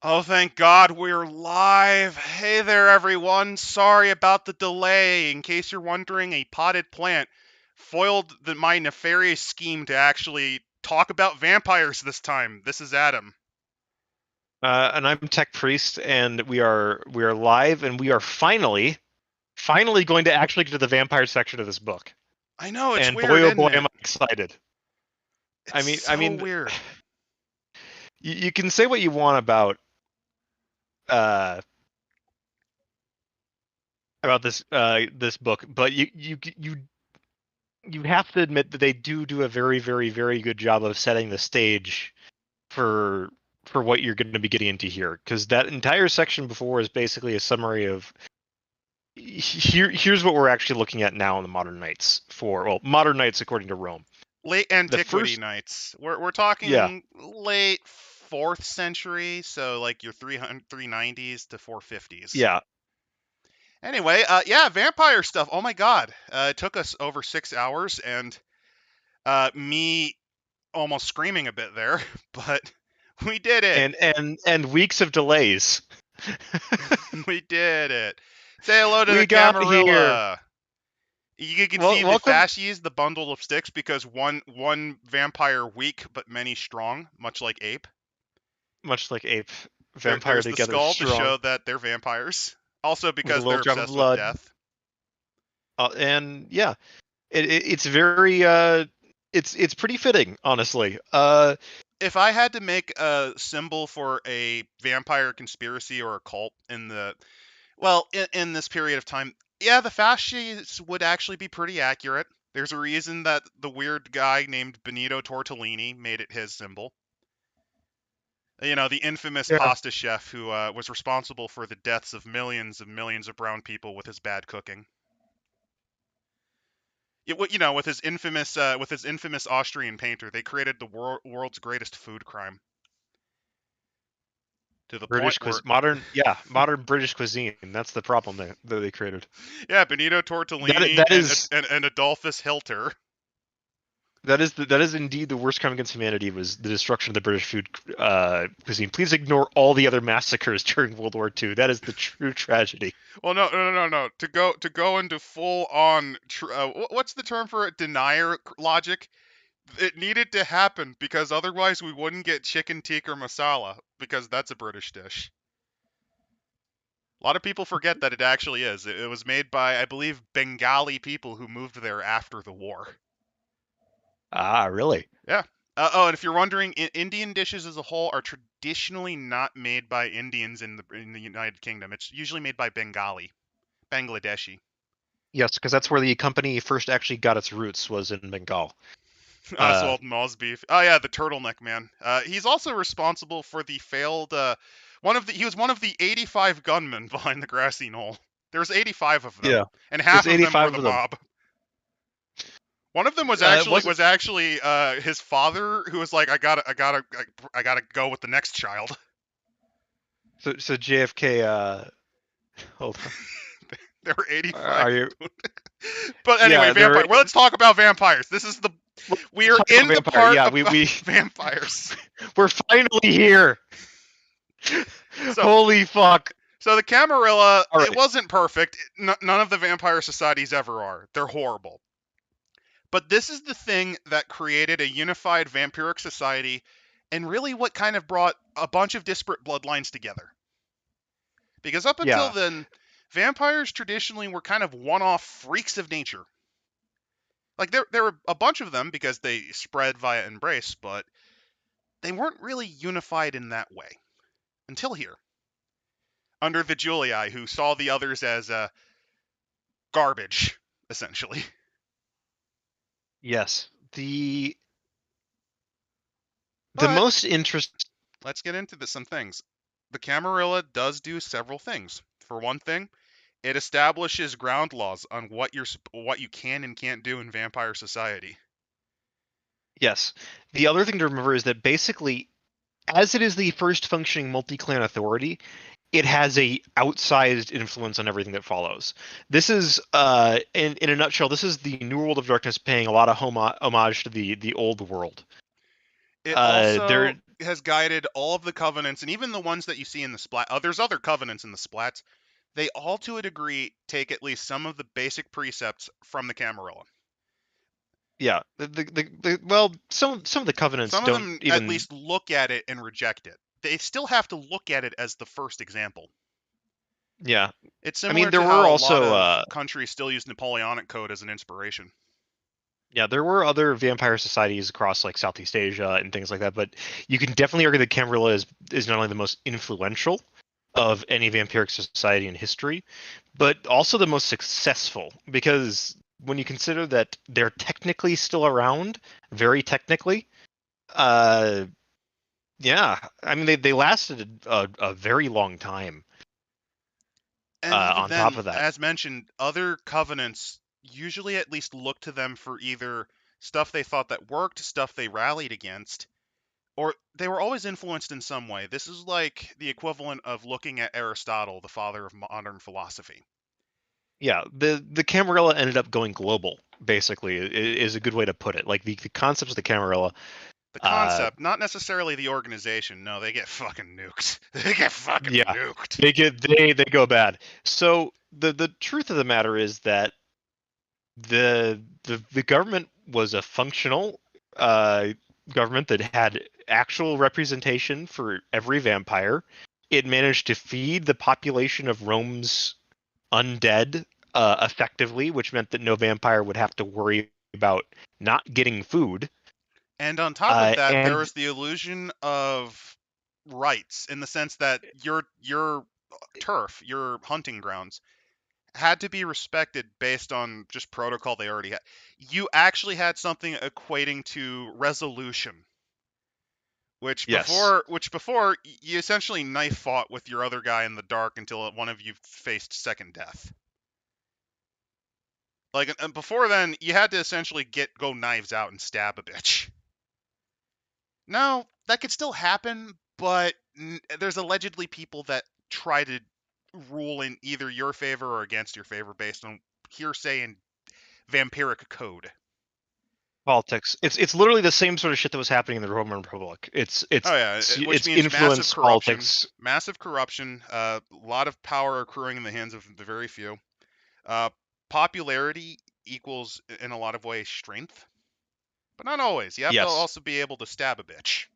Oh, thank God we're live. Hey there, everyone. Sorry about the delay. In case you're wondering, a potted plant foiled my nefarious scheme to actually talk about vampires this time. This is Adam. And I'm Techpriest, and we are live, and we are finally going to actually get to the vampire section of this book. I know, it's And weird, boy, oh isn't boy, it? am I excited! It's I mean, I so mean, weird. you can say what you want uh about this book, but you have to admit that they do a very good job of setting the stage for for what you're going to be getting into here, because that entire section before is basically a summary of here's what we're actually looking at now in the modern knights modern knights according to Rome. Late The antiquity first, knights. We're yeah, talking late 4th century, so like your 390s to 450s. yeah, Anyway, yeah, vampire stuff. Oh my God. It took us over 6 hours, and me almost screaming a bit there, but we did it. and weeks of delays. We did it. Say hello to the We got here. Camarilla. You can Well, see the welcome, fascies, the bundle of sticks, because one vampire weak but many strong, much like ape. much like ape, vampire There's the together skull to strong show that they're vampires. Also with a because little they're drop of obsessed with blood. death. And yeah, it's very it's pretty fitting, honestly. If I had to make a symbol for a vampire conspiracy or a cult in the in this period of time, yeah, the fasces would actually be pretty accurate. There's a reason that the weird guy named Benito Tortellini made it his symbol. You know, the infamous Yeah. pasta chef who was responsible for the deaths of millions of brown people with his bad cooking. You know, with his infamous Austrian painter, they created the world's greatest food crime to the point where, Modern British cuisine. That's the problem that they created. yeah, Benito That Tortellini that is and Adolphus Hilter. that is indeed the worst crime against humanity, was the destruction of the British food cuisine. Please ignore all the other massacres during World War II. That is the true tragedy. Well, no. To go into full on, what's the term for it? Denier logic. It needed to happen because otherwise we wouldn't get chicken tikka masala because that's a British dish. A lot of people forget that it actually is. It was made by, I believe, Bengali people who moved there after the war. Ah, really? Yeah. Oh, and if you're wondering, Indian dishes as a whole are traditionally not made by Indians in the United Kingdom. It's usually made by Bangladeshi. Yes, because that's where the company first actually got its roots, was in Bengal. Uh, Oswald Mosby. Oh yeah, the turtleneck man. He's also responsible for the failed. He was one of the 85 gunmen behind the grassy knoll. There's 85 of them, yeah, and there's half of them were 85 the of them. mob. One of them was Was it? actually his father, who was like, I gotta go with the next child. So JFK. Hold on. There were 85. Are you? But anyway, Yeah, vampire. Well, let's talk about vampires. We let's are talk about in the vampire. part Yeah, about vampires. we're finally here. So Holy fuck! So the Camarilla, All it right. wasn't perfect. None of the vampire societies ever are. They're horrible. But this is the thing that created a unified vampiric society and really what kind of brought a bunch of disparate bloodlines together. Because up until Yeah, then, vampires traditionally were kind of one-off freaks of nature. Like there were a bunch of them because they spread via embrace, but they weren't really unified in that way until here, under the Julii, who saw the others as garbage, essentially. yes. The But most interest. let's get into some things. The Camarilla does do several things. For one thing, it establishes ground laws on what you can and can't do in vampire society. Yes. The other thing to remember is that basically, as it is the first functioning multi-clan authority, it has a outsized influence on everything that follows. This is, in a nutshell, this is the New World of Darkness paying a lot of homage to the old world. It also There. has guided all of the covenants, and even the ones that you see in the splat. There's other covenants in the splats. They all, to a degree, take at least some of the basic precepts from the Camarilla. Yeah, well, some of the covenants Some of don't them at even. least look at it and reject it. They still have to look at it as the first example. Yeah, It's I similar mean there to were how a lot also of countries still use Napoleonic Code as an inspiration. yeah, there were other vampire societies across like Southeast Asia and things like that, but you can definitely argue that Camarilla is not only the most influential of any vampiric society in history, but also the most successful, because when you consider that they're technically still around, very technically, uh, yeah, I mean they lasted a very long time. And even On top then, of that, as mentioned, other covenants usually at least look to them for either stuff they thought that worked, stuff they rallied against, or they were always influenced in some way. This is like the equivalent of looking at Aristotle, the father of modern philosophy. yeah, the Camarilla ended up going global. Basically, is a good way to put it. Like the concepts of the Camarilla. The Uh, concept, not necessarily the organization. No, they get fucking nuked. They get fucking yeah, nuked. they go bad. So the truth of the matter is that the government was a functional uh, government that had actual representation for every vampire. It managed to feed the population of Rome's undead effectively, which meant that no vampire would have to worry about not getting food. And on top of that, there And was the illusion of rights in the sense that your turf, your hunting grounds, had to be respected based on just protocol they already had. You actually had something equating to resolution, yes, which before you essentially knife fought with your other guy in the dark until one of you faced second death. Like and before then, you had to essentially go knives out and stab a bitch. Now that could still happen, but there's allegedly people that try to rule in either your favor or against your favor based on hearsay and vampiric code. politics. It's literally the same sort of shit that was happening in the Roman Republic. Oh yeah, which It's means influence politics. massive corruption, a lot of power accruing in the hands of the very few. Uh, Popularity equals, in a lot of ways, strength, but not always. You have to Yes. also be able to stab a bitch.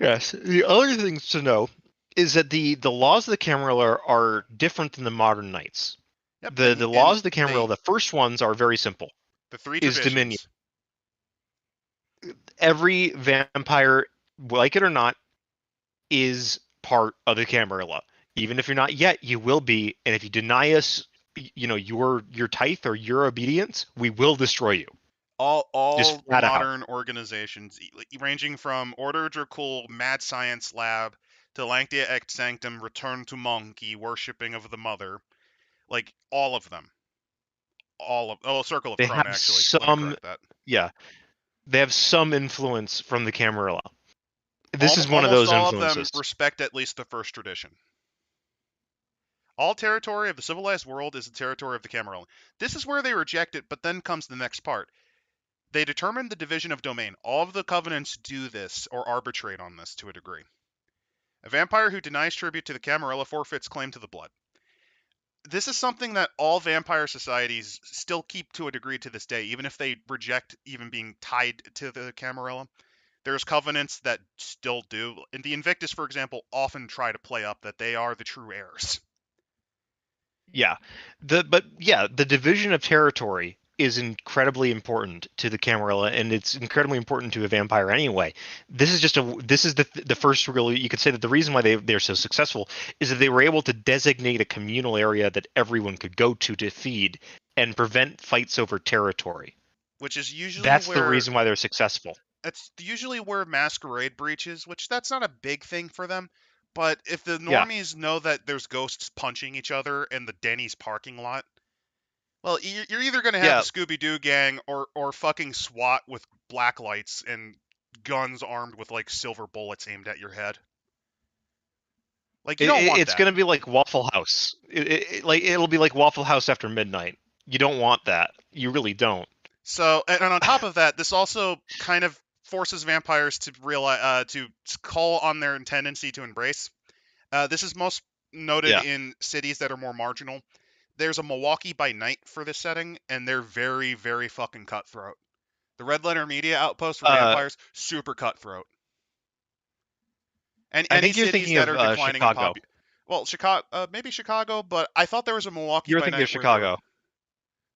Yes. The other things to know is that the laws of the Camarilla are different than the modern knights. Yep, The and laws of the Camarilla, they the first ones are very simple. the three Is dominion. traditions. Every vampire, like it or not, is part of the Camarilla. Even if you're not yet, you will be. And if you deny us, your tithe or your obedience, we will destroy you. Just All flat out. modern organizations, ranging from Order Dracul, Mad Science Lab, to Lancia et Sanctum, Return to Monkey, Worshipping of the Mother, like all of them. Circle of They Krone, have actually. Let me some, correct that. yeah, they have some influence from the Camarilla. This is one of Almost those all of them influences. respect at least the first tradition. All territory of the civilized world is the territory of the Camarilla. This is where they reject it, but then comes the next part. They determine the division of domain. All of the covenants do this, or arbitrate on this to a degree. A vampire who denies tribute to the Camarilla forfeits claim to the blood. This is something that all vampire societies still keep to a degree to this day, even if they reject even being tied to the Camarilla. There's covenants that still do. And the Invictus, for example, often try to play up that they are the true heirs. Yeah. The division of territory is incredibly important to the Camarilla, and it's incredibly important to a vampire anyway. This is the first really, you could say that the reason why they're so successful is that they were able to designate a communal area that everyone could go to feed and prevent fights over territory. Which is usually That's the where reason why they're successful. masquerade breaches, which that's not a big thing for them. But if the Yeah. normies know that there's ghosts punching each other in the Denny's parking lot, well, you're either going to have the Yeah. Scooby-Doo gang or fucking SWAT with black lights and guns armed with like silver bullets aimed at your head. Like you don't want It's that. gonna be like Waffle House. It'll be like Waffle House after midnight. You don't want that. You really don't. So, and on top of that, this also kind of forces vampires to realize to call on their tendency to embrace. This is most noted Yeah. in cities that are more marginal. There's a Milwaukee by Night for this setting, and they're very, very fucking cutthroat. The Red Letter Media outpost for Uh, vampires, super cutthroat. And I any think you're cities thinking that of are declining in Chicago. well, Chicago, maybe Chicago, but I thought there was a Milwaukee You're by thinking of Night where they were.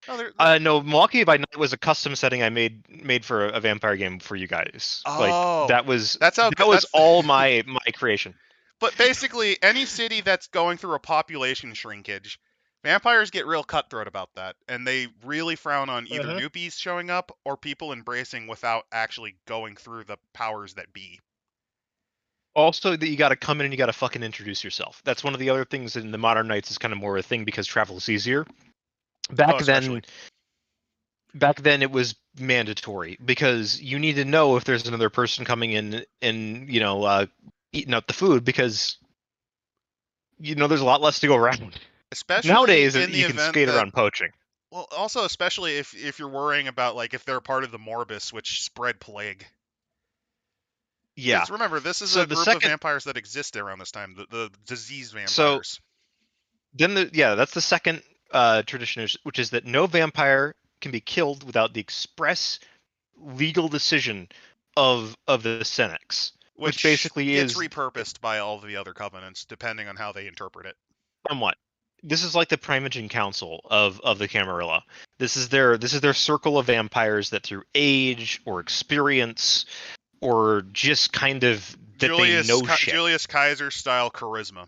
Chicago. No, No, Milwaukee by Night was a custom setting I made for a vampire game for you guys. Like Oh, that was that's how good. that was That's all my creation. but basically any city that's going through a population shrinkage, vampires get real cutthroat about that, and they really frown on either Uh-huh. newbies showing up or people embracing without actually going through the powers that be. Also, that you got to come in and you got to fucking introduce yourself. That's one of the other things in the modern nights is kind of more a thing because travel is easier. Oh, Back especially. then, back then it was mandatory because you need to know if there's another person coming in and eating up the food because there's a lot less to go around. Especially Nowadays, in the you can event skate that, around poaching. well, also especially if you're worrying about like if they're part of the Morbus, which spread plague. Yeah. Because remember, this is So a the group of second, vampires that existed around this time, the disease so vampires. then that's the second tradition, which is that no vampire can be killed without the express legal decision of the cenex, which Which basically gets is repurposed by all of the other covenants, depending on how they interpret it. somewhat. This is like the Primogen Council of the Camarilla. This is their circle of vampires that through age or experience or just kind of that they know shit. Julius Kaiser style charisma.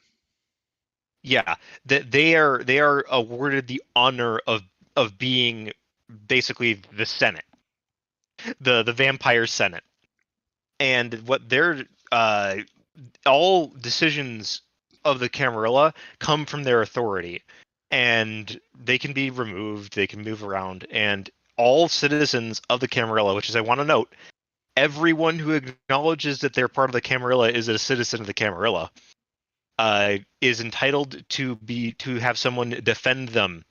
Yeah, that they are awarded the honor of being basically the Senate, the vampire Senate, and what their all decisions of the Camarilla come from their authority, and they can be removed, they can move around, and all citizens of the Camarilla, which is I want to note, everyone who acknowledges that they're part of the Camarilla is a citizen of the Camarilla, is entitled to have someone defend them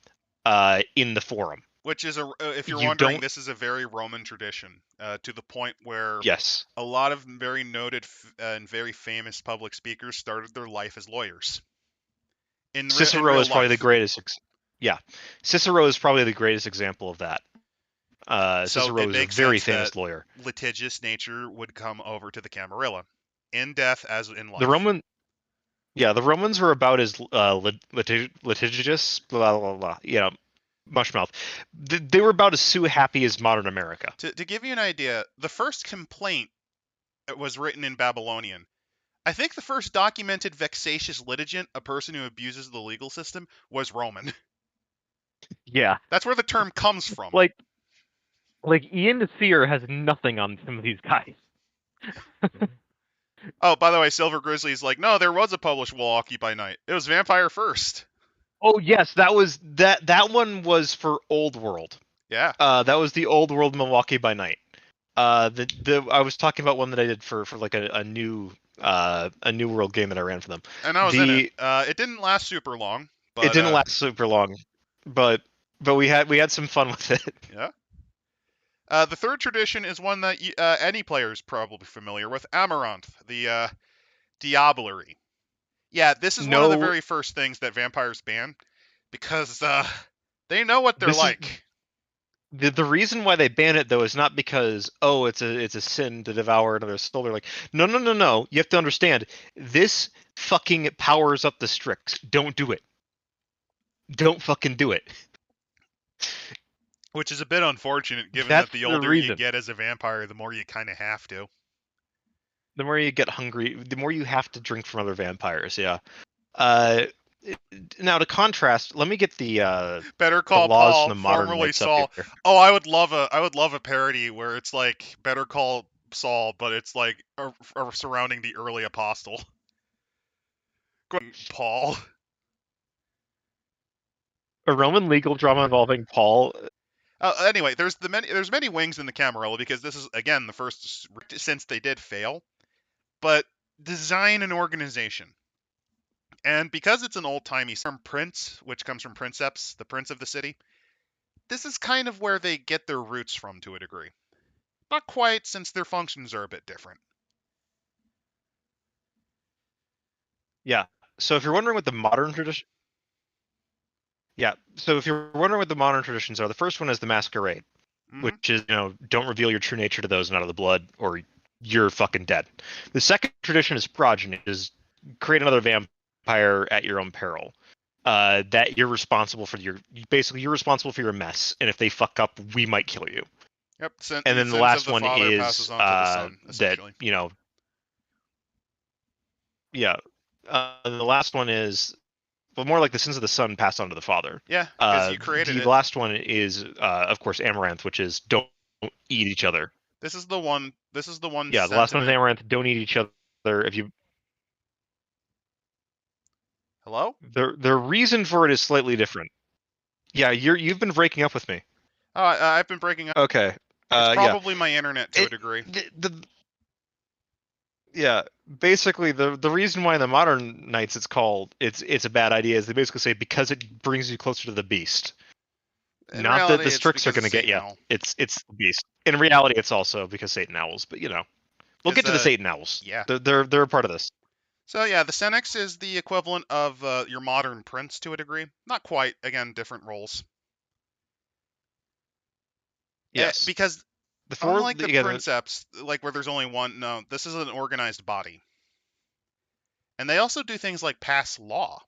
in the forum. Which is if you're You wondering, don't. this is a very Roman tradition, to the point where Yes, a lot of very noted and very famous public speakers started their life as lawyers in Cicero real is probably the life. greatest. Yeah, Cicero is probably the greatest example of that. So Cicero it is a makes very sense that famous lawyer. litigious nature would come over to the Camarilla, in death as in The life. Roman, yeah, the Romans were about as litigious, blah blah blah. Mushmouth. They were about as sue happy as modern America. To give you an idea, the first complaint was written in Babylonian. I think the first documented vexatious litigant, a person who abuses the legal system, was Roman. Yeah, That's where the term comes from. like Ian the Seer has nothing on some of these guys. Oh, by the way, Silver Grizzly's like, no, there was a published Milwaukee by Night. It was Vampire first. Oh yes, that one was for Old World. Yeah. That was the Old World Milwaukee by Night. The I was talking about one that I did for like a new world game that I ran for them. And I was in it. It didn't last super long, It but didn't last super long, but we had some fun with it. yeah. The third tradition is one that any player is probably familiar with, Amaranth, the Diablerie. Yeah, this is one of the No, very first things that vampires ban, because they know what they're this is like. the reason why they ban it though is not because it's a sin to devour another soul. They're like, no no no no. You have to understand, this fucking powers up the Strix. Don't do it. Don't fucking do it. Which is a bit unfortunate, given that That's the the older you reason. get as a vampire, the more you kind of have to. The more you get hungry, the more you have to drink from other vampires. Yeah. Uh, Now to contrast, let me get Better the Call laws from Paul, the modern formerly knights up Saul. here. Oh, I would love a parody where it's like Better Call Saul, but it's like surrounding the early apostle. Paul. A Roman legal drama involving Paul. Anyway, there's many wings in the Camarilla, because this is again the first since they did fail, but design and organization. And because it's an old-timey term, prince, which comes from princeps, the prince of the city, this is kind of where they get their roots from to a degree. Not quite, since their functions are a bit different. Yeah. So if you're wondering what the modern tradition, yeah. So if you're wondering what the modern traditions are, the first one is the masquerade, Mm-hmm. which is don't reveal your true nature to those not of the blood, or you're fucking dead. The second tradition is progeny, is create another vampire at your own peril. That you're responsible for you're responsible for your mess, and if they fuck up, we might kill you. Yep. And The then the sins of last the one father is passes on to the son, that essentially. yeah. The last one is more like the sins of the son passed on to the father. Yeah, because you created The it. last one is of course Amaranth, which is don't eat each other. This is the one. This is the one Yeah, the last one is sentiment. Amaranth. Don't eat each other. If you Hello? the reason for it is slightly different. Yeah, you've been breaking up with me. Oh, I've been breaking up. Okay. It's Yeah. probably my internet to a degree. Yeah, basically the reason why in the modern knights it's a bad idea is they basically say because it brings you closer to the beast. In Not that reality, the it's Strix are because going to it's get Satan you. Owl. It's the beast. In reality, it's also because Satan owls. But we'll get to the Satan owls. Yeah. They're a part of this. So yeah, the Cenex is the equivalent of your modern prince to a degree. Not quite. Again, different roles. Yes. Because The four unlike the again. princeps, like where there's only one, no, this is an organized body. And they also do things like pass law.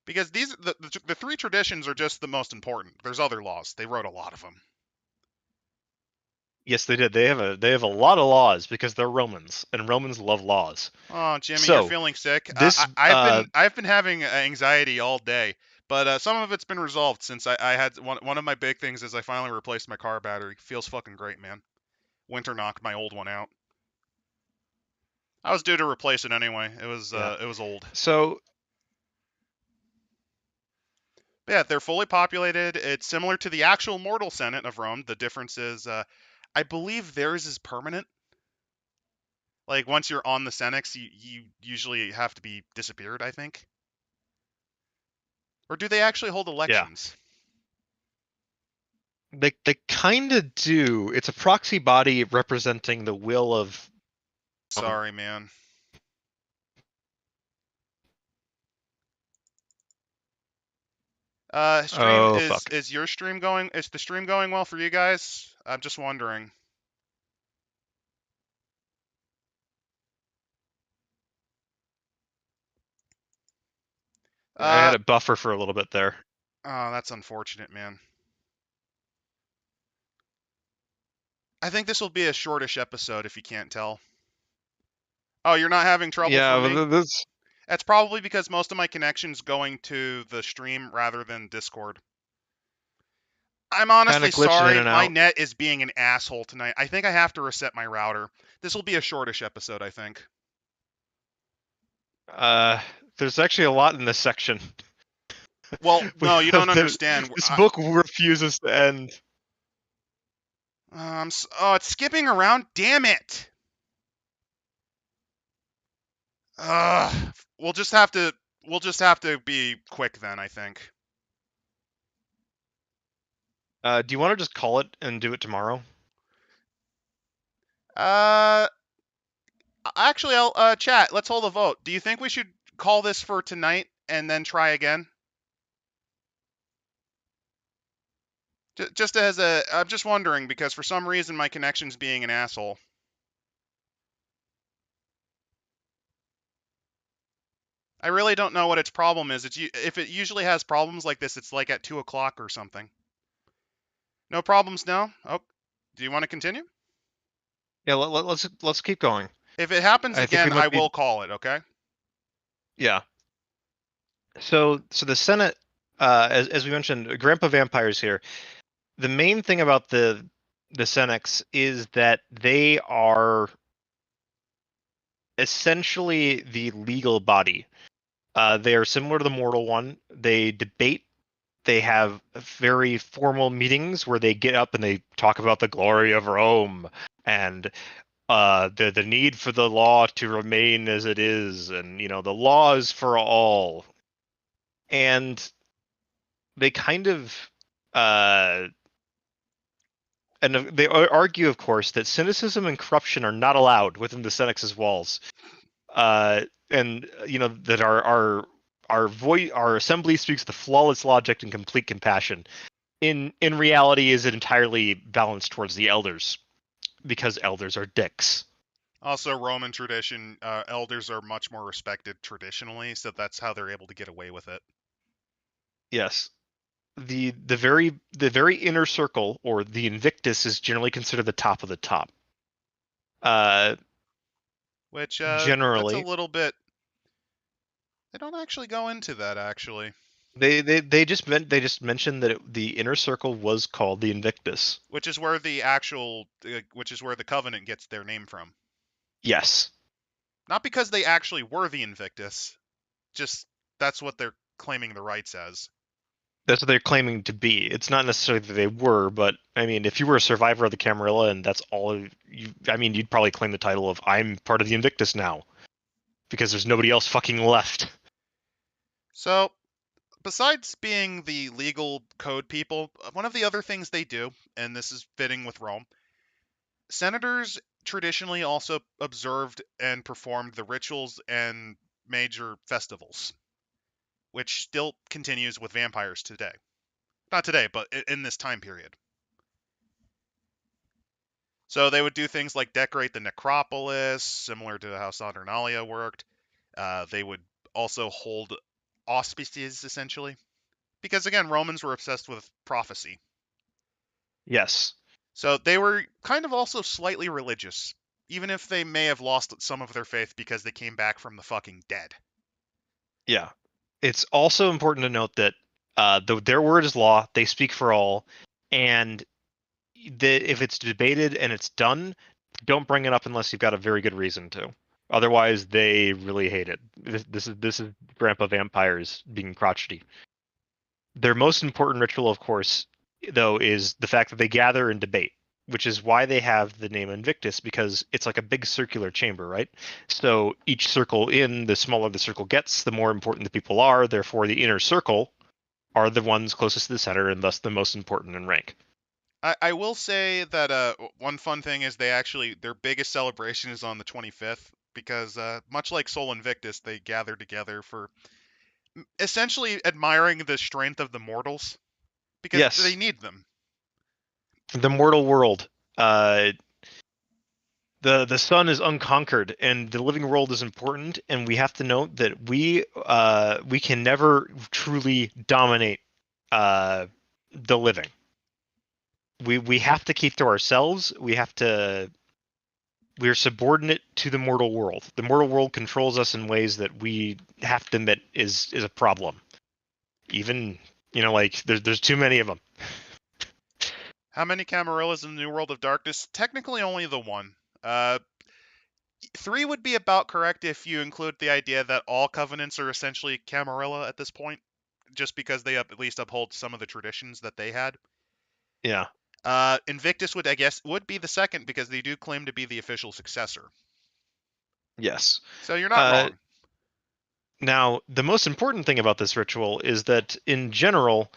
Because the three traditions are just the most important. There's other laws. They wrote a lot of them. Yes, they did. They have a lot of laws because they're Romans, and Romans love laws. Oh, Jimmy, you're So feeling sick. this I've been having anxiety all day, but some of it's been resolved since I had one of my big things is I finally replaced my car battery. Feels fucking great, man. Winter knocked my old one out. I was due to replace it anyway. yeah. It was old. So But yeah, they're fully populated. It's similar to the actual mortal Senate of Rome. The difference is, I believe theirs is permanent. Like once you're on the Senex, you usually have to be disappeared, I think. Or do they actually hold yeah, elections? they kind of do. It's a proxy body representing the will of. Sorry, man. Stream Oh fuck. is your stream going? Is the stream going well for you guys? I'm just wondering. I had Uh a buffer for a little bit there. oh, that's unfortunate, man. I think this will be a shortish episode if you can't tell. Oh, you're not having trouble Yeah, from me? but this That's probably because most of my connection's going to the stream rather than Discord. I'm kind honestly of glitching in sorry. and My out. net is being an asshole tonight. I think I have to reset my router. This will be a shortish episode, I think. There's actually a lot in this section. Well, no, you don't understand. This book refuses to end. Oh, it's skipping around. Damn it. Ugh. We'll just have to be quick then, I think. Do you want to just call it and do it tomorrow? Uh Actually, I'll chat. Let's hold a vote. Do you think we should call this for tonight and then try again? Just as a I'm just wondering because for some reason my connection's being an asshole. I really don't know what its problem is. If it usually has problems like this, it's like at 2 o'clock or something. No problems now? Oh, do you want to continue? Yeah, let's keep going. If it happens I think we again, I might be. will call it, okay? Yeah. So the Senate, as we mentioned, Grandpa Vampire's here. The main thing about the Senex is that they are essentially the legal body. They are similar to the mortal one. They debate. They have very formal meetings where they get up and they talk about the glory of Rome and the need for the law to remain as it is, and the law is for all. And they kind of uh and they argue, of course, that cynicism and corruption are not allowed within the Senex's walls. And that our assembly speaks the flawless logic and complete compassion. In reality, is it entirely balanced towards the elders, because elders are dicks. Also, Roman tradition, elders are much more respected traditionally, so that's how they're able to get away with it. Yes. The very inner circle, or the Invictus, is generally considered the top of the top. Which that's a Generally, little bit. They don't actually go into that actually. they just mentioned that the inner circle was called the Invictus. Which is where the Covenant gets their name from. Yes. Not because they actually were the Invictus, just that's what they're claiming the rights as. That's what they're claiming to be. It's not necessarily that they were, but I mean, if you were a survivor of the Camarilla and that's all you, I mean, you'd probably claim the title of "I'm part of the Invictus now," because there's nobody else fucking left. So, besides being the legal code people, one of the other things they do, and this is fitting with Rome, senators traditionally also observed and performed the rituals and major festivals, which still continues with vampires today. Not today, but in this time period. So they would do things like decorate the necropolis, similar to how Saturnalia worked. They would also hold auspices, essentially. Because, again, Romans were obsessed with prophecy. Yes. So they were kind of also slightly religious, even if they may have lost some of their faith because they came back from the fucking dead. Yeah. It's also important to note that their word is law. They speak for all, and that if it's debated and it's done, don't bring it up unless you've got a very good reason to. Otherwise, they really hate it. This is Grandpa Vampires being crotchety. Their most important ritual, of course, though, is the fact that they gather and debate, which is why they have the name Invictus, because it's like a big circular chamber, right? So each circle in, the smaller the circle gets, the more important the people are. Therefore, the inner circle are the ones closest to the center and thus the most important in rank. I will say that one fun thing is their biggest celebration is on the 25th, because much like Sol Invictus, they gather together for essentially admiring the strength of the mortals, because they Yes, need them. the mortal world. The sun is unconquered, and the living world is important. And we have to note that we can never truly dominate the living. We have to keep to ourselves. We're subordinate to the mortal world. The mortal world controls us in ways that we have to admit is a problem. Even like there's too many of them. How many Camarillas in the New World of Darkness? Technically only the one. 3 would be about correct if you include the idea that all covenants are essentially Camarilla at this point, just because they at least uphold some of the traditions that they had. Yeah. Invictus would be the second, because they do claim to be the official successor. Yes. So you're not wrong. Now, the most important thing about this ritual is that, in general,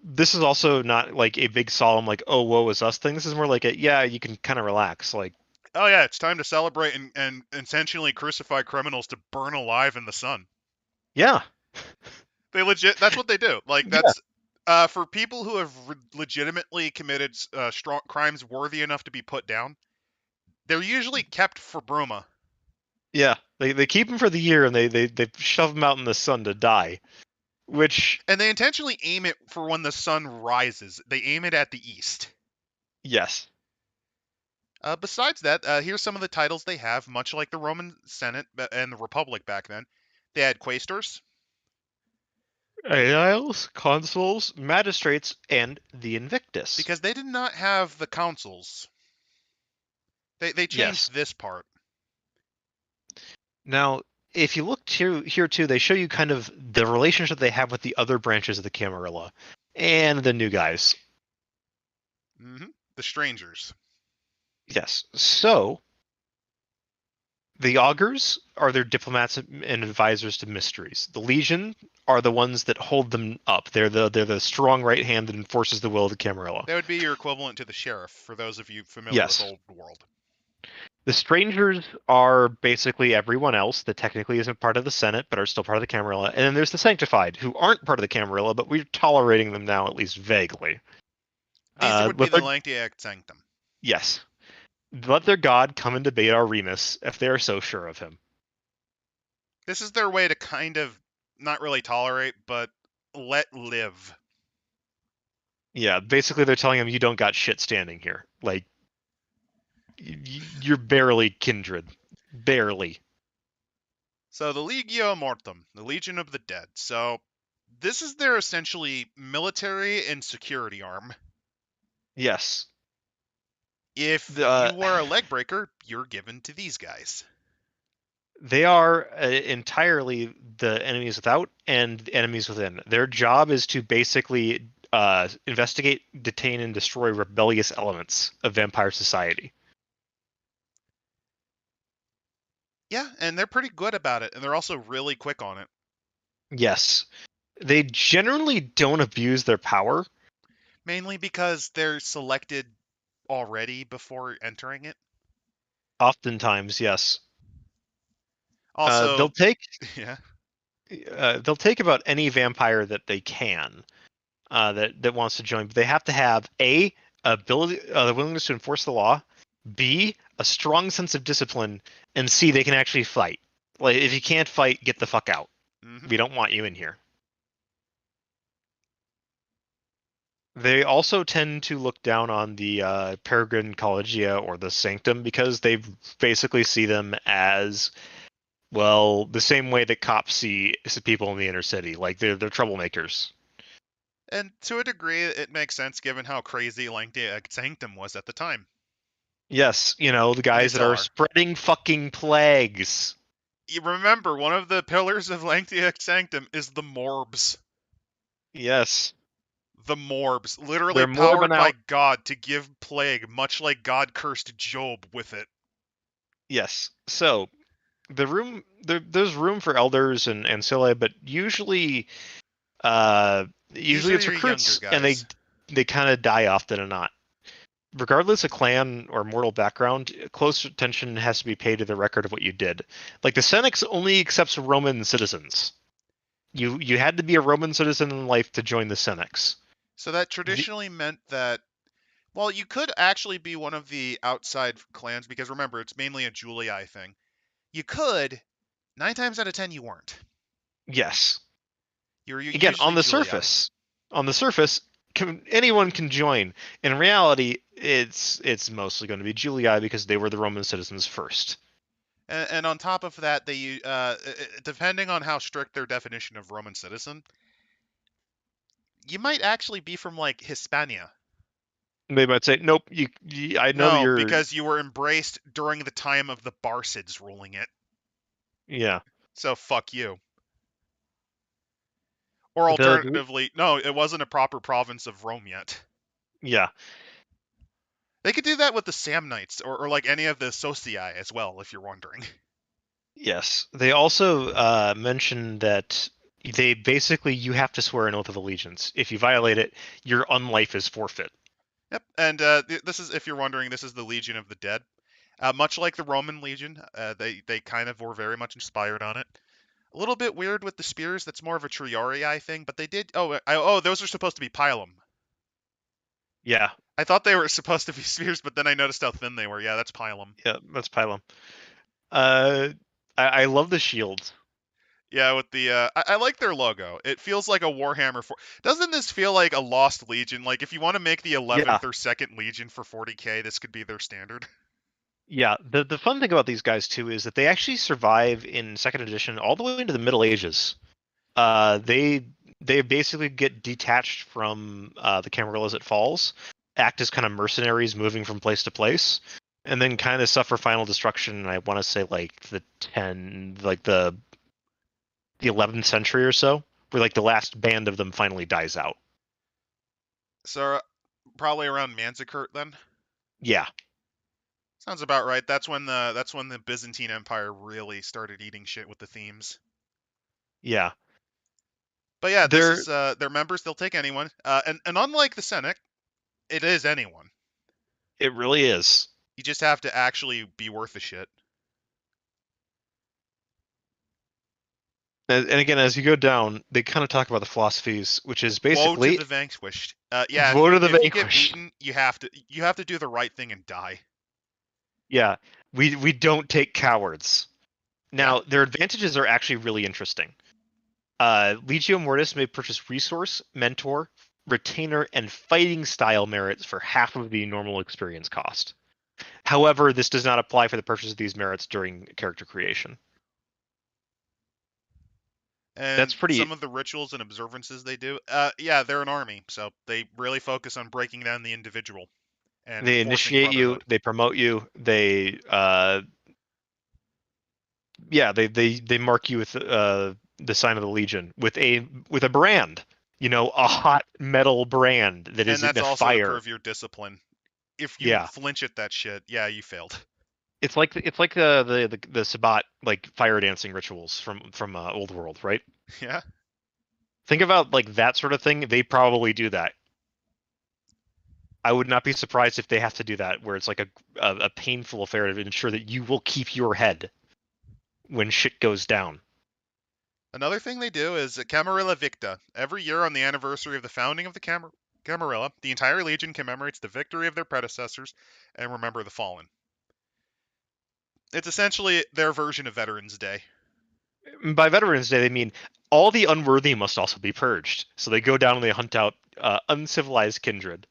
this is also not like a big solemn, like, oh, woe is us thing. This is more like you can kind of relax. Like, oh yeah, it's time to celebrate and essentially crucify criminals to burn alive in the sun. yeah. That's what they do. Like, Yeah. that's for people who have legitimately committed strong crimes worthy enough to be put down. They're usually kept for Bruma. Yeah. They keep them for the year, and they shove them out in the sun to die. Which, And they intentionally aim it for when the sun rises. They aim it at the east. yes. Besides that, here's some of the titles they have, much like the Roman Senate and the Republic back then. They had quaestors, Aediles, consuls, magistrates, and the Invictus. because they did not have the councils. They Yes. changed this part. Now, if you look here too, they show you kind of the relationship they have with the other branches of the Camarilla and the new guys. The strangers. Yes. So The augers are their diplomats and advisors to mysteries. The legion are the ones that hold them up. They're the strong right hand that enforces the will of the Camarilla. That would be your equivalent to the sheriff, for those of you familiar with Yes. Old World. The strangers are basically everyone else that technically isn't part of the Senate, but are still part of the Camarilla. And then there's the sanctified, who aren't part of the Camarilla, but we're tolerating them now, at least vaguely. These would be Let the their Lancia sanctum. yes, let their god come and debate our Remus if they are so sure of him. This is their way to kind of not really tolerate, but let live. Yeah, basically they're telling him you don't got shit standing here. Like you're barely kindred, barely. So the Legio Mortem, the Legion of the Dead. So this is their essentially military and security arm. Yes. If The, you are a leg breaker, you're given to these guys. they are entirely the enemies without and the enemies within. Their job is to basically investigate, detain, and destroy rebellious elements of vampire society. Yeah, and they're pretty good about it, and they're also really quick on it. Yes. They generally don't abuse their power. Mainly because they're selected already before entering it. Oftentimes, yes. Also, They'll take yeah. they'll take about any vampire that they can that wants to join, but they have to have a ability, the willingness to enforce the law, b a strong sense of discipline, and c they can actually fight. Like if you can't fight, get the fuck out. Mm-hmm. We don't want you in here. They also tend to look down on the Peregrine collegia or the sanctum because they basically see them as well the same way that cops see people in the inner city. Like they're troublemakers. And to a degree, it makes sense given how crazy Lancia Sanctum was at the time. Yes, the And they guys that still are are. spreading fucking plagues. You remember, one of the pillars of Lancia Sanctum is the Morbs. Yes, The Morbs, literally they're morbing powered by out. God to give plague, much like God cursed Job with it. Yes, so there's room for elders and ancilla, but uh These usually are it's your younger recruits, and they guys. they kind of die often or not. Regardless of clan or mortal background, close attention has to be paid to the record of what you did. Like the Cenex only accepts Roman citizens. You had to be a Roman citizen in life to join the Cenex. So that traditionally meant that, well, you could actually be one of the outside clans, because remember, it's mainly a Julii thing. You could, 9 times out of 10, you weren't. Yes. You're Again, usually Julii. on the surface, anyone can join. In reality, it's mostly going to be Julii because they were the Roman citizens first. And on top of that, they depending on how strict their definition of Roman citizen, you might actually be from like Hispania. They might say, "Nope, I know No, you're." because you were embraced during the time of the Barcids ruling it. Yeah. So fuck you. Or The alternatively, no, it wasn't a proper province of Rome yet. yeah. They could do that with the Samnites, or like any of the Socii as well, if you're wondering. Yes. They also mentioned that they basically you have to swear an oath of allegiance. If you violate it, your unlife is forfeit. Yep, and this is, if you're wondering, this is the Legion of the Dead. Much like the Roman Legion, they kind of were very much inspired on it. A little bit weird with the spears. That's more of a Triarii thing, but they did. Oh, those are supposed to be pilum. Yeah. I thought they were supposed to be spears, but then I noticed how thin they were. Yeah, that's pilum. Yeah, that's Pylum. Uh, I love the shields. Yeah, with the I like their logo. It feels like a Warhammer 4. Doesn't this feel like a Lost Legion? Like if you want to make the Yeah. 11th or 2nd Legion for 40k, this could be their standard. Yeah, the fun thing about these guys too is that they actually survive in second edition all the way into the Middle Ages. They basically get detached from the Camarillas at Falls, act as kind of mercenaries moving from place to place, and then kind of suffer final destruction. I want to say like the 11th century or so, where like the last band of them finally dies out. So probably around Manzikert then. Yeah, Sounds about right. That's when the Byzantine Empire really started eating shit with the themes. Yeah, But yeah, this they're is their members. They'll take anyone. And unlike the Senate, it is anyone. it really is. You just have to actually be worth the shit. And again, as you go down, they kind of talk about the philosophies, which is Woe to basically the vanquished. Yeah, vote of the if you get vanquished. beaten, you have to do the right thing and die. Yeah, we don't take cowards. Yeah. Now, their advantages are actually really interesting. Legio Mortis may purchase resource, mentor, retainer, and fighting style merits for half of the normal experience cost. However, this does not apply for the purchase of these merits during character creation. And That's pretty. some of the rituals and observances they do, yeah, they're an army, so they really focus on breaking down the individual and They enforcing initiate you, brotherhood. they promote you, they mark you with the sign of the Legion with a brand, a hot metal brand that And is in that's the also to fire. prove your discipline. If you Yeah, flinch at that shit, yeah, you failed. it's like the Sabbat like fire dancing rituals from Old World, right? Yeah. Think about like that sort of thing. They probably do that. I would not be surprised if they have to do that, where it's like a painful affair to ensure that you will keep your head when shit goes down. Another thing they do is Camarilla Victa. Every year on the anniversary of the founding of the Camarilla, the entire Legion commemorates the victory of their predecessors and remember the fallen. It's essentially their version of Veterans Day. By Veterans Day, they mean all the unworthy must also be purged. So they go down and they hunt out uncivilized kindred.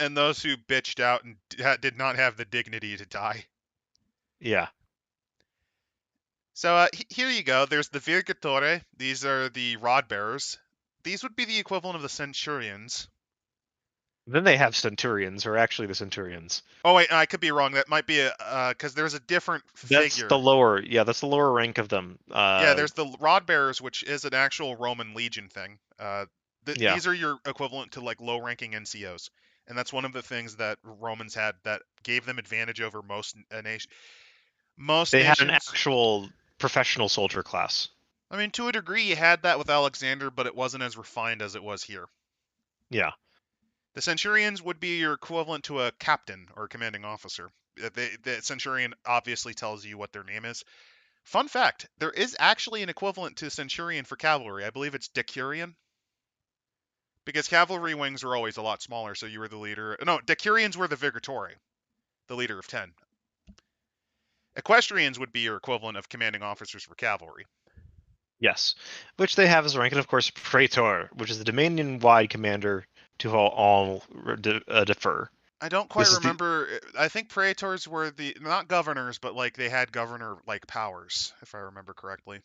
And those who bitched out and did not have the dignity to die. Yeah. So here you go. There's the Virgatore. These are the rod bearers. These would be the equivalent of the Centurions. Then they have centurions, or actually the centurions. Oh wait, I could be wrong. That might be because there's a different That's the figure. lower, yeah, that's the lower rank of them. Yeah, there's the rod bearers, which is an actual Roman legion thing. Yeah, These are your equivalent to like low-ranking NCOs, and that's one of the things that Romans had that gave them advantage over most they had an nations. actual professional soldier class. I mean, to a degree, you had that with Alexander, but it wasn't as refined as it was here. Yeah, The centurions would be your equivalent to a captain or a commanding officer. The centurion obviously tells you what their name is. Fun fact, there is actually an equivalent to centurion for cavalry. I believe it's decurion. Because cavalry wings are always a lot smaller, so you were the leader. No, decurions were the Vigatori, the leader of 10. Equestrians would be your equivalent of commanding officers for cavalry. yes. Which they have as a rank, and of course, Praetor, which is the Dominion-wide commander to all defer. I don't quite This is the remember. I think praetors were the not governors, but like they had governor like powers, if I remember correctly.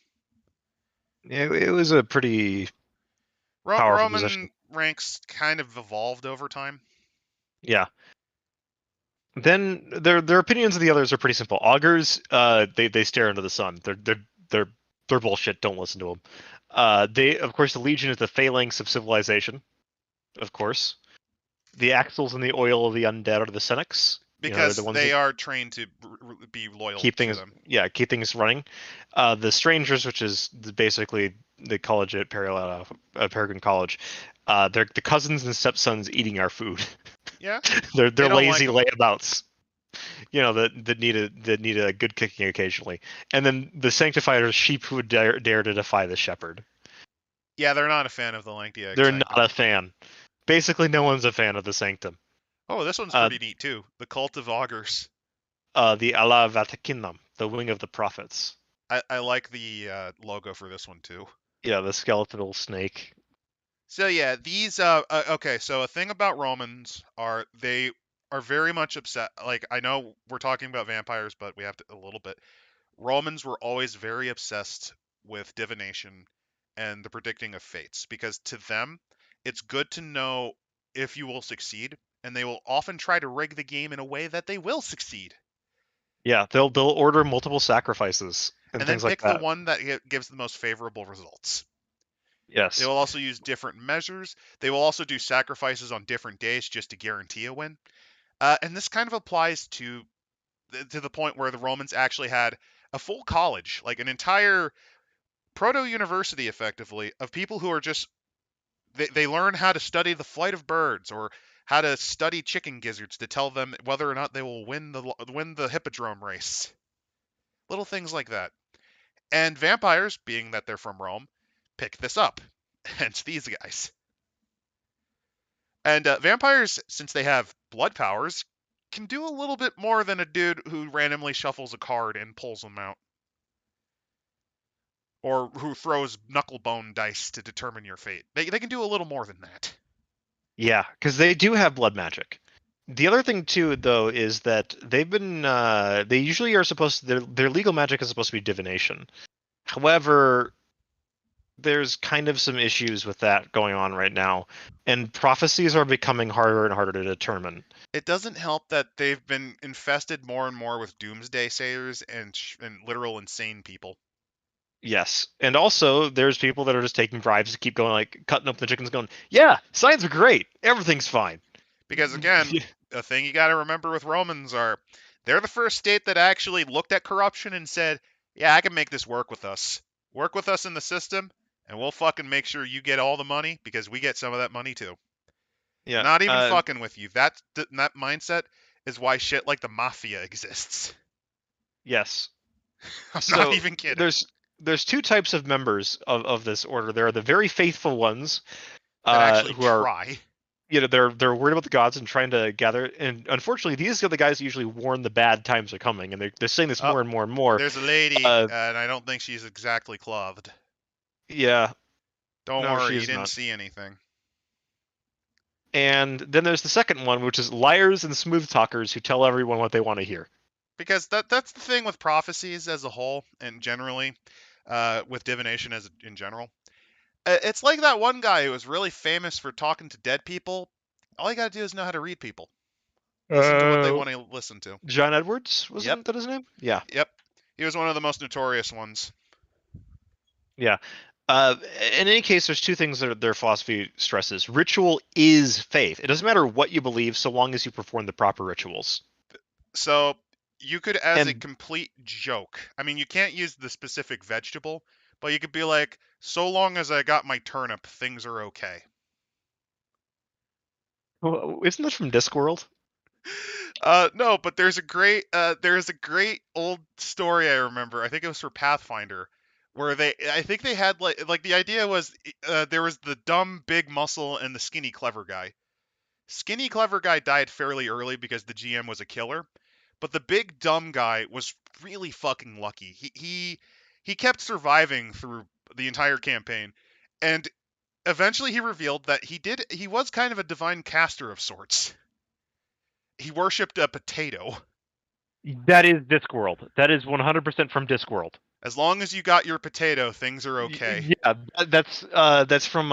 it was a pretty powerful position. Roman ranks kind of evolved over time. Yeah. Then their opinions of the others are pretty simple. Augers, they stare into the sun. They're bullshit. Don't listen to them. They of course the Legion is the phalanx of civilization. Of course, the axles and the oil of the undead are the cenex. They're the Because ones they that are trained to be loyal to them. keep things running. The strangers, which is basically the college at Peregrine College, they're the cousins and stepsons eating our food. Yeah, they're they they're don't like lazy them. layabouts. That need a good kicking occasionally. And then the sanctifiers are sheep who would dare to defy the shepherd. Yeah, they're not a fan of the Lancia They're not sanctum. a fan. Basically, no one's a fan of the sanctum. Oh, this one's Uh, pretty neat too. The cult of augers. the Ala Vaticanum, the wing of the prophets. I like the logo for this one too. Yeah, the skeletal snake. So yeah, these okay, so a thing about Romans are they are very much upset. Like I know we're talking about vampires, but we have to a little bit. Romans were always very obsessed with divination and the predicting of fates because to them it's good to know if you will succeed, and they will often try to rig the game in a way that they will succeed. Yeah, they'll order multiple sacrifices and And then things like pick the that. one that gives the most favorable results. They Yes. will also use different measures. They will also do sacrifices on different days just to guarantee a win. And this kind of applies to to the point where the Romans actually had a full college, like an entire proto-university, effectively, of people who are just they learn how to study the flight of birds or how to study chicken gizzards to tell them whether or not they will win the hippodrome race. Little things like that. And vampires, being that they're from Rome, pick this up. Hence these guys. And vampires, since they have blood powers, can do a little bit more than a dude who randomly shuffles a card and pulls them out. Or who throws knucklebone dice to determine your fate. They can do a little more than that. Yeah, because they do have blood magic. The other thing too, though, is that they've been they usually are supposed to, their legal magic is supposed to be divination. However, there's kind of some issues with that going on right now, and prophecies are becoming harder and harder to determine. It doesn't help that they've been infested more and more with doomsday sayers and literal insane people. Yes, and also there's people that are just taking bribes to keep going, like cutting up the chickens, going, "Yeah, signs are great, everything's fine." Because again, a thing you got to remember with Romans are they're the first state that actually looked at corruption and said, "Yeah, I can make this work with us. Work with us in the system, and we'll fucking make sure you get all the money because we get some of that money too." Yeah, Not even fucking with you. That mindset is why shit like the mafia exists. yes. I'm not So even kidding. there's two types of members of this order. There are the very faithful ones, That actually who are, try. they're worried about the gods and trying to gather. And unfortunately, these are the guys who usually warn the bad times are coming, and they're saying this Oh, more and more and more. there's a lady, Uh, and I don't think she's exactly clothed. yeah, Don't no, worry, she you is didn't not. see anything. And then there's the second one, which is liars and smooth talkers who tell everyone what they want to hear. Because that's the thing with prophecies as a whole, and generally, with divination as in general. It's like that one guy who was really famous for talking to dead people. All you gotta do is know how to read people. Listen to what they Uh, want to listen to. John Edwards, Yep, wasn't that his name? Yeah, yep. He was one of the most notorious ones. yeah. Uh, in any case, there's two things that their philosophy stresses. Ritual is faith. It doesn't matter what you believe, so long as you perform the proper rituals. So you could, as a And complete joke, I mean, you can't use the specific vegetable, but you could be like, so long as I got my turnip, things are okay. isn't this from Discworld? No, but there's a great old story I remember. I think it was for Pathfinder, where I think they had like the idea was there was the dumb big muscle and the skinny clever guy. Skinny clever guy died fairly early because the GM was a killer, but the big dumb guy was really fucking lucky. He kept surviving through the entire campaign, and eventually he revealed that he was kind of a divine caster of sorts. He worshipped a potato. That is Discworld. That is 100% from Discworld. As long as you got your potato, things are okay. Yeah, that's from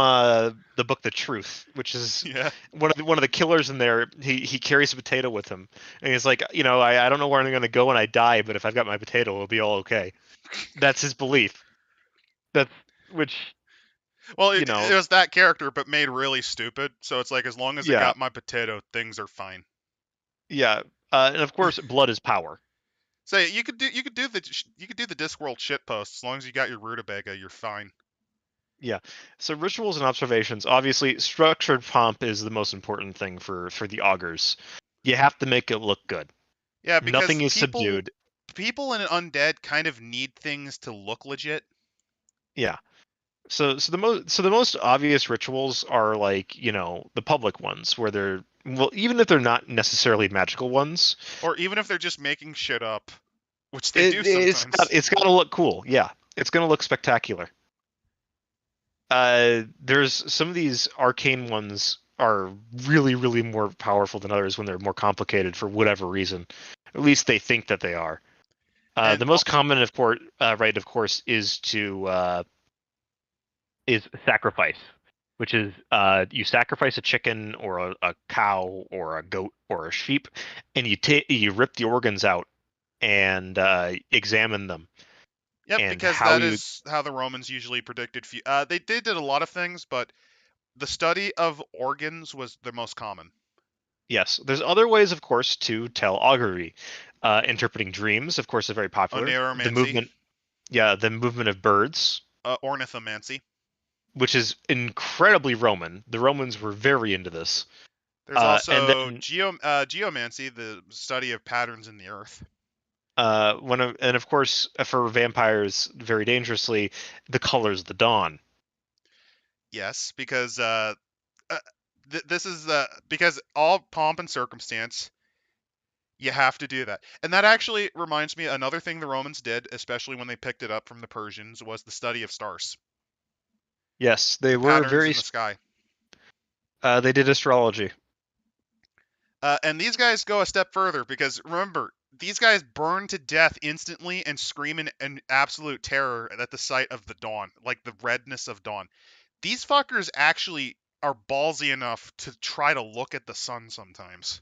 the book The Truth, which is Yeah. one of the killers in there. He carries a potato with him, and he's like, I don't know where I'm going to go when I die, but if I've got my potato, it'll be all okay. That's his belief. That's which Well, you it know, was that character, but made really stupid. So it's like, as long as I yeah, got my potato, things are fine. yeah, and of course, blood is power. So you could do the Discworld shit post as long as you got your rutabaga, you're fine. Yeah. So rituals and observations. Obviously, structured pomp is the most important thing for the augers. You have to make it look good. Yeah, because Nothing is subdued. people and undead kind of need things to look legit. Yeah. So the most obvious rituals are like, the public ones where they're, well, even if they're not necessarily magical ones, Or even if they're just making shit up, which they do it, it's got sometimes. it's got to look cool. Yeah. It's going to look spectacular. There's some of these arcane ones are really, really more powerful than others when they're more complicated for whatever reason. At least they think that they are. And The most common, of course, right, of course, is sacrifice, which is you sacrifice a chicken or a cow or a goat or a sheep, and you rip the organs out and examine them yep, and because how that you. is how the Romans usually predicted. They did a lot of things, but the study of organs was the most common. Yes, there's other ways, of course, to tell augury. Interpreting dreams, of course, is very popular. The Oneiromancy, movement, yeah, the movement of birds, ornithomancy. which is incredibly Roman. The Romans were very into this. There's And also then geomancy, the study of patterns in the earth. and of course for vampires, very dangerously, the colors of the dawn. Yes, because this is because all pomp and circumstance, you have to do that. And that actually reminds me, another thing the Romans did, especially when they picked it up from the Persians, was the study of stars Yes, they and were patterns very. in the sky. They did astrology. And these guys go a step further because remember, these guys burn to death instantly and scream in absolute terror at the sight of the dawn, like the redness of dawn. These fuckers actually are ballsy enough to try to look at the sun sometimes.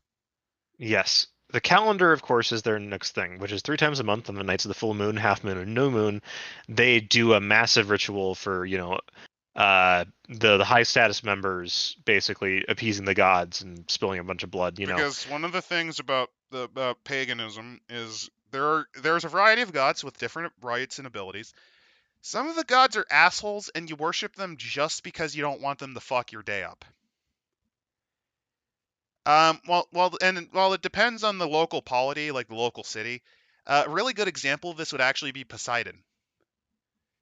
Yes. The calendar, of course, is their next thing, which is 3 times a month on the nights of the full moon, half moon, and new moon. They do a massive ritual for, the high status members basically appeasing the gods and spilling a bunch of blood. Because one of the things about paganism is there's a variety of gods with different rights and abilities. Some of the gods are assholes, and you worship them just because you don't want them to fuck your day up. While it depends on the local polity, like the local city, a really good example of this would actually be Poseidon.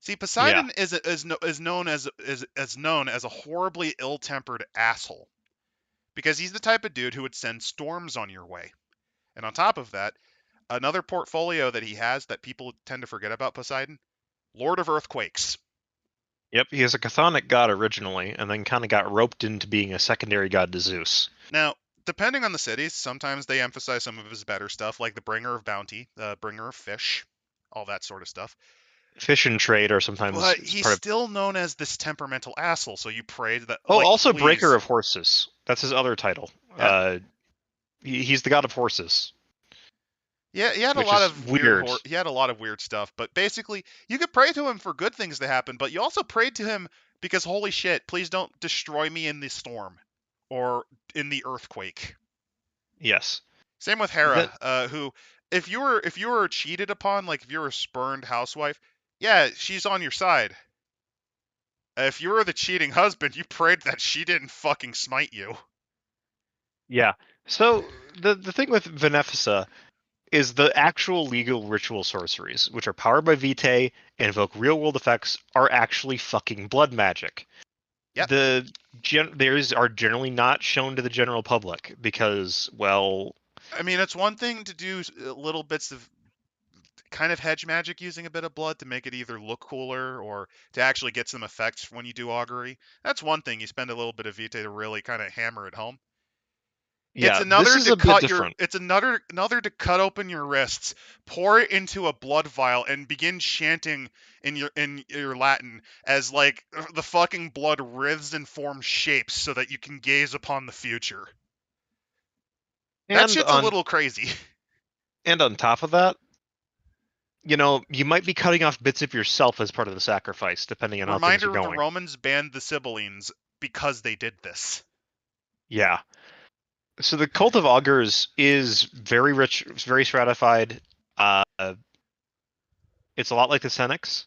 See, Yeah. Poseidon is known as a horribly ill-tempered asshole because he's the type of dude who would send storms on your way. And on top of that, another portfolio that he has that people tend to forget about Poseidon, Lord of Earthquakes. Yep, he is a chthonic god originally, and then kind of got roped into being a secondary god to Zeus. Now, depending on the cities, sometimes they emphasize some of his better stuff, like the Bringer of Bounty, the Bringer of Fish, all that sort of stuff. Fish and trade are sometimes But he's part of. still known as this temperamental asshole, so you pray that, Oh, like, also please. Breaker of Horses. That's his other title. Yeah. He's the god of horses. Yeah, he had a Which lot is of weird. he had a lot of weird stuff, but basically, you could pray to him for good things to happen, but you also prayed to him because holy shit, please don't destroy me in the storm or in the earthquake. Yes. Same with That Hera, who if you were cheated upon, like if you were a spurned housewife, yeah, she's on your side. If you were the cheating husband, you prayed that she didn't fucking smite you. Yeah. So the thing with Benefica is the actual legal ritual sorceries, which are powered by vitae and invoke real world effects, are actually fucking blood magic. Yep. Theirs are generally not shown to the general public because, well, I mean, it's one thing to do little bits of kind of hedge magic using a bit of blood to make it either look cooler or to actually get some effects when you do augury. That's one thing. You spend a little bit of vitae to really kind of hammer it home. It's yeah, this another is to a bit cut your different. it's another to cut open your wrists, pour it into a blood vial and begin chanting in your Latin as like the fucking blood writhes and forms shapes so that you can gaze upon the future. That And shit's a on little crazy. and on top of that, you might be cutting off bits of yourself as part of the sacrifice, depending on how things are Reminder, the going. Romans banned the Sibyllines because they did this. Yeah. So the cult of augers is very rich, very stratified. Uh, it's a lot like the Cenex.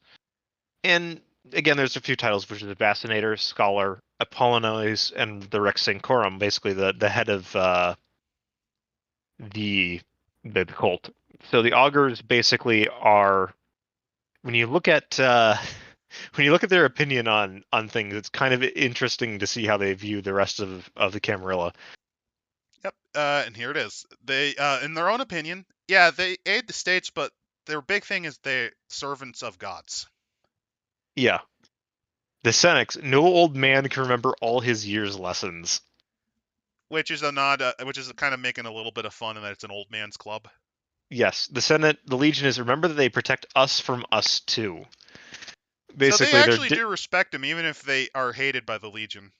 And again, there's a few titles, which is the Bastinator, Scholar, Apollonius, and the Rex Sanctorum, basically the head of the cult. So the augurs basically are, when you look at when you look at their opinion on things, it's kind of interesting to see how they view the rest of the Camarilla. Yep, and here it is. They, in their own opinion, yeah, they aid the states, but their big thing is they're servants of gods. Yeah. The Senex, no old man can remember all his year's lessons. Which is which is kind of making a little bit of fun in that it's an old man's club. Yes, the Legion is, remember that they protect us from us too. So they Basically, actually do respect him, even if they are hated by the Legion.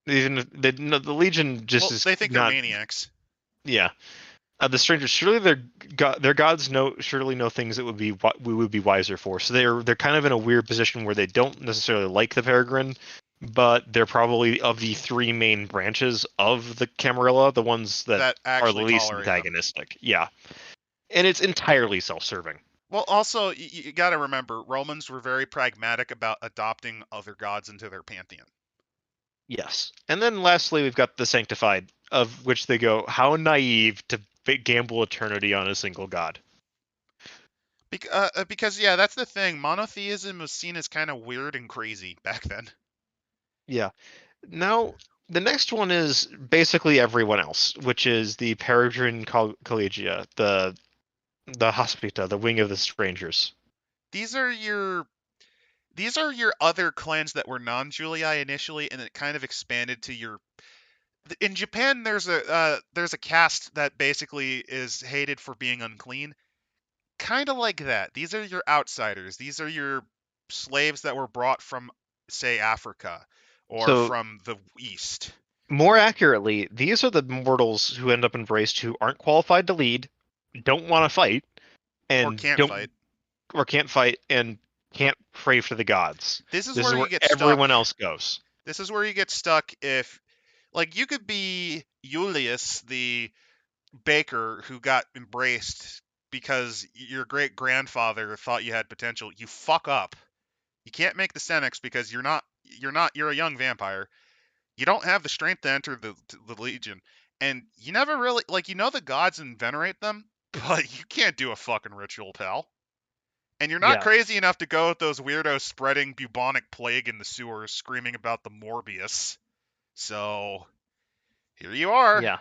even the Legion just Well, is they think they're not. maniacs. Yeah, the strangers, surely their gods surely know things that we would be wiser for. So they're kind of in a weird position where they don't necessarily like the Peregrine, but they're probably, of the three main branches of the Camarilla, the ones that That are the actually least tolerate them. antagonistic. Yeah. and it's entirely self-serving. Well, also, you got to remember, Romans were very pragmatic about adopting other gods into their pantheon. Yes. And then lastly, we've got the sanctified, of which they go, how naive to gamble eternity on a single god. Because, yeah, that's the thing. Monotheism was seen as kind of weird and crazy back then. Yeah. Now, the next one is basically everyone else, which is the Peregrine collegia, the hospita, the wing of the strangers. These are your these are your other clans that were non-Julii initially, and it kind of expanded to your. In Japan, there's a caste that basically is hated for being unclean, kind of like that. These are your outsiders. These are your slaves that were brought from, say, Africa or So, from the East more accurately, these are the mortals who end up embraced who aren't qualified to lead, don't want to fight, or and can't fight. can't fight and can't pray for the gods. This is This is where where you get stuck. everyone else goes. This is where you get stuck if, like, you could be Julius, the baker who got embraced because your great grandfather thought you had potential. You fuck up. You can't make the cenex because you're a young vampire. You don't have the strength to enter the legion, and you never really, like, the gods and venerate them, but you can't do a fucking ritual, pal. And you're not Yeah, crazy enough to go with those weirdos spreading bubonic plague in the sewers, screaming about the Morbius. So here you are. yeah.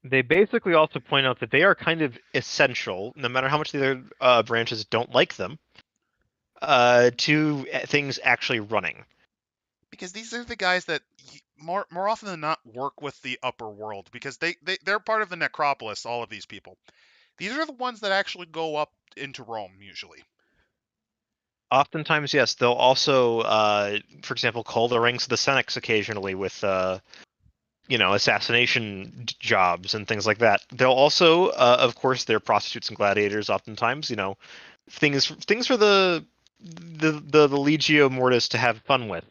They basically also point out that they are kind of essential, no matter how much the other branches don't like them, to things actually running. Because these are the guys that more often than not work with the upper world, because they're part of the necropolis. All of these people, these are the ones that actually go up into Rome usually. Oftentimes, yes, they'll also, for example, call the ranks of the Senex occasionally with, assassination jobs and things like that. They'll also, of course, they're prostitutes and gladiators. Oftentimes, things for the Legio Mortis to have fun with.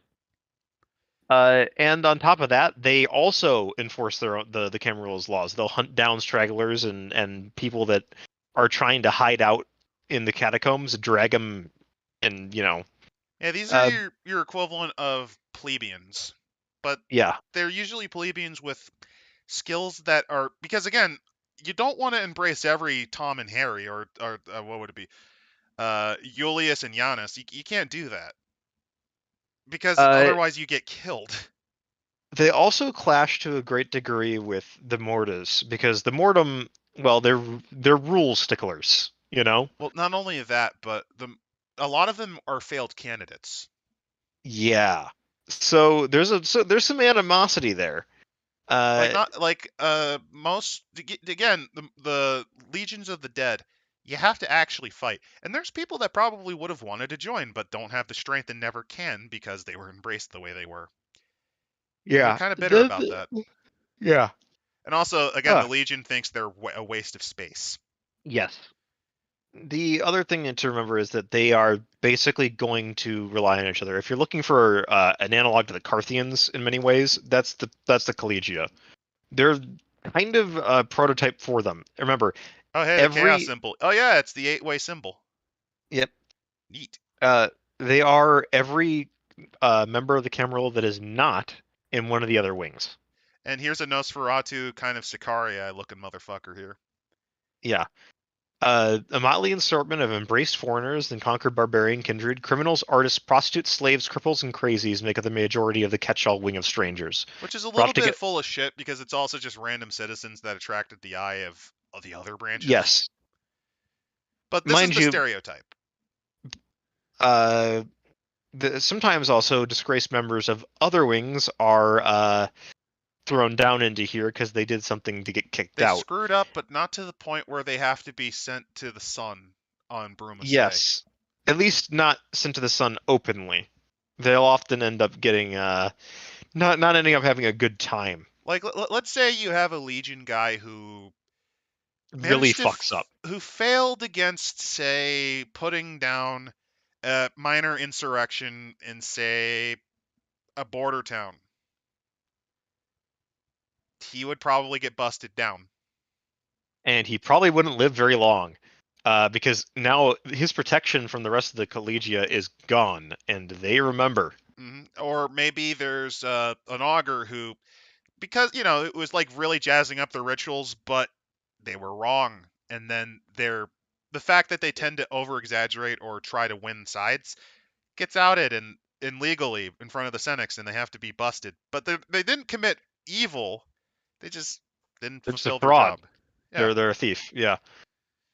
And on top of that, they also enforce the Camarill's laws. They'll hunt down stragglers and people that are trying to hide out in the catacombs, drag them, and Yeah, these are uh, your equivalent of plebeians, but yeah, they're usually plebeians with skills that are, because again, you don't want to embrace every Tom and Harry or what would it be, Julius and Giannis. You can't do that because uh, otherwise you get killed. they also clash to a great degree with the Mortas because the Mortem, well, they're rule sticklers, you know. Well, not only that, but a lot of them are failed candidates. Yeah. So there's some animosity there. Like, Uh, not like most, again, the legions of the dead. You have to actually fight, and there's people that probably would have wanted to join but don't have the strength and never can because they were embraced the way they were, and they're yeah. kind of bitter about that. Yeah. And also, again, Uh, the legion thinks they're a waste of space. yes. The other thing to remember is that they are basically going to rely on each other. If you're looking for an analog to the Carthians in many ways, that's the Collegia. They're kind of a prototype for them. Remember, Oh, hey, the chaos every symbol. Oh yeah, it's the eight-way symbol. yep, Neat. uh, they are every member of the Camarilla that is not in one of the other wings. And here's a Nosferatu kind of Sicarii looking motherfucker here. Yeah. A motley assortment of embraced foreigners and conquered barbarian kindred, criminals, artists, prostitutes, slaves, cripples, and crazies make up the majority of the catch-all wing of strangers. Which is a little Brought bit together, full of shit because it's also just random citizens that attracted the eye of the other branches. yes, But this is mind the you, stereotype. uh, sometimes also disgraced members of other wings are thrown down into here because they did something to get kicked They out. screwed up, but not to the point where they have to be sent to the sun on Bruma's Day. Yes, at least not sent to the sun openly. They'll often end up getting not ending up having a good time. Like, let's say you have a Legion guy who Really managed to fucks up. who failed against, say, putting down a minor insurrection in, say, a border town. He would probably get busted down. and he probably wouldn't live very long, because now his protection from the rest of the collegia is gone, and they remember. Or maybe there's an augur who, because it was like really jazzing up the rituals, but they were wrong, and then the fact that they tend to over exaggerate or try to win sides gets outed and legally in front of the cenex, and they have to be busted. But they didn't commit evil; they just didn't They're just a fulfill their fraud. job. Yeah. They're a thief. Yeah.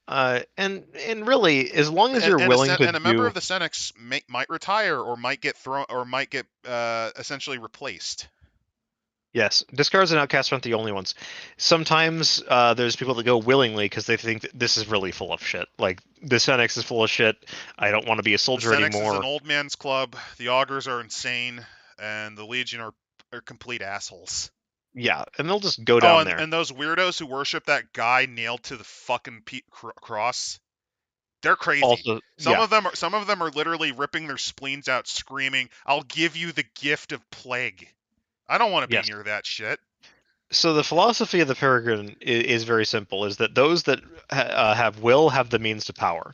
And really, as long as and, you're and a willing sen- to and a member do of the Senex might retire or might get thrown or might get essentially replaced. yes, discards and outcasts aren't the only ones. Sometimes there's people that go willingly because they think that this is really full of shit. Like this Senex is full of shit. I don't want to be a The soldier Senex is an anymore. old man's club. The augers are insane, and the Legion are complete assholes. Yeah, and they'll just go Oh, down and, there. and those weirdos who worship that guy nailed to the fucking cross. They're crazy. Also, Some yeah, of them are literally ripping their spleens out, screaming, "I'll give you the gift of plague." I don't want to be yes. near that shit. So the philosophy of the Peregrine is very simple: is that those that have will have the means to power.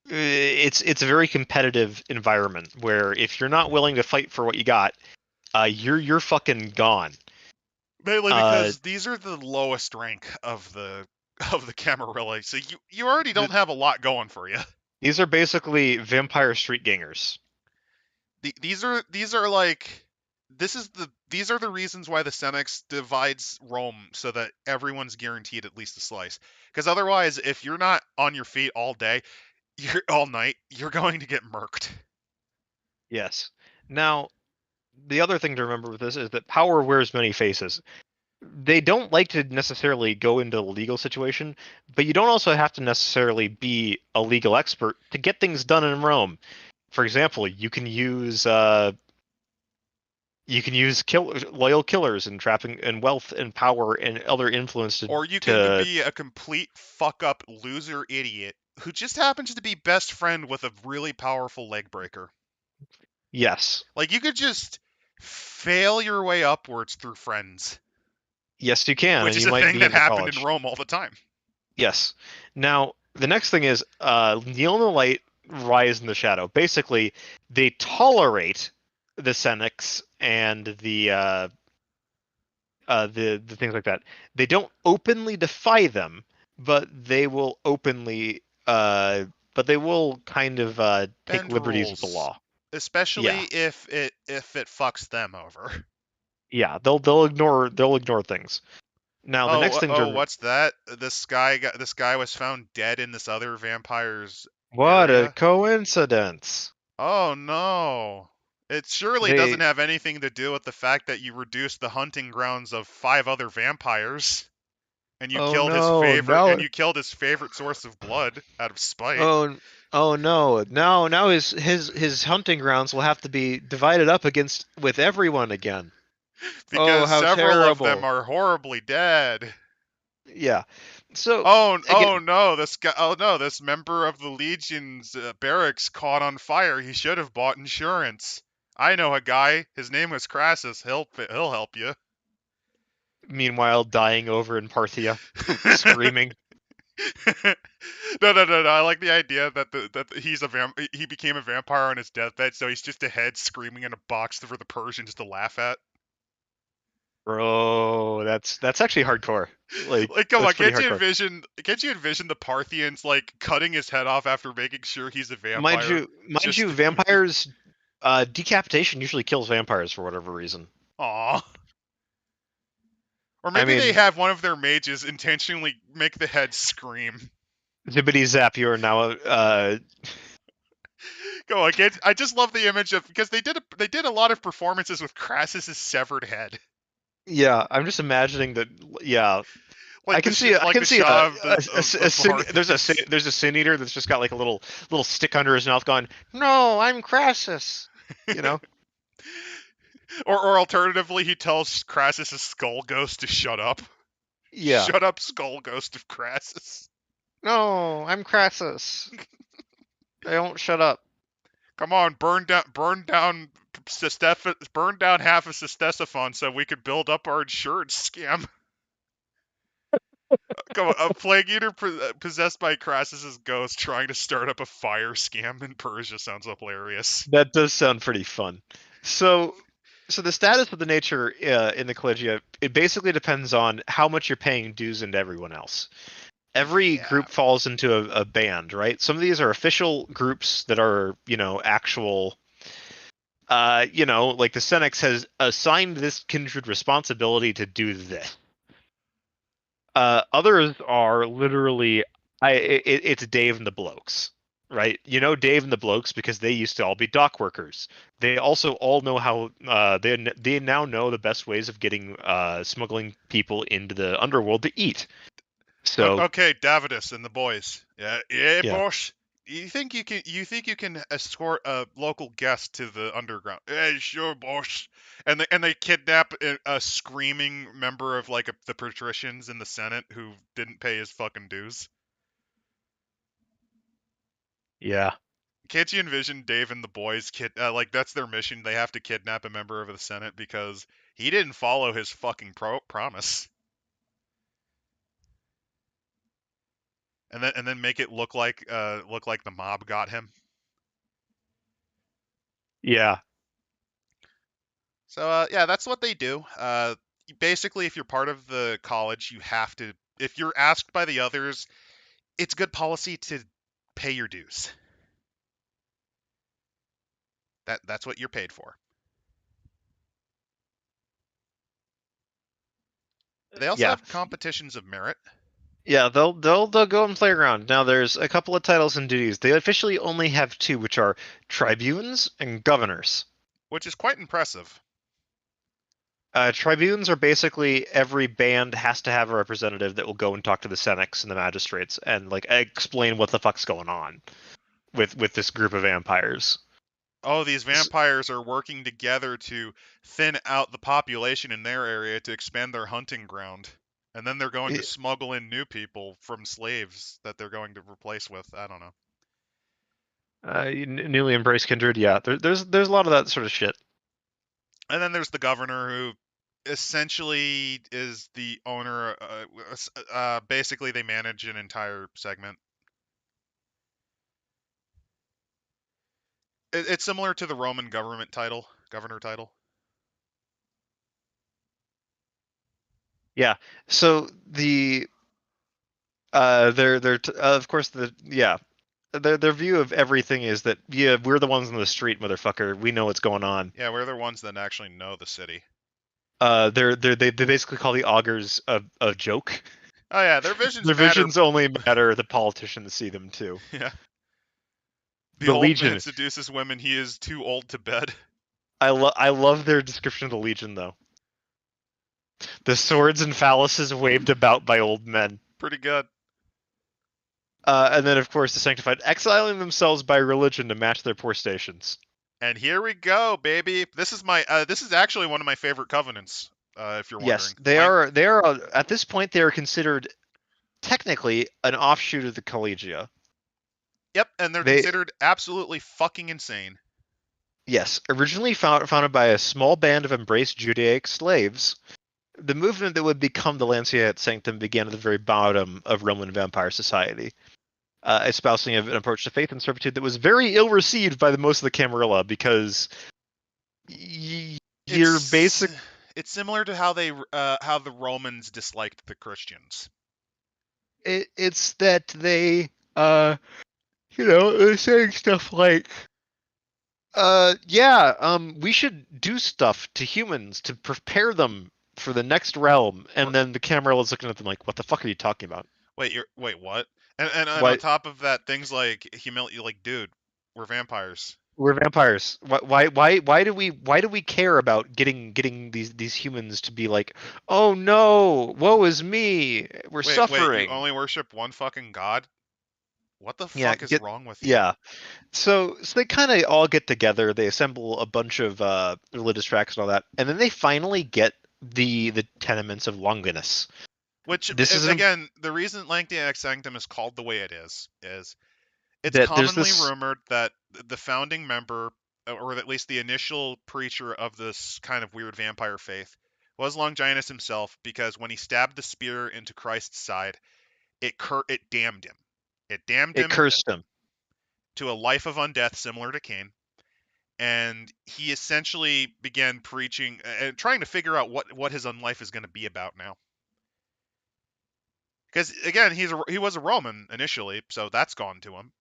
It's a very competitive environment where if you're not willing to fight for what you got, you're fucking gone. Mainly Uh, because these are the lowest rank of the Camarilla, so you already th- don't have a lot going for you. these are basically vampire street gangers. These are like these are the reasons why the Senex divides Rome so that everyone's guaranteed at least a slice. Because otherwise, if you're not on your feet all day, you're all night, you're going to get murked. Yes. Now, the other thing to remember with this is that power wears many faces. They don't like to necessarily go into the legal situation, but you don't also have to necessarily be a legal expert to get things done in Rome. For example, you can use loyal killers and trapping and wealth and power and other influence Or you can to be a complete fuck up loser idiot who just happens to be best friend with a really powerful leg breaker. yes, Like you could just fail your way upwards through friends, yes you can, which and is you a might thing be that into happened in college. Rome all the time. Yes. Now the next thing is kneel in the light, rise in the shadow. Basically, they tolerate the Senex and the things like that. They don't openly defy them, but they will openly but they will kind of take Bend liberties with the rules, law. especially Yeah. if it fucks them over. Yeah, they'll ignore things. Now the next Oh, thing oh, to what's that? This guy was found dead in this other vampire's what a area. coincidence. Oh no. It surely doesn't They have anything to do with the fact that you reduced the hunting grounds of 5 other vampires and you oh killed his no, favorite and now you killed his favorite source of blood out of spite. oh oh no. Now his hunting grounds will have to be divided up against with everyone again. Oh, Because how several of them terrible. are horribly dead. Yeah. So Oh again, no, this guy. Oh no, this member of the Legion's barracks caught on fire. He should have bought insurance. I know a guy. His name was Crassus. He'll help you. meanwhile dying over in Parthia, screaming. No. I like the idea that he became a vampire on his deathbed, so he's just a head screaming in a box for the Persians to laugh at. Bro, that's actually hardcore. Like Like, come on, that's pretty can't you hardcore. envision? Can't you envision the Parthians like cutting his head off after making sure he's a Mind vampire? you, mind Just you, vampires decapitation usually kills vampires for whatever reason. aw. Or I maybe they mean, have one of their mages intentionally make the head scream. zippity zap, you are now Go on, I just love the image of because they did a lot of performances with Crassus's severed head, yeah, I'm just imagining that. Yeah, like I like can the see Shah of the a of the sin. Parthians. There's a sin eater that's just got like a little stick under his mouth, going, "No, I'm Crassus." You know? Or alternatively, he tells Crassus's skull ghost to shut up. Yeah. Shut up, skull ghost of Crassus. No, I'm Crassus. I won't shut up. Come on, burn down half of Ctesiphon so we could build up our insurance scam. Come on, a plague eater possessed by Crassus's ghost trying to start up a fire scam in Persia sounds hilarious. That does sound pretty fun. So, so the status of the nature in the collegia, it basically depends on how much you're paying dues into everyone else. Every Yeah. group falls into a band, right? Some of these are official groups that are, actual. Like the Cenex has assigned this kindred responsibility to do this. Others are literally, it's Dave and the Blokes, right? You know Dave and the Blokes because they used to all be dock workers. They also all know how they now know the best ways of getting smuggling people into the underworld to eat. So Okay, Davidus and the boys. Yeah, yeah, yeah, boss. You think you can escort a local guest to the underground? Yeah, sure, boss. And they kidnap a screaming member of like the patricians in the Senate who didn't pay his fucking dues. yeah, Can't you envision Dave and the boys like that's their mission? They have to kidnap a member of the Senate because he didn't follow his fucking promise, and then make it look like the mob got him. yeah. So yeah, that's what they do. Basically, if you're part of the college, you have to. If you're asked by the others, it's good policy to pay your dues. That's what you're paid for. They also Yeah. have competitions of merit, Yeah, they'll go and play around. Now there's a couple of titles and duties. They officially only have two, which are tribunes and governors. which is quite impressive. Tribunes are basically every band has to have a representative that will go and talk to the senex and the magistrates and like explain what the fuck's going on with this group of vampires. Oh, these S- vampires are working together to thin out the population in their area to expand their hunting ground. And then they're going to smuggle in new people from slaves that they're going to replace with, I don't know. Newly embraced kindred, yeah. There's a lot of that sort of shit. And then there's the governor who essentially is the owner. Basically, they manage an entire segment. It's similar to the Roman government title, governor title. Yeah. So of course their view of everything is that yeah, we're the ones on the street, motherfucker. We know what's going on. Yeah, we're the ones that actually know the city. They basically call the augers a joke. Oh yeah, their visions Their matter. visions only matter. The politicians see them too. Yeah. The The old man Legion. seduces women he is too old to bed. I love their description of the Legion though. The swords and phalluses waved about by old men. Pretty good. And then of course the sanctified exiling themselves by religion to match their poor stations. And here we go, baby. This is actually one of my favorite covenants. If you're Yes, wondering. they are at this point they are considered technically an offshoot of the collegia. Yep, and they're They considered absolutely fucking insane. Yes, originally founded by a small band of embraced Judaic slaves, the movement that would become the Lancia at Sanctum began at the very bottom of Roman vampire society, espousing an approach to faith and servitude that was very ill received by most of the Camarilla because you're It's basic. it's similar to how the Romans disliked the Christians. It's that they, they're saying stuff like, we should do stuff to humans to prepare them for the next realm, and then the Camarilla's looking at them like, what the fuck are you talking about? Wait, what? And on Why top of that, things like humility, like, dude, we're vampires. we're vampires? Why do we care about getting these humans to be like, oh no, woe is me, we're Wait, you suffering? only worship one fucking god? What the Yeah, fuck is wrong with you? yeah. So they kind of all get together. They assemble a bunch of religious tracts and all that, and then they finally get the tenements of Longinus. Which, This is again, the reason Lancia Ex Sanctum is called the way it is it's that there's commonly this. rumored that the founding member, or at least the initial preacher of this kind of weird vampire faith, was Longinus himself, because when he stabbed the spear into Christ's side, it damned him. It damned It him cursed him. to a life of undeath similar to Cain. And he essentially began preaching and trying to figure out what his life is going to be about now. Because again, he was a Roman initially, so that's gone to him.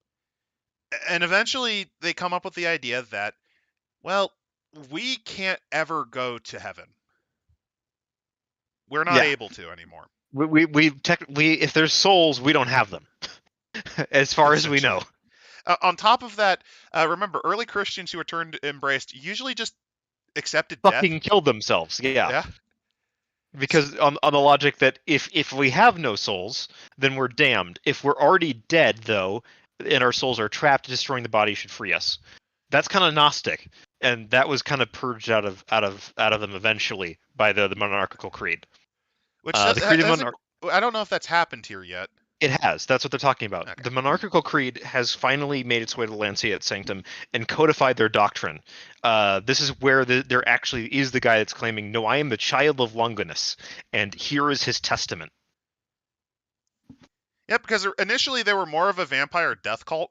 And eventually they come up with the idea that, well, we can't ever go to heaven. We're not able to anymore. We technically, if there's souls, we don't have them, as far as we know. On top of that, remember, early Christians who were embraced usually just accepted fucking death. Killed themselves. Yeah. Because on the logic that if we have no souls, then we're damned. If we're already dead, though, and our souls are trapped, destroying the body should free us. That's kind of Gnostic, and that was kind of purged out of them eventually by the monarchical creed. Which The creed of I don't know if that's happened here yet. It has. That's what they're talking about. Okay. The monarchical creed has finally made its way to Lancia at Sanctum and codified their doctrine. This is where there actually is the guy that's claiming, no, I am the child of Longinus, and here is his testament. Yep, because initially they were more of a vampire death cult.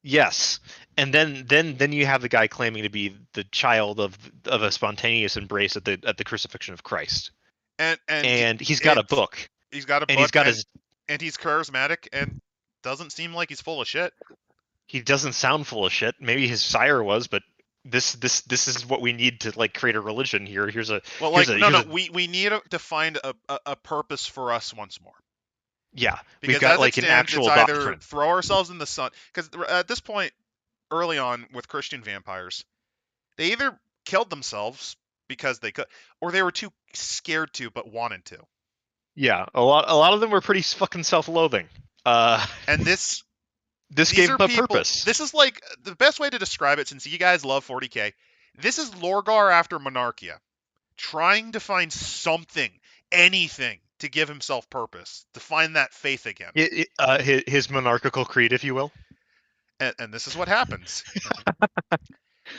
Yes, and then you have the guy claiming to be the child of a spontaneous embrace at the crucifixion of Christ. And he's got a book. He's got a book. And he's got his. And he's charismatic and doesn't seem like he's full of shit. He doesn't sound full of shit. Maybe his sire was, but this is what we need to like create a religion here. We need to find a purpose for us once more. Yeah, because we've got like an actual doctrine. Either throw ourselves in the sun, because at this point, early on with Christian vampires, they either killed themselves because they could, or they were too scared to but wanted to. Yeah, a lot of them were pretty fucking self-loathing. And this gave them a purpose. This is like the best way to describe it, since you guys love 40k. This is Lorgar after Monarchia, trying to find something, anything, to give himself purpose, to find that faith again. His monarchical creed, if you will. And this is what happens.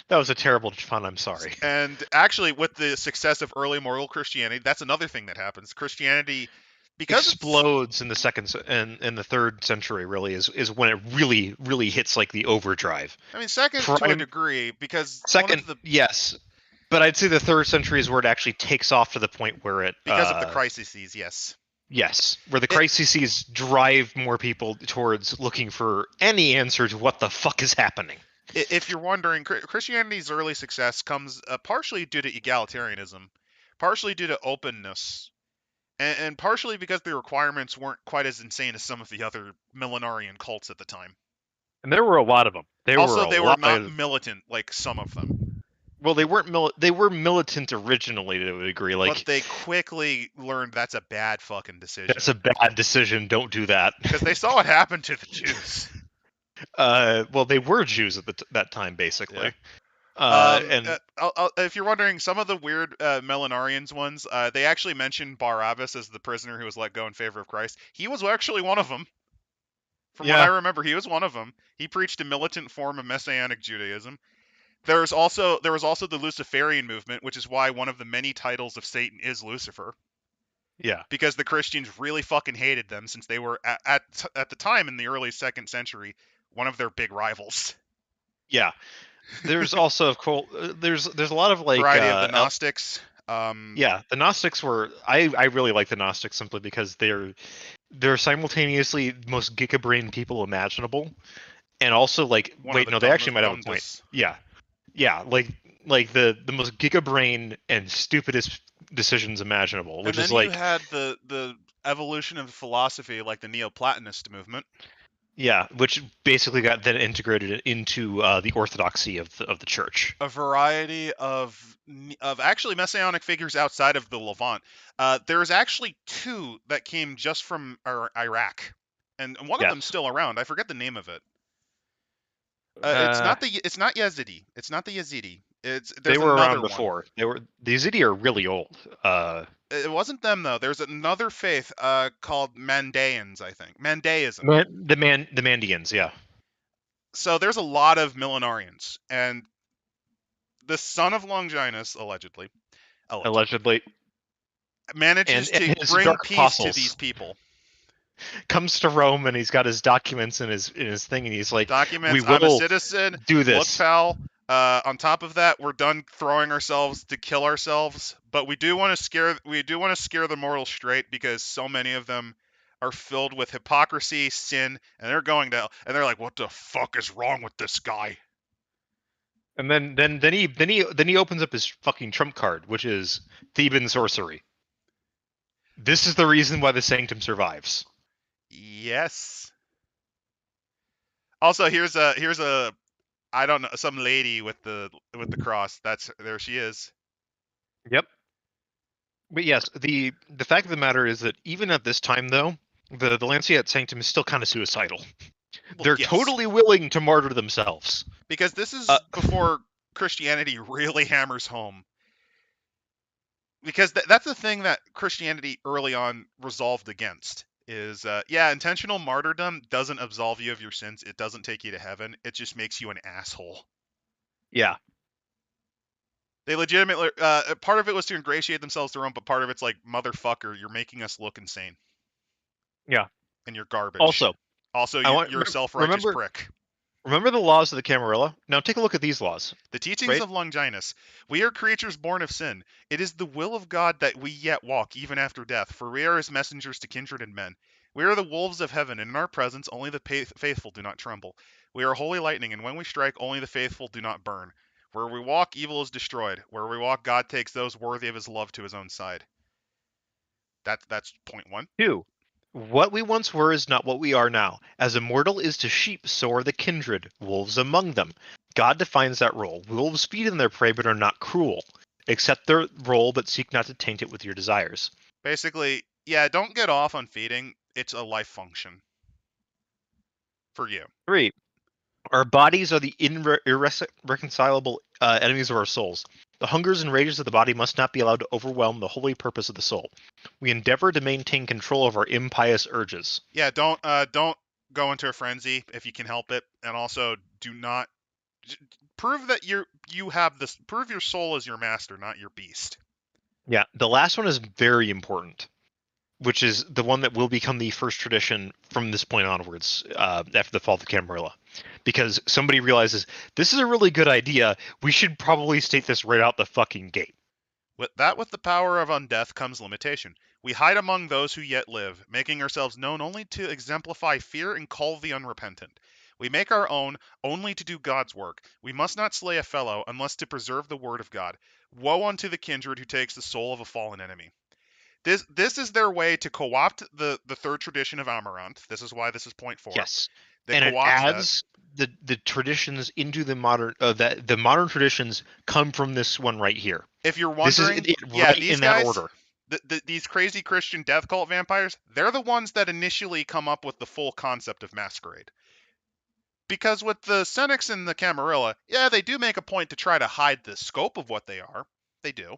That was a terrible pun, I'm sorry. And actually, with the success of early moral Christianity, that's another thing that happens. Christianity, because explodes in the second and the third century, really is when it really hits like the overdrive. I mean, second to a degree, because yes, but I'd say the third century is where it actually takes off to the point where it because of the crises. Yes, where the crises drive more people towards looking for any answer to what the fuck is happening. If you're wondering, Christianity's early success comes partially due to egalitarianism, partially due to openness, and partially because the requirements weren't quite as insane as some of the other millenarian cults at the time. And there were a lot of them. They were not militant like some of them. Well, they weren't. They were militant originally to a degree, but they quickly learned that's a bad fucking decision. That's a bad decision. Don't do that. Because they saw what happened to the Jews. Well, they were Jews at that time, basically. Yeah. If you're wondering, some of the weird Millenarians ones, they actually mentioned Barabbas as the prisoner who was let go in favor of Christ. He was actually one of them. From what I remember, he was one of them. He preached a militant form of Messianic Judaism. There was also the Luciferian movement, which is why one of the many titles of Satan is Lucifer. Yeah. Because the Christians really fucking hated them, since they were at the time in the early 2nd century one of their big rivals. Yeah. There's also there's a lot of like variety of the Gnostics. Yeah, the Gnostics were I really like the Gnostics simply because they're simultaneously the most giga-brain people imaginable, and also like they actually might have a point. Yeah, like the most giga-brain and stupidest decisions imaginable, which is like you had the evolution of philosophy, like the Neoplatonist movement. Yeah, which basically got then integrated into the orthodoxy of the church. A variety of actually messianic figures outside of the Levant. There's actually 2 that came just from Iraq, and one of them's still around. I forget the name of it. It's not Yazidi. It's not the Yazidi. They were around before. The Yazidi are really old. It wasn't them though. There's another faith called Mandaeans, I think. Mandaeism. The Mandeans, yeah. So there's a lot of millenarians, and the son of Longinus, allegedly. manages and to his bring dark peace to apostles these people. comes to Rome and he's got his documents in his thing and he's like, we Documents, I'm a will citizen. do Look, this. pal. On top of that, we're done throwing ourselves to kill ourselves, but we do want to scare the mortals straight because so many of them are filled with hypocrisy, sin, and they're going to hell, and they're like, "What the fuck is wrong with this guy?" And then he opens up his fucking trump card, which is Theban sorcery. This is the reason why the sanctum survives. Yes. Also, here's a I don't know, some lady with the cross. There she is. Yep. But yes, the fact of the matter is that even at this time, though, the Lancia at Sanctum is still kind of suicidal. Well, They're yes, totally willing to martyr themselves. because this Uh, is before Christianity really hammers home. Because that's the thing that Christianity early on resolved against is intentional martyrdom doesn't absolve you of your sins. It doesn't take you to heaven. It just makes you an asshole. yeah. They legitimately part of it was to ingratiate themselves to Rome, but part of it's like, motherfucker, you're making us look insane. Yeah. And you're garbage. Also, Also, I want you're a self-righteous remember prick. remember the laws of the Camarilla. Now take a look at these laws. The teachings Right? of Longinus. We are creatures born of sin. It is the will of God that we yet walk, even after death, for we are his messengers to kindred and men. We are the wolves of heaven, and in our presence only the faithful do not tremble. We are holy lightning, and when we strike, only the faithful do not burn. Where we walk, evil is destroyed. Where we walk, God takes those worthy of his love to his own side. That's point one. 2. What we once were is not what we are now. As immortal is to sheep, so are the kindred, wolves among them. God defines that role. Wolves feed on their prey but are not cruel. Accept their role but seek not to taint it with your desires. Basically, yeah, don't get off on feeding. It's a life function for you. 3. Our bodies are the irreconcilable enemies of our souls. The hungers and rages of the body must not be allowed to overwhelm the holy purpose of the soul. We endeavor to maintain control of our impious urges. Yeah, don't go into a frenzy if you can help it, and also do not prove that prove your soul is your master, not your beast. Yeah, the last one is very important, which is the one that will become the first tradition from this point onwards after the fall of the Camarilla. Because somebody realizes, this is a really good idea, we should probably state this right out the fucking gate. With the power of undeath comes limitation. We hide among those who yet live, making ourselves known only to exemplify fear and call the unrepentant. We make our own only to do God's work. We must not slay a fellow unless to preserve the word of God. Woe unto the kindred who takes the soul of a fallen enemy. This is their way to co-opt the third tradition of Amaranth. This is why this is point 4. Yes. They And it co-opt that. adds the traditions into the modern that the modern traditions come from this one right here. If you're This is wondering, it yeah, right these in that guys, order. these crazy Christian death cult vampires, they're the ones that initially come up with the full concept of masquerade. Because with the Cenex and the Camarilla, yeah, they do make a point to try to hide the scope of what they are. They do.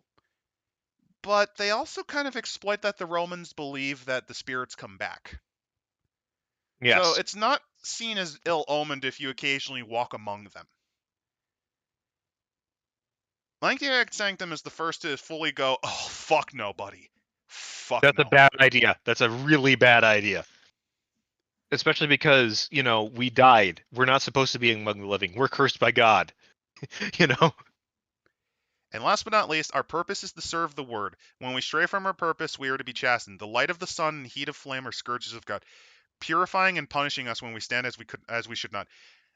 But they also kind of exploit that the Romans believe that the spirits come back. So Yes. it's not seen as ill-omened if you occasionally walk among them. Lancia Sanctum is the first to fully go, oh, fuck nobody. Fuck That's a no. bad idea. That's a really bad idea. Especially because, we died. We're not supposed to be among the living. We're cursed by God. you know? And last but not least, our purpose is to serve the word. When we stray from our purpose, we are to be chastened. The light of the sun and heat of flame are scourges of God, purifying and punishing us when we stand as we should not.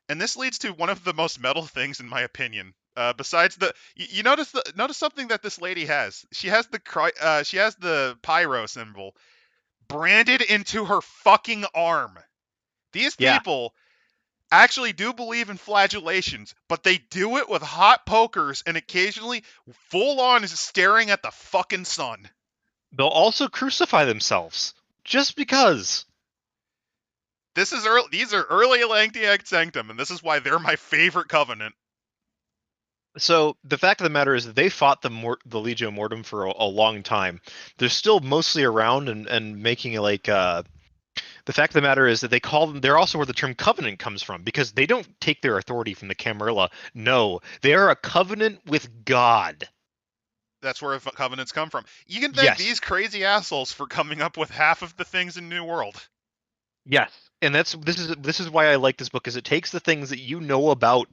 And this leads to one of the most metal things, in my opinion. Besides you notice something that this lady has. She has the pyro symbol branded into her fucking arm. These Yeah. people actually do believe in flagellations, but they do it with hot pokers and occasionally full on staring at the fucking sun. They'll also crucify themselves. Just because. These are early Lancia Sanctum, and this is why they're my favorite covenant. So the fact of the matter is that they fought the Legio Mortem for a long time. They're still mostly around and making like the fact of the matter is that they call them. They're also where the term covenant comes from because they don't take their authority from the Camarilla. No, they are a covenant with God. That's where covenants come from. You can thank Yes. these crazy assholes for coming up with half of the things in New World. Yes. And this is why I like this book, is it takes the things that you know about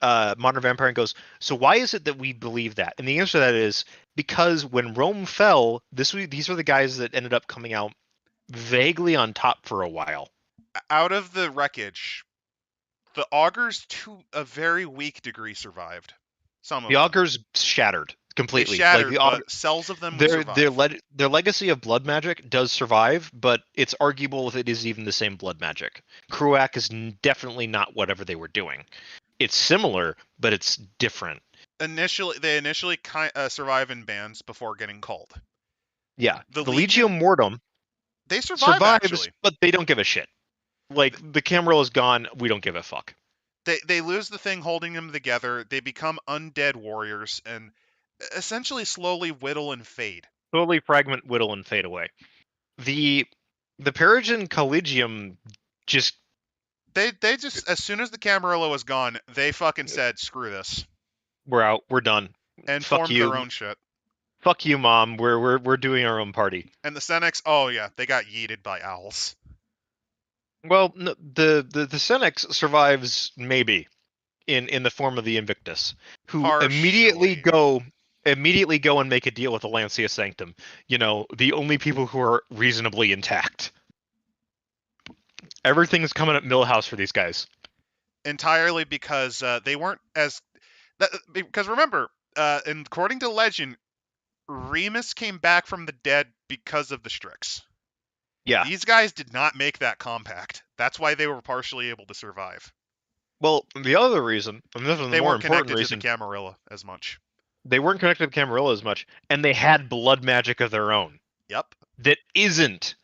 Modern Vampire and goes, so why is it that we believe that? And the answer to that is because when Rome fell, these are the guys that ended up coming out vaguely on top for a while. Out of the wreckage, the augers to a very weak degree survived. Some The of them. augers shattered They completely. Like shattered, the augur, but cells of them would their survive. their legacy of blood magic does survive, but it's arguable if it is even the same blood magic. Kruak is definitely not whatever they were doing. It's similar, but it's different. They initially survive in bands before getting culled. Yeah, The the Legion, Legio Mortem they survive survives, actually. but they don't give a shit. Like the Camarilla is gone, we don't give a fuck. They lose the thing holding them together. They become undead warriors and essentially slowly whittle and fade. Slowly fragment, whittle, and fade away. The Peregrine Collegium just They just, as soon as the Camarilla was gone, they fucking said screw this we're out, we're done. and Fuck formed their you, own shit. fuck you, mom. We're doing our own party. And the Cenex, oh yeah, they got yeeted by owls. Well, no, the Cenex survives maybe in the form of the Invictus, who Partially. immediately go and make a deal with the Lancia Sanctum. You know, the only people who are reasonably intact. Everything's coming up Millhouse for these guys. Entirely because they weren't as. Because remember, according to legend, Remus came back from the dead because of the Strix. Yeah. These guys did not make that compact. That's why they were partially able to survive. Well, the other reason, and this is the They more weren't important connected reason, to the Camarilla as much. they weren't connected to Camarilla as much, and they had blood magic of their own. Yep. That isn't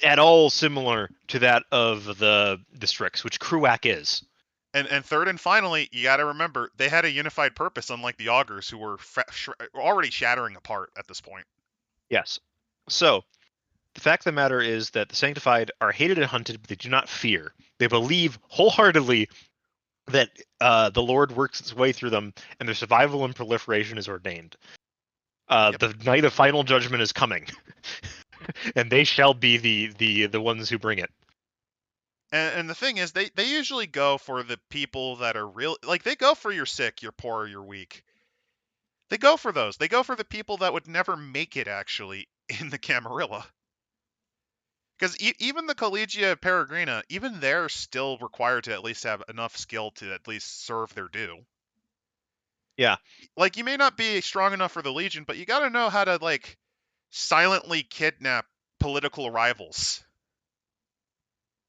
at all similar to that of the Strix, which Kruak is. And third and finally, you got to remember they had a unified purpose, unlike the augers, who were already shattering apart at this point. Yes. So the fact of the matter is that the Sanctified are hated and hunted, but they do not fear. They believe wholeheartedly that the Lord works its way through them, and their survival and proliferation is ordained. Yep. The night of final judgment is coming, and they shall be the ones who bring it. And the thing is, they usually go for the people that are real. Like, they go for your sick, your poor, your weak. They go for those. They go for the people that would never make it, actually, in the Camarilla. Because even the Collegia Peregrina, even they're still required to at least have enough skill to at least serve their due. Yeah. Like, you may not be strong enough for the Legion, but you got to know how to, like, silently kidnap political rivals.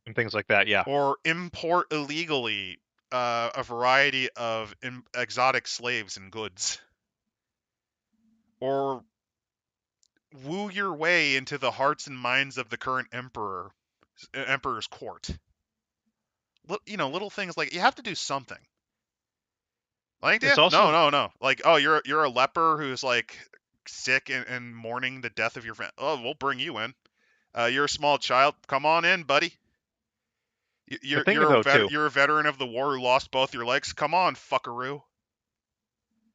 And things like that, yeah. Or import illegally a variety of exotic slaves and goods. Or woo your way into the hearts and minds of the current emperor's court. You know, little things like, you have to do something. Like, yeah, It's also no. Like, oh, you're a leper who's like sick and mourning the death of your friend. Oh, we'll bring you in. You're a small child. Come on in, buddy. the thing though too. You're a veteran of the war who lost both your legs. Come on, fuckaroo.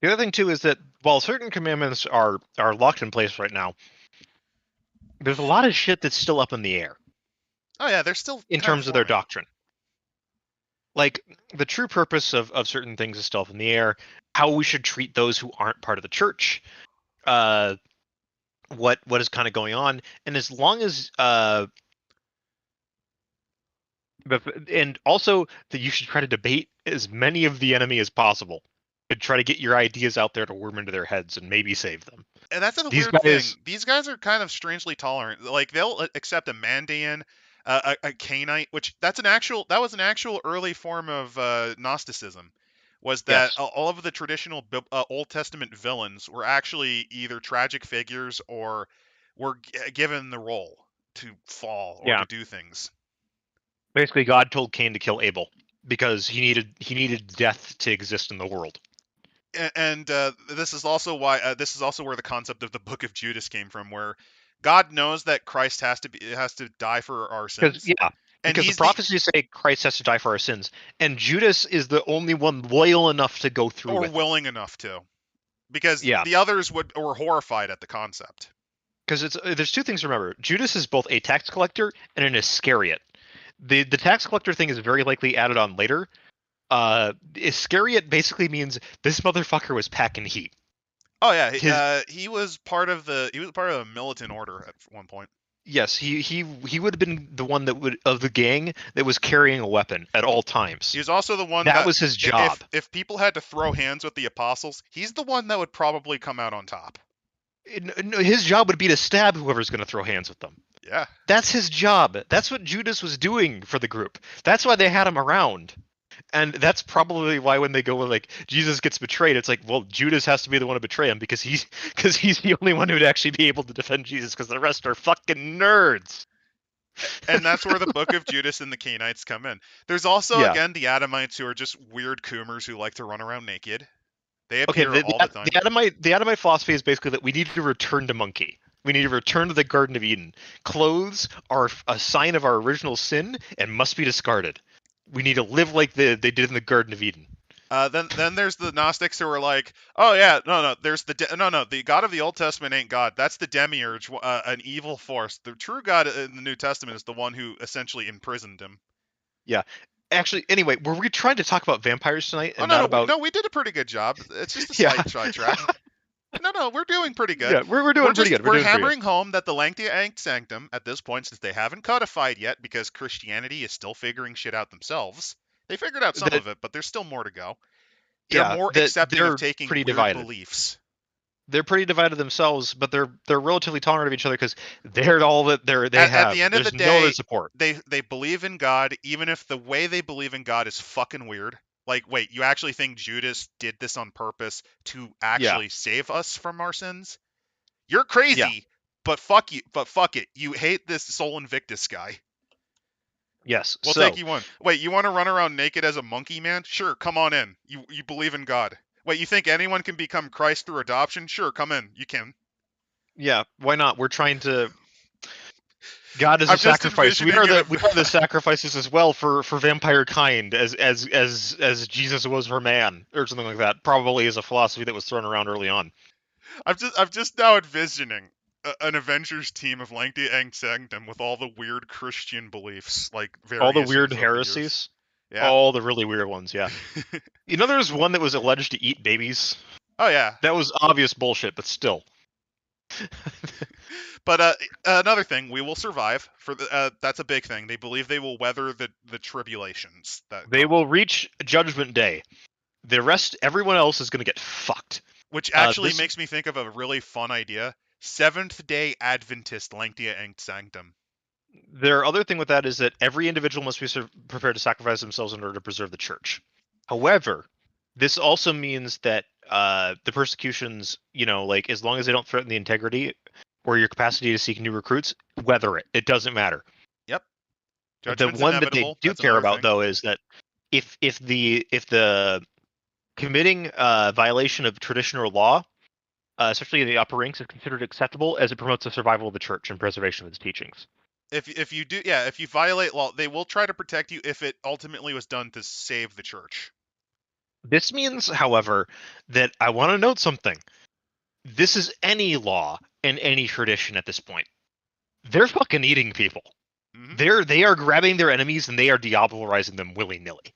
The other thing too is that while certain commandments are locked in place right now, there's a lot of shit that's still up in the air. Oh yeah, they're still in terms of their doctrine. Like, the true purpose of certain things is still up in the air. How we should treat those who aren't part of the church. What is kind of going on, and as long as and also that you should try to debate as many of the enemy as possible and try to get your ideas out there to worm into their heads and maybe save them. And that's a These weird guys, thing. These guys are kind of strangely tolerant. Like, they'll accept a Mandaean, a Canaanite, which that was an actual early form of Gnosticism. Was that yes. all of the traditional Old Testament villains were actually either tragic figures or were given the role to fall or to do things. Basically, God told Cain to kill Abel because he needed death to exist in the world. And this is also where the concept of the Book of Judas came from, where God knows that Christ has to die for our sins. Because the prophecies say Christ has to die for our sins, and Judas is the only one loyal enough to go through with willing enough to, because Yeah. the others were horrified at the concept. Because there's two things to remember. Judas is both a tax collector and an Iscariot. The tax collector thing is very likely added on later. Iscariot basically means this motherfucker was packing heat. Oh yeah, His he was part of the militant order at one point. Yes, he would have been the one that would of the gang that was carrying a weapon at all times. He was also the one that was his job. If people had to throw hands with the apostles, he's the one that would probably come out on top. His job would be to stab whoever's going to throw hands with them. Yeah. That's his job. That's what Judas was doing for the group. That's why they had him around. And that's probably why when they go like Jesus gets betrayed, it's like, well, Judas has to be the one to betray him because he's the only one who would actually be able to defend Jesus because the rest are fucking nerds. And that's where the Book of Judas and the Cainites come in. There's also again the Adamites who are just weird coomers who like to run around naked. They appear all the time. The Adamite philosophy is basically that we need to return to monkey. We need to return to the Garden of Eden. Clothes are a sign of our original sin and must be discarded. We need to live like they did in the Garden of Eden. Then there's the Gnostics who are like, oh yeah, there's the God of the Old Testament ain't God. That's the demiurge, an evil force. The true God in the New Testament is the one who essentially imprisoned him. Yeah. Actually, anyway, were we trying to talk about vampires tonight? And no, we did a pretty good job. It's just a slight sidetrack. No, we're doing pretty good. Yeah, we're doing pretty good. We're hammering home that the Lancia sanctum, at this point, since they haven't codified yet, because Christianity is still figuring shit out themselves. They figured out some of it, but there's still more to go. They're more accepting of taking weird beliefs. They're pretty divided themselves, but they're relatively tolerant of each other because they're all that they have. At the end of the day, no other support. They believe in God, even if the way they believe in God is fucking weird. Like, wait, you actually think Judas did this on purpose to actually save us from our sins? You're crazy, but fuck you. But fuck it. You hate this Sol Invictus guy. Yes. We'll take you one. Wait, you want to run around naked as a monkey, man? Sure, come on in. You believe in God. Wait, you think anyone can become Christ through adoption? Sure, come in. You can. Yeah, why not? We're trying to... God is a sacrifice. We are the sacrifices as well for vampire kind, as Jesus was for man, or something like that. Probably is a philosophy that was thrown around early on. I'm just now envisioning an Avengers team of Lancia Sanctum with all the weird Christian beliefs, like all the weird heresies. Yeah. All the really weird ones. Yeah. There was one that was alleged to eat babies. Oh yeah. That was obvious bullshit, but still. But another thing, we will survive. That's a big thing. They believe they will weather the tribulations. They will reach Judgment Day. The rest, everyone else is going to get fucked. Which actually makes me think of a really fun idea. Seventh-day Adventist Lancia Sanctum. Their other thing with that is that every individual must be prepared to sacrifice themselves in order to preserve the church. However, this also means that the persecutions, like as long as they don't threaten the integrity or your capacity to seek new recruits, weather it. It doesn't matter. Yep. Judgment's the one inevitable. That they do care about, though, is that if the committing violation of traditional law, especially in the upper ranks, is considered acceptable as it promotes the survival of the church and preservation of its teachings. If you violate law, they will try to protect you if it ultimately was done to save the church. This means, however, that I want to note something. This is any law and any tradition at this point. They're fucking eating people. Mm-hmm. They are grabbing their enemies and they are diablerizing them willy-nilly.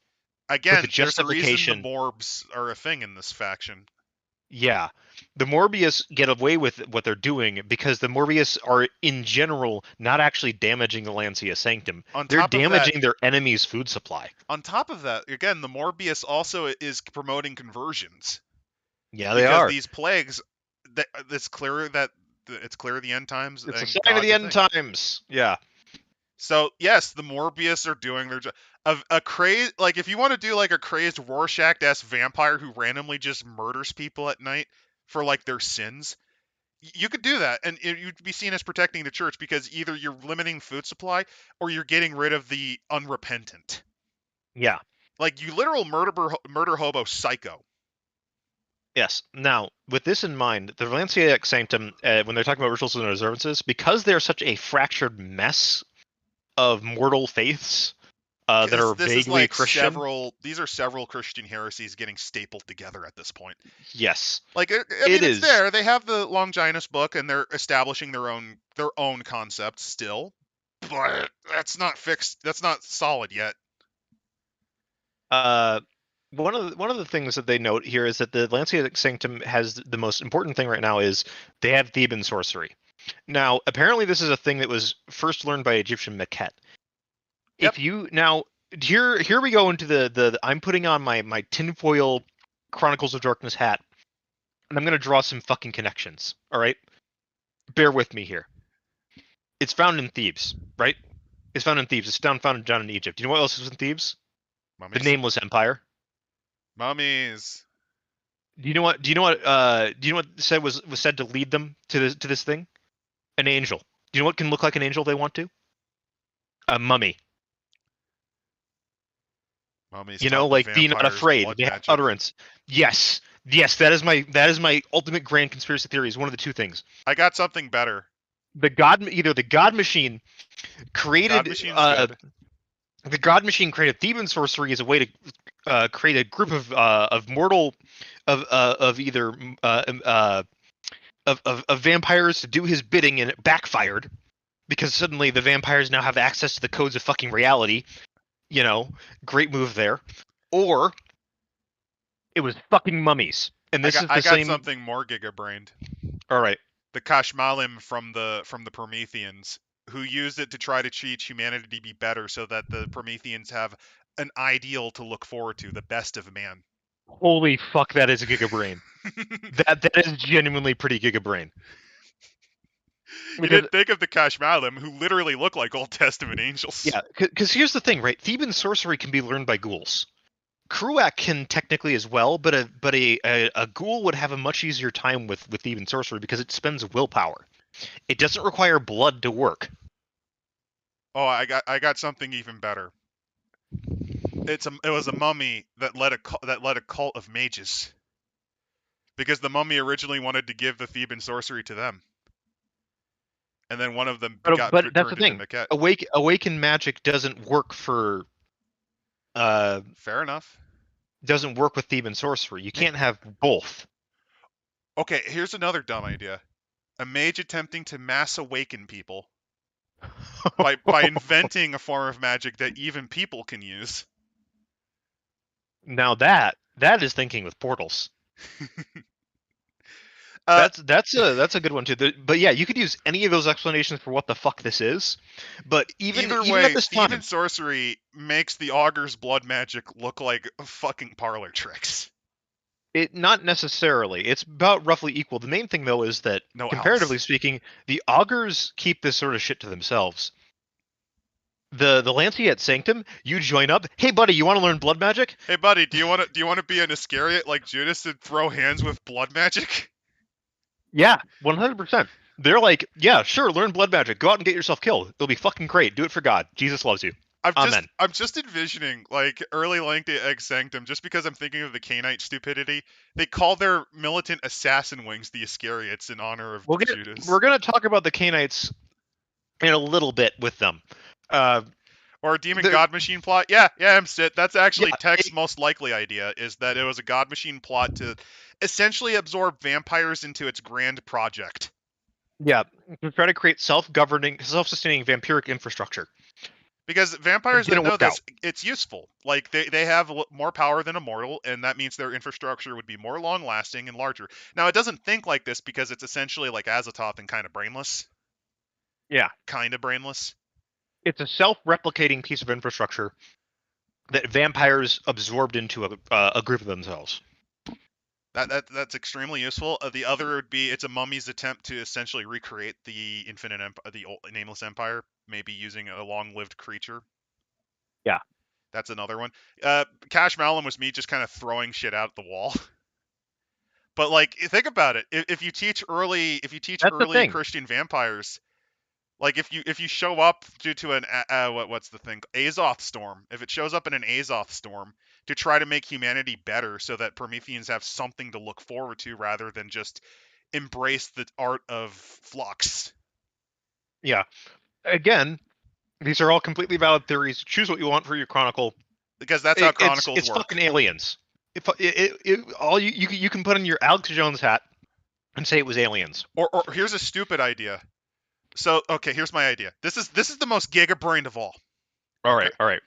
Again, there's a reason the Morbs are a thing in this faction. Yeah. The Morbius get away with what they're doing because the Morbius are, in general, not actually damaging the Lancia Sanctum. They're damaging their enemy's food supply. On top of that, again, the Morbius also is promoting conversions. Yeah, they are. Because these plagues, it's clear the end times. It's a sign of the end times. Yeah. So, yes, the Morbius are doing their job. A crazy, like, if you want to do, like, a crazed Rorschach-esque vampire who randomly just murders people at night for, like, their sins, you could do that, and you'd be seen as protecting the church because either you're limiting food supply or you're getting rid of the unrepentant. Yeah. Like, you literal murder hobo psycho. Yes. Now, with this in mind, the Lancia Sanctum, when they're talking about rituals and observances, because they're such a fractured mess of mortal faiths, that are This is vaguely like Christian. these are several Christian heresies getting stapled together at this point. Yes, Like, I it mean, it's is. there. They have the Longinus book, and they're establishing their own concepts still, but that's not fixed. That's not solid yet. Uh, one of the things that they note here is that the Lancia Sanctum has the most important thing right now is they have Theban sorcery. Now, apparently, this is a thing that was first learned by Egyptian Maquette. Yep. If you now here we go into the I'm putting on my tinfoil Chronicles of Darkness hat, and I'm gonna draw some fucking connections. All right, bear with me here. It's found in Thebes, right? It's found in Thebes. It's found down in Egypt. Do you know what else is in Thebes? The Mummies. Nameless Empire. Mummies. Do you know what? Do you know what? Do you know what said was said to lead them to this thing? An angel. Do you know what can look like an angel? They want to a mummy. Mummies You know, taught the like be not vampires afraid. blood They have magic. utterance. Yes, yes. That is my ultimate grand conspiracy theory. Is one of the two things. I got something better. Either the God Machine God created machine's good. the God Machine created Theban sorcery as a way to create a group of mortal of either of vampires to do his bidding, and it backfired because suddenly the vampires now have access to the codes of fucking reality. You know, great move there. Or it was fucking mummies, and this is I the got same. something more giga-brained. All right. The Kashmalim from the Prometheans, who used it to try to teach humanity to be better, so that the Prometheans have an ideal to look forward to, the best of man. Holy fuck, that is a gigabrain. That is genuinely pretty gigabrain. You Because didn't think of the Kashmalim, who literally look like Old Testament angels. yeah, because here's the thing, right? Theban sorcery can be learned by ghouls. Kruak can technically as well, but a ghoul would have a much easier time with Theban sorcery because it spends willpower. It doesn't require blood to work. Oh, I got something even better. It was a mummy that led a cult of mages, because the mummy originally wanted to give the Theban sorcery to them, and then one of them But that's the turned into thing. Maquette. Awaken magic doesn't work for uh Fair enough. doesn't work with Theban sorcery. You can't have both. Okay, here's another dumb idea. A mage attempting to mass awaken people by inventing a form of magic that even people can use. Now that is thinking with portals. Uh, That's a good one too. But yeah, you could use any of those explanations for what the fuck this is. But even Either even at way, this Theban time, sorcery makes the augers' blood magic look like fucking parlor tricks. it not necessarily. It's about roughly equal. The main thing though is that No else. comparatively speaking, the augurs keep this sort of shit to themselves. The Lancia at Sanctum, you join up. Hey buddy, you want to learn blood magic? Hey buddy, do you want to be an Iscariot like Judas and throw hands with blood magic? Yeah, 100%. They're like, yeah, sure, learn blood magic. Go out and get yourself killed. It'll be fucking great. Do it for God. Jesus loves you. Amen. I'm just envisioning like early lengthy egg sanctum, just because I'm thinking of the Canaanite stupidity. They call their militant assassin wings the Iscariots in honor of Judas. We're gonna talk about the Canaanites in a little bit with them. Or a demon god machine plot. Yeah, I'm sit. That's actually Yeah, Tech's most likely idea, is that it was a god machine plot to essentially absorb vampires into its grand project. Yeah, to try to create self-governing, self-sustaining vampiric infrastructure. Because It vampires that didn't know work out. this, it's useful. Like, they have more power than a mortal, and that means their infrastructure would be more long-lasting and larger. Now, it doesn't think like this because it's essentially like Azathoth and kind of brainless. Yeah, Kind of brainless. it's a self-replicating piece of infrastructure that vampires absorbed into a group of themselves. That's extremely useful. The other would be it's a mummy's attempt to essentially recreate the nameless empire, maybe using a long-lived creature. Yeah, That's another one. Cash Malum was me just kind of throwing shit out the wall. But like, think about it. If you teach that's the early thing. Christian vampires, like if you show up due to an what's the thing, Azoth storm, if it shows up in an Azoth storm to try to make humanity better, so that Prometheans have something to look forward to rather than just embrace the art of flux. Yeah, again, These are all completely valid theories. Choose what you want for your chronicle. Because that's how It's chronicles work. fucking aliens. All you can put on your Alex Jones hat and say it was aliens. Or here's a stupid idea. So okay, here's my idea. This is the most giga-brained of all. All Okay. right, all right.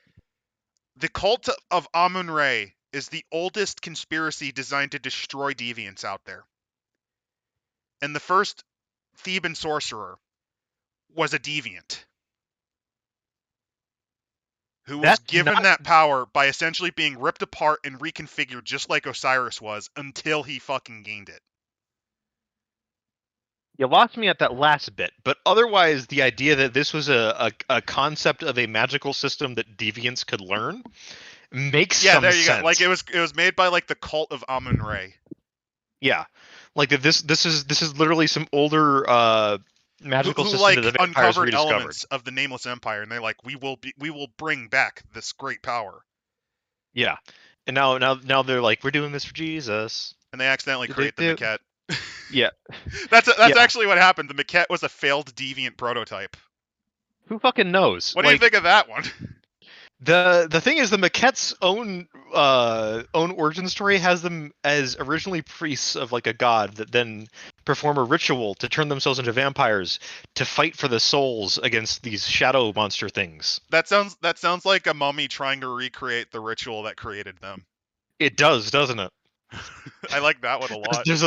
The cult of Amun-Re is the oldest conspiracy designed to destroy deviants out there. And the first Theban sorcerer was a deviant who was That's given not. that power by essentially being ripped apart and reconfigured just like Osiris was until he fucking gained it. You lost me at that last bit, but otherwise, the idea that this was a concept of a magical system that deviants could learn makes some there you sense. go. Like it was made by like the cult of Amun-Re. Yeah, like this is literally some older magical who system like that the vampires uncovered rediscovered. elements of the Nameless Empire, and they're like, we will bring back this great power. Yeah, and now they're like, we're doing this for Jesus, and they accidentally create the maquette. Yeah, that's actually what happened. The maquette was a failed deviant prototype. Who fucking knows? What do you think of that one? The thing is, the maquette's own origin story has them as originally priests of like a god that then perform a ritual to turn themselves into vampires to fight for the souls against these shadow monster things. That sounds like a mummy trying to recreate the ritual that created them. It does, doesn't it? I like that one a lot. There's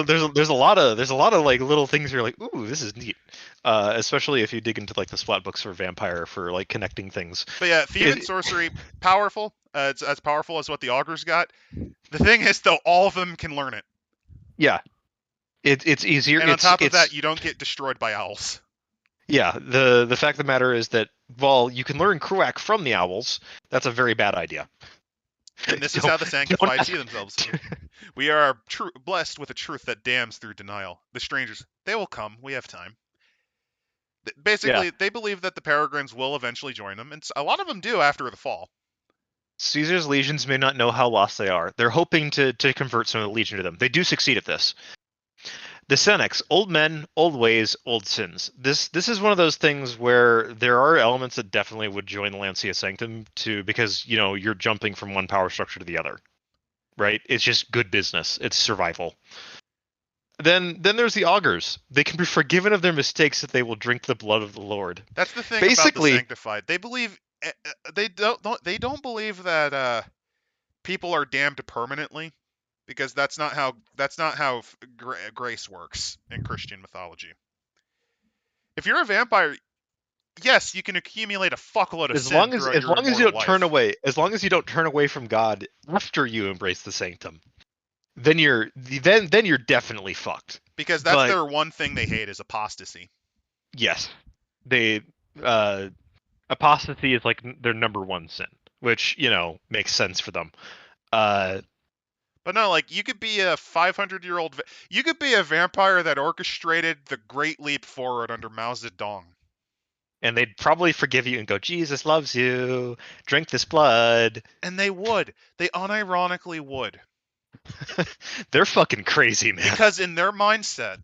a lot of like little things you're like, ooh, this is neat. Especially if you dig into like the splat books for vampire for like connecting things. But yeah, Theban sorcery, powerful. It's as powerful as what the augers got. The thing is, though, all of them can learn it. Yeah, it's easier. And on top of that, you don't get destroyed by owls. Yeah, the fact of the matter is that while you can learn Kruak from the owls, that's a very bad idea. And this is how the sanctified see themselves. We are blessed with a truth that damns through denial. The strangers, they will come. We have time. Basically, they believe that the Peregrines will eventually join them, and a lot of them do after the fall. Caesar's legions may not know how lost they are. They're hoping to convert some of the legion to them. They do succeed at this. The Cenex, old men, old ways, old sins. This is one of those things where there are elements that definitely would join the Lancia sanctum because you're jumping from one power structure to the other, right? It's just good business. It's survival. Then there's the augers. They can be forgiven of their mistakes if they will drink the blood of the Lord. That's the thing about the sanctified. They believe they don't believe that people are damned permanently, because that's not how grace works in Christian mythology. If you're a vampire, yes, you can accumulate a fuckload of sin throughout your long as you don't life. turn away, as long as you don't turn away from God after you embrace the sanctum, then you're definitely fucked. Because that's their one thing they hate is apostasy. Yes, they apostasy is like their number one sin, which makes sense for them. But no, like you could be a 500-year-old. You could be a vampire that orchestrated the Great Leap Forward under Mao Zedong. And they'd probably forgive you and go, Jesus loves you. Drink this blood. And they would. They unironically would. They're fucking crazy, man. Because in their mindset,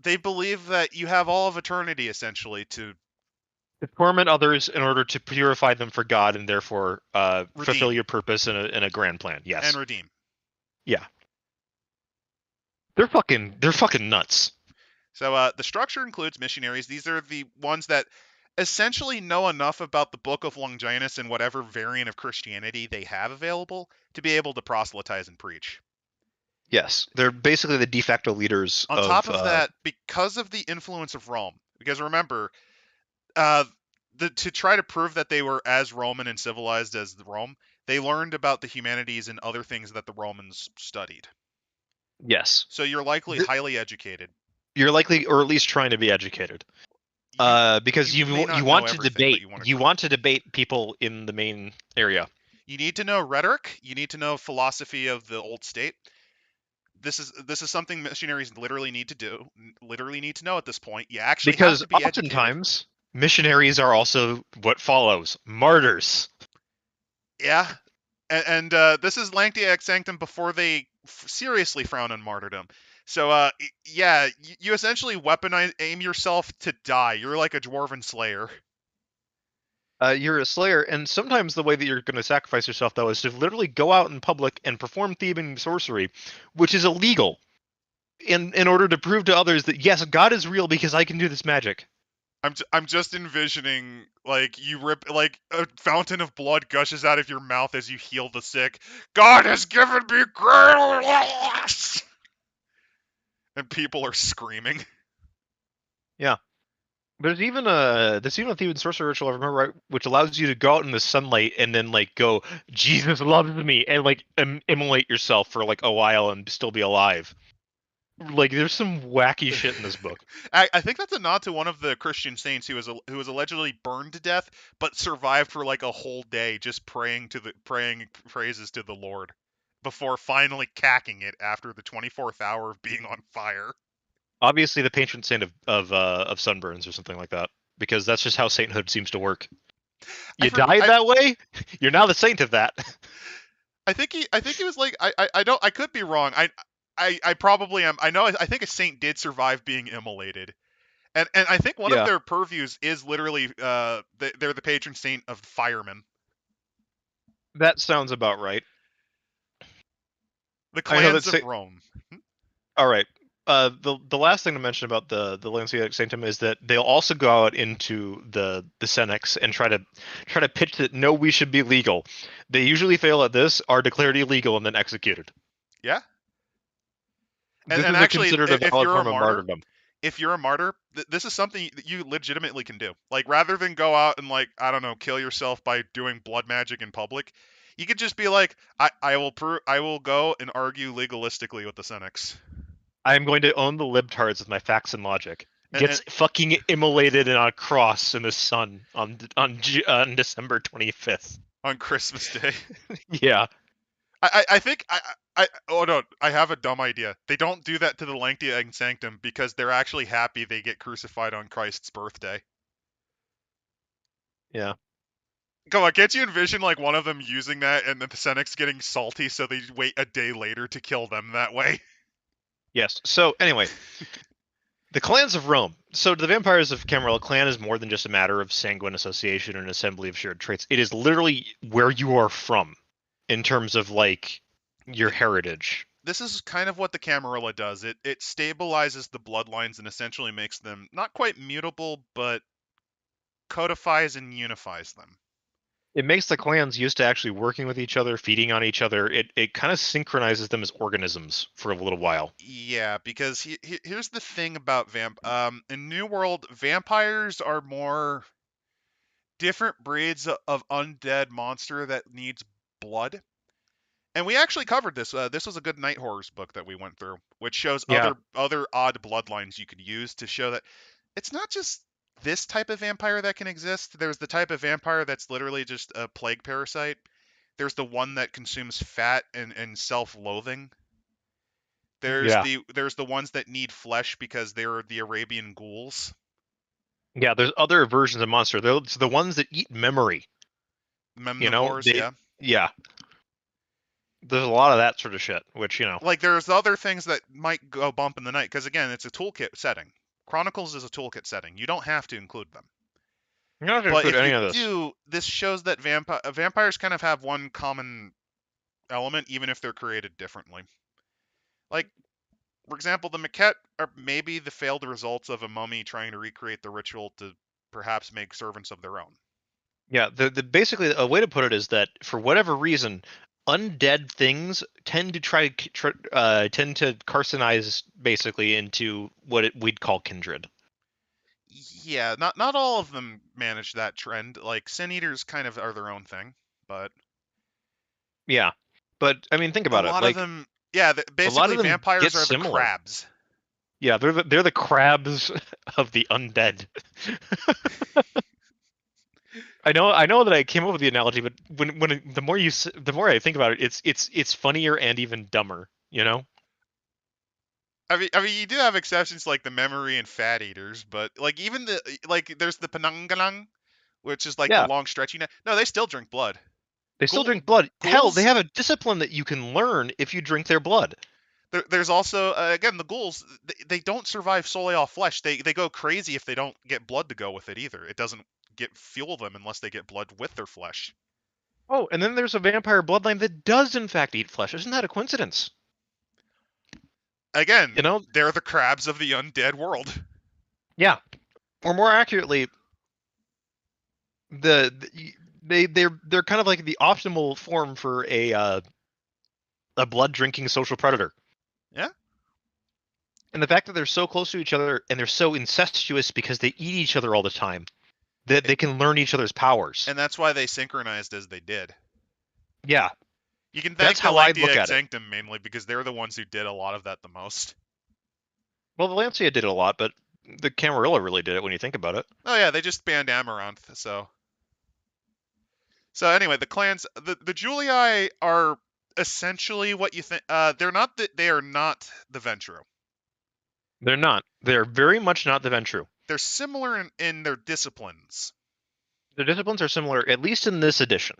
they believe that you have all of eternity, essentially, to torment others in order to purify them for God and therefore fulfill your purpose in a grand plan. Yes. And redeem. Yeah. They're fucking nuts. So the structure includes missionaries. These are the ones that essentially know enough about the Book of Longinus and whatever variant of Christianity they have available to be able to proselytize and preach. Yes, they're basically the de facto leaders. On top of that, because of the influence of Rome, because remember, to try to prove that they were as Roman and civilized as Rome, they learned about the humanities and other things that the Romans studied. Yes. So you're likely highly educated. You're likely, or at least trying to be educated. Because you want to debate people in the main area. You need to know rhetoric. You need to know philosophy of the old state. This is something missionaries literally need to know at this point. You actually have to be oftentimes educated. Missionaries are also what follows martyrs. Yeah, and this is Lancia ex sanctum before they seriously frown on martyrdom. So yeah, you essentially aim yourself to die. You're like a dwarven slayer. You're a slayer, and sometimes the way that you're going to sacrifice yourself, though, is to literally go out in public and perform Theban sorcery, which is illegal, in order to prove to others that yes, God is real because I can do this magic. I'm just envisioning like you rip like a fountain of blood gushes out of your mouth as you heal the sick. God has given me grace, and people are screaming. Yeah. There's even a Theban sorcery ritual I remember right, which allows you to go out in the sunlight and then like go, Jesus loves me, and like immolate yourself for like a while and still be alive. Like there's some wacky shit in this book. I think that's a nod to one of the Christian saints who was allegedly burned to death, but survived for like a whole day just praying praises to the Lord before finally cacking it after the 24th hour of being on fire. Obviously, the patron saint of sunburns or something like that, because that's just how sainthood seems to work. You died that way, you're now the saint of that. I think he was like I could be wrong. I probably am. I think a saint did survive being immolated. And I think one of Yeah. their purviews is literally they're the patron saint of firemen. That sounds about right. The I know clans that. of Rome. All right. The last thing to mention about the Lancia sanctum is that they'll also go out into the cenex and try to pitch that no, we should be legal. They usually fail at this, are declared illegal, and then executed. Yeah. This And is actually, considered a if valid you're a form of martyr, martyrdom. this is something that you legitimately can do. Like rather than go out and like I don't know, kill yourself by doing blood magic in public, you could just be like, I will go and argue legalistically with the Cenex. I am going to own the libtards with my facts and logic. And Gets fucking immolated in a cross in the sun on December 25th. on Christmas Day. Yeah. I think oh no, I have a dumb idea. They don't do that to the Lancia and Sanctum because they're actually happy they get crucified on Christ's birthday. Yeah. Come on, can't you envision like one of them using that and then the Senex getting salty so they wait a day later to kill them that way? Yes. So anyway, the clans of Rome. So the vampires of Camarilla clan is more than just a matter of sanguine association and assembly of shared traits. It is literally where you are from in terms of like your heritage. This is kind of what the Camarilla does. It stabilizes the bloodlines and essentially makes them not quite mutable, but codifies and unifies them. It makes the clans used to actually working with each other, feeding on each other. It kind of synchronizes them as organisms for a little while. Yeah, because here's the thing about in New World, vampires are more different breeds of undead monster that needs blood. And we actually covered this. This was a good night horrors book that we went through, which shows Yeah. other odd bloodlines you could use to show that it's not just this type of vampire that can exist. There's the type of vampire that's literally just a plague parasite. There's the one that consumes fat and self-loathing. Yeah. There's the ones that need flesh because they're the Arabian ghouls. Yeah, there's other versions of monster. They're the ones that eat memory. Memnivores, yeah. Yeah. There's a lot of that sort of shit, which, Like there's other things that might go bump in the night because again, it's a toolkit setting. Chronicles is a toolkit setting. You don't have to include them. you're not going to But include if any you of this. do, this shows that vampires kind of have one common element, even if they're created differently. Like, for example, the maquette are maybe the failed results of a mummy trying to recreate the ritual to perhaps make servants of their own. Yeah, the basically a way to put it is that for whatever reason, undead things tend to tend to carcinize basically into what we'd call kindred. Yeah, not all of them manage that trend. Like sin eaters kind of are their own thing, but Yeah, but I mean, think a about it. lot of Like them, yeah, a lot basically of them get vampires are the similar. crabs. Yeah, they're the crabs of the undead. I know that I came up with the analogy, but the more I think about it, it's funnier and even dumber. I mean, you do have exceptions like the memory and fat eaters, but like even there's the Penangalang, which is like the Yeah, long stretchy neck. No, they still drink blood. they still Ghoul, drink blood. Hell, they ghouls, have a discipline that you can learn if you drink their blood. There's also again the ghouls. They don't survive solely off flesh. They go crazy if they don't get blood to go with it either. It doesn't get fuel them unless they get blood with their flesh. Oh, and then there's a vampire bloodline that does in fact eat flesh. Isn't that a coincidence? Again, You know? they're the crabs of the undead world. Yeah. Or more accurately, they're kind of like the optimal form for a blood drinking social predator. Yeah. And the fact that they're so close to each other and they're so incestuous because they eat each other all the time, that they can learn each other's powers. And that's why they synchronized as they did. Yeah. You can thank That's the how I'd look Lancia at it. sanctum mainly because they're the ones who did a lot of that the most. Well, the Lancia did it a lot, but the Camarilla really did it when you think about it. Oh yeah, they just banned Amaranth, so. So anyway, the clans, the Julii are essentially what you think. They are not the Ventru. They're not. They're very much not the Ventru. They're similar in their disciplines. Their disciplines are similar, at least in this edition.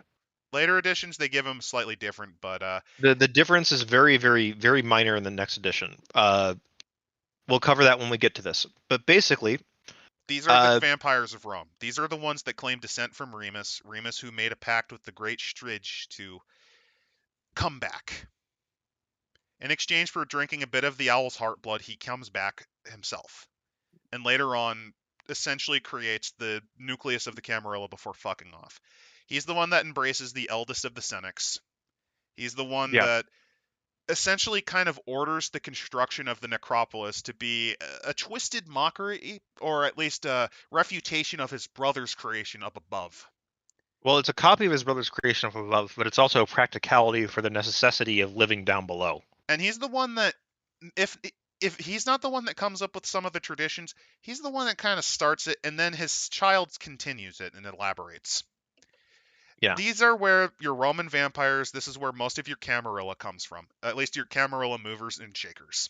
Later editions they give them slightly different, but The difference is very, very, very minor in the next edition. We'll cover that when we get to this. But basically, these are the vampires of Rome. These are the ones that claim descent from Remus. Remus, who made a pact with the great Stridge to come back. In exchange for drinking a bit of the owl's heart blood, he comes back himself. And later on, essentially creates the nucleus of the Camarilla before fucking off. He's the one that embraces the eldest of the Cenex. He's the one that essentially kind of orders the construction of the necropolis to be a twisted mockery, or at least a refutation of his brother's creation up above. Well, it's a copy of his brother's creation up above, but it's also a practicality for the necessity of living down below. And he's the one that, if he's not the one that comes up with some of the traditions, he's the one that kind of starts it, and then his child continues it and elaborates. Yeah. These are where your Roman vampires, this is where most of your Camarilla comes from. At least your Camarilla movers and shakers.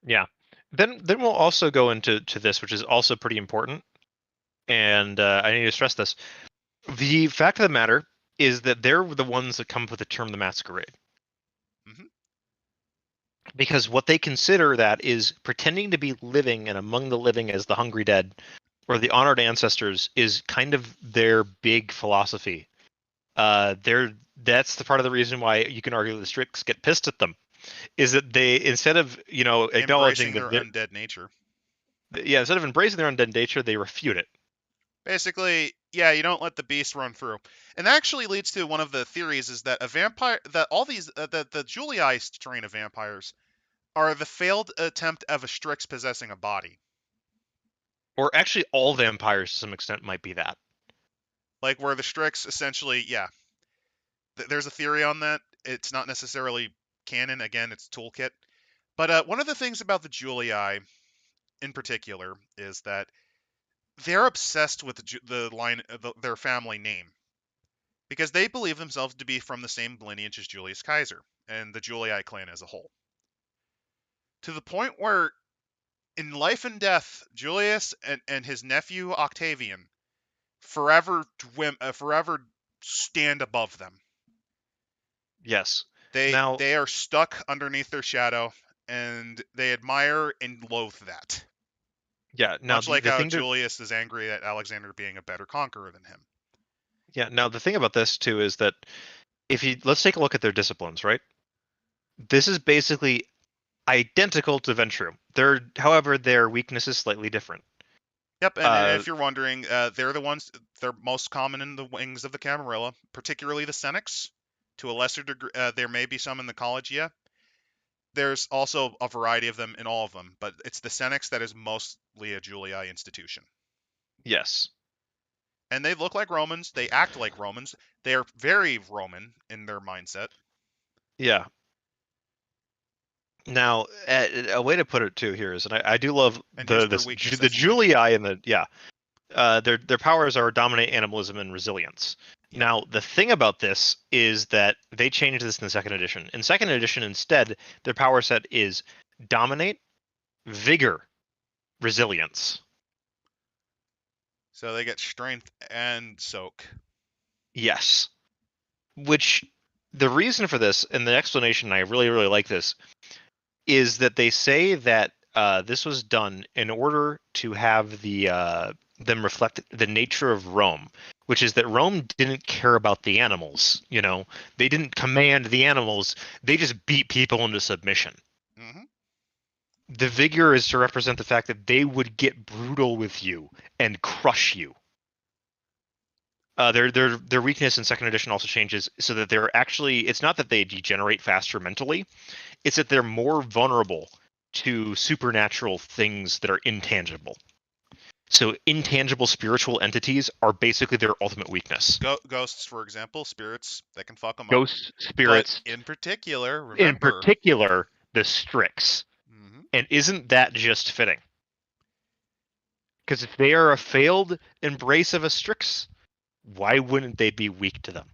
Yeah. Then we'll also go into this, which is also pretty important. And I need to stress this. The fact of the matter is that they're the ones that come up with the term the masquerade. Mm-hmm. Because what they consider that is pretending to be living and among the living as the hungry dead or the honored ancestors is kind of their big philosophy. That's the part of the reason why you can argue that the Strix get pissed at them, is that they, instead of acknowledging their undead nature. Yeah, instead of embracing their undead nature, they refute it. Basically, yeah, you don't let the beast run through, and that actually leads to one of the theories: is that a vampire, that all these, the Julii strain of vampires, are the failed attempt of a Strix possessing a body. Or actually, all vampires to some extent might be that. Like where the Strix essentially, yeah. There's a theory on that. It's not necessarily canon. Again, it's toolkit. But one of the things about the Julii, in particular, is that they're obsessed with the line, their family name, because they believe themselves to be from the same lineage as Julius Caesar and the Julii clan as a whole. To the point where, in life and death, Julius and his nephew Octavian forever stand above them. Yes. They are stuck underneath their shadow, and they admire and loathe that. Yeah. Now, much like how Julius is angry at Alexander being a better conqueror than him. Yeah. Now, the thing about this too is that let's take a look at their disciplines, right? This is basically identical to Ventru. However, their weakness is slightly different. Yep, and if you're wondering, they're most common in the wings of the Camarilla, particularly the Cenex. To a lesser degree, there may be some in the collegia. There's also a variety of them in all of them, but it's the Cenex that is mostly a Julii institution. Yes. And they look like Romans. They act like Romans. They are very Roman in their mindset. Yeah. Now, a way to put it too here is, and I do love the Julii and their powers are dominate, animalism, and resilience. Yeah. Now, the thing about this is that they changed this in the second edition. In second edition, instead, their power set is dominate, vigor, resilience. So they get strength and soak. Yes. Which The reason for this, and the explanation, I really, really like this, is that they say that this was done in order to have them reflect the nature of Rome, which is that Rome didn't care about the animals. They didn't command the animals; they just beat people into submission. Hmm. The vigor is to represent the fact that they would get brutal with you and crush you. Their weakness in second edition also changes so that they're actually, it's not that they degenerate faster mentally, it's that they're more vulnerable to supernatural things that are intangible. So intangible spiritual entities are basically their ultimate weakness. Ghosts, for example, spirits that can fuck them up. Ghosts, But spirits, in particular, in remember. particular, the Strix. Hmm. And isn't that just fitting? Because if they are a failed embrace of a Strix, why wouldn't they be weak to them?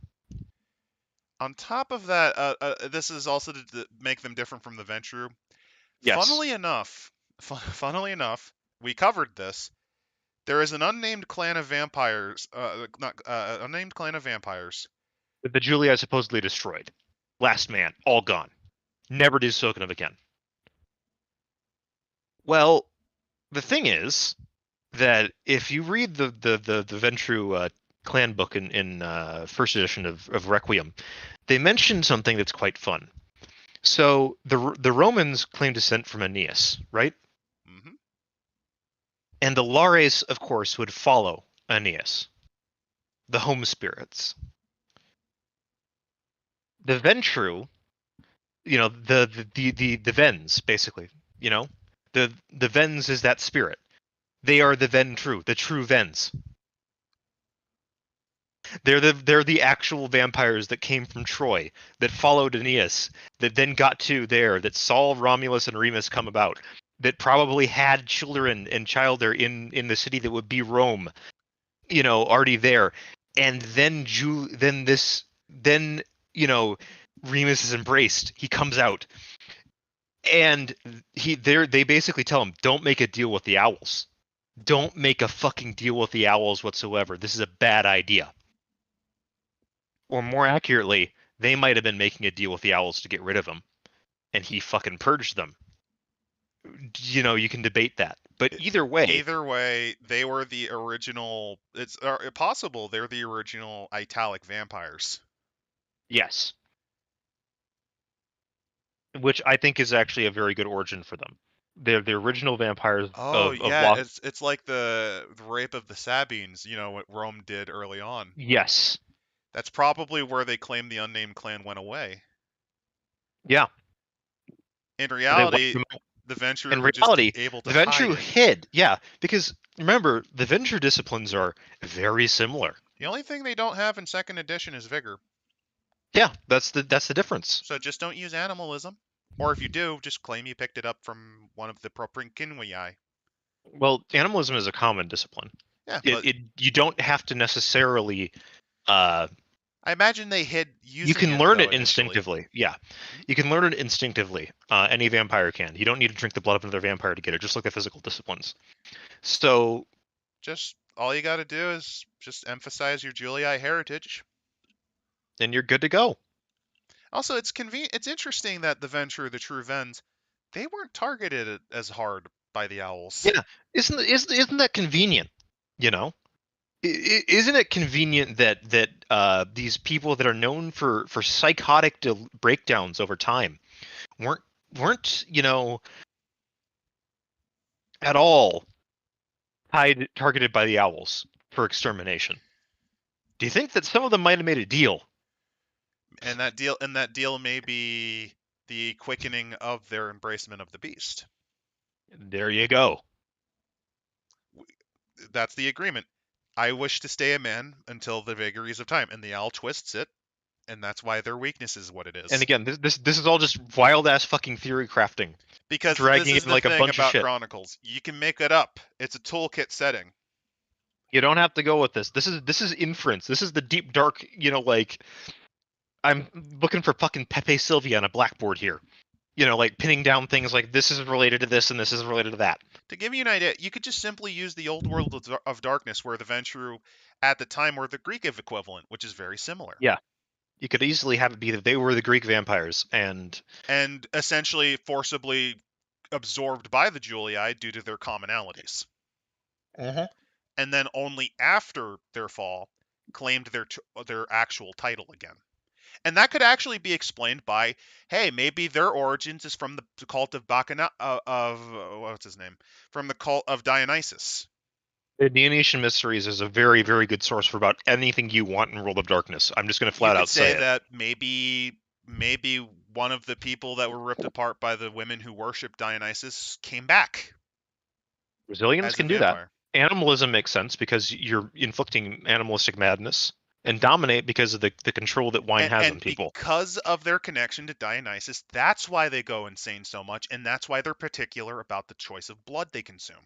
On top of that, this is also to make them different from the Ventrue. Yes. Funnily enough, we covered this. There is an unnamed clan of vampires, not unnamed clan of vampires. The Julia supposedly destroyed. Last man, all gone. Never to be spoken of again. Well, the thing is that if you read the Ventrue clan book in first edition of Requiem, they mention something that's quite fun. So the Romans claim descent from Aeneas, right? Hmm. And the Lares, of course, would follow Aeneas, the home spirits. The Ventrue, the Vens, basically, the Vens is that spirit. They are the Ventrue, the true Vens. They're the actual vampires that came from Troy, that followed Aeneas, that then got to there, that saw Romulus and Remus come about, that probably had children and child there in the city that would be Rome, already there, and then Remus is embraced. He comes out, and they basically tell him, "Don't make a deal with the owls. Don't make a fucking deal with the owls whatsoever. This is a bad idea." Or more accurately, they might have been making a deal with the owls to get rid of him, and he fucking purged them. You can debate that, but Either way, they were the original. It's possible they're the original italic vampires. yes, which I think is actually a very good origin for them. They're the original vampires Oh of yeah, Lost. it's like the rape of the Sabines. You know what Rome did early on. Yes, That's probably where they claim the unnamed clan went away. yeah, In they wiped reality, them out. the Ventrue In were just reality, able to the hide Ventrue it. hid. Yeah, because remember, the Ventrue disciplines are very similar. The only thing they don't have in second edition is vigor. Yeah, that's the difference. So just don't use animalism. Or if you do, just claim you picked it up from one of the Proprinquinii. Well, animalism is a common discipline. Yeah, but You don't have to necessarily uh, I imagine they hid you using can it learn though it initially. instinctively. Yeah, you can learn it instinctively. Any vampire can. You don't need to drink the blood of another vampire to get it, just like the physical disciplines. So, Just all you got to do is just emphasize your Julii heritage. then you're good to go. Also, it's convenient. It's interesting that the Ventrue, the true Vens, they weren't targeted as hard by the owls. Yeah, isn't that convenient? You know, isn't it convenient that these people that are known for psychotic breakdowns over time weren't weren't at all targeted by the owls for extermination? Do you think that some of them might have made a deal? And that deal may be the quickening of their embracement of the beast. There you go. That's the agreement. I wish to stay a man until the vagaries of time, and the owl twists it, and that's why their weakness is what it And is. again, this is all just wild ass fucking theory crafting, Because this dragging is in the like a thing bunch of about shit. Chronicles. You can make it up. It's a toolkit setting. You don't have to go with this. This is inference. This is the deep dark. Like I'm looking for fucking Pepe Sylvia on a blackboard here. Like pinning down things like this is related to this and this is related to that. To give you an idea, you could just simply use the old world of darkness, where the Ventrue at the time were the Greek equivalent, which is very similar. Yeah. You could easily have it be that they were the Greek vampires, and essentially forcibly absorbed by the Julii due to their commonalities. And then only after their fall claimed their actual title again. And that could actually be explained by, hey, maybe their origins is from the cult of what's his name? From the cult of Dionysus. the Dionysian Mysteries is a very, very good source for about anything you want in World of Darkness. I'm just going to You flat could out say say it. that maybe one of the people that were ripped apart by the women who worshipped Dionysus came back Brazilians as a can do that. vampire. Animalism makes sense because you're inflicting animalistic madness, and dominate because of the control that wine has on And people. because of their connection to Dionysus, that's why they go insane so much, and that's why they're particular about the choice of blood they consume.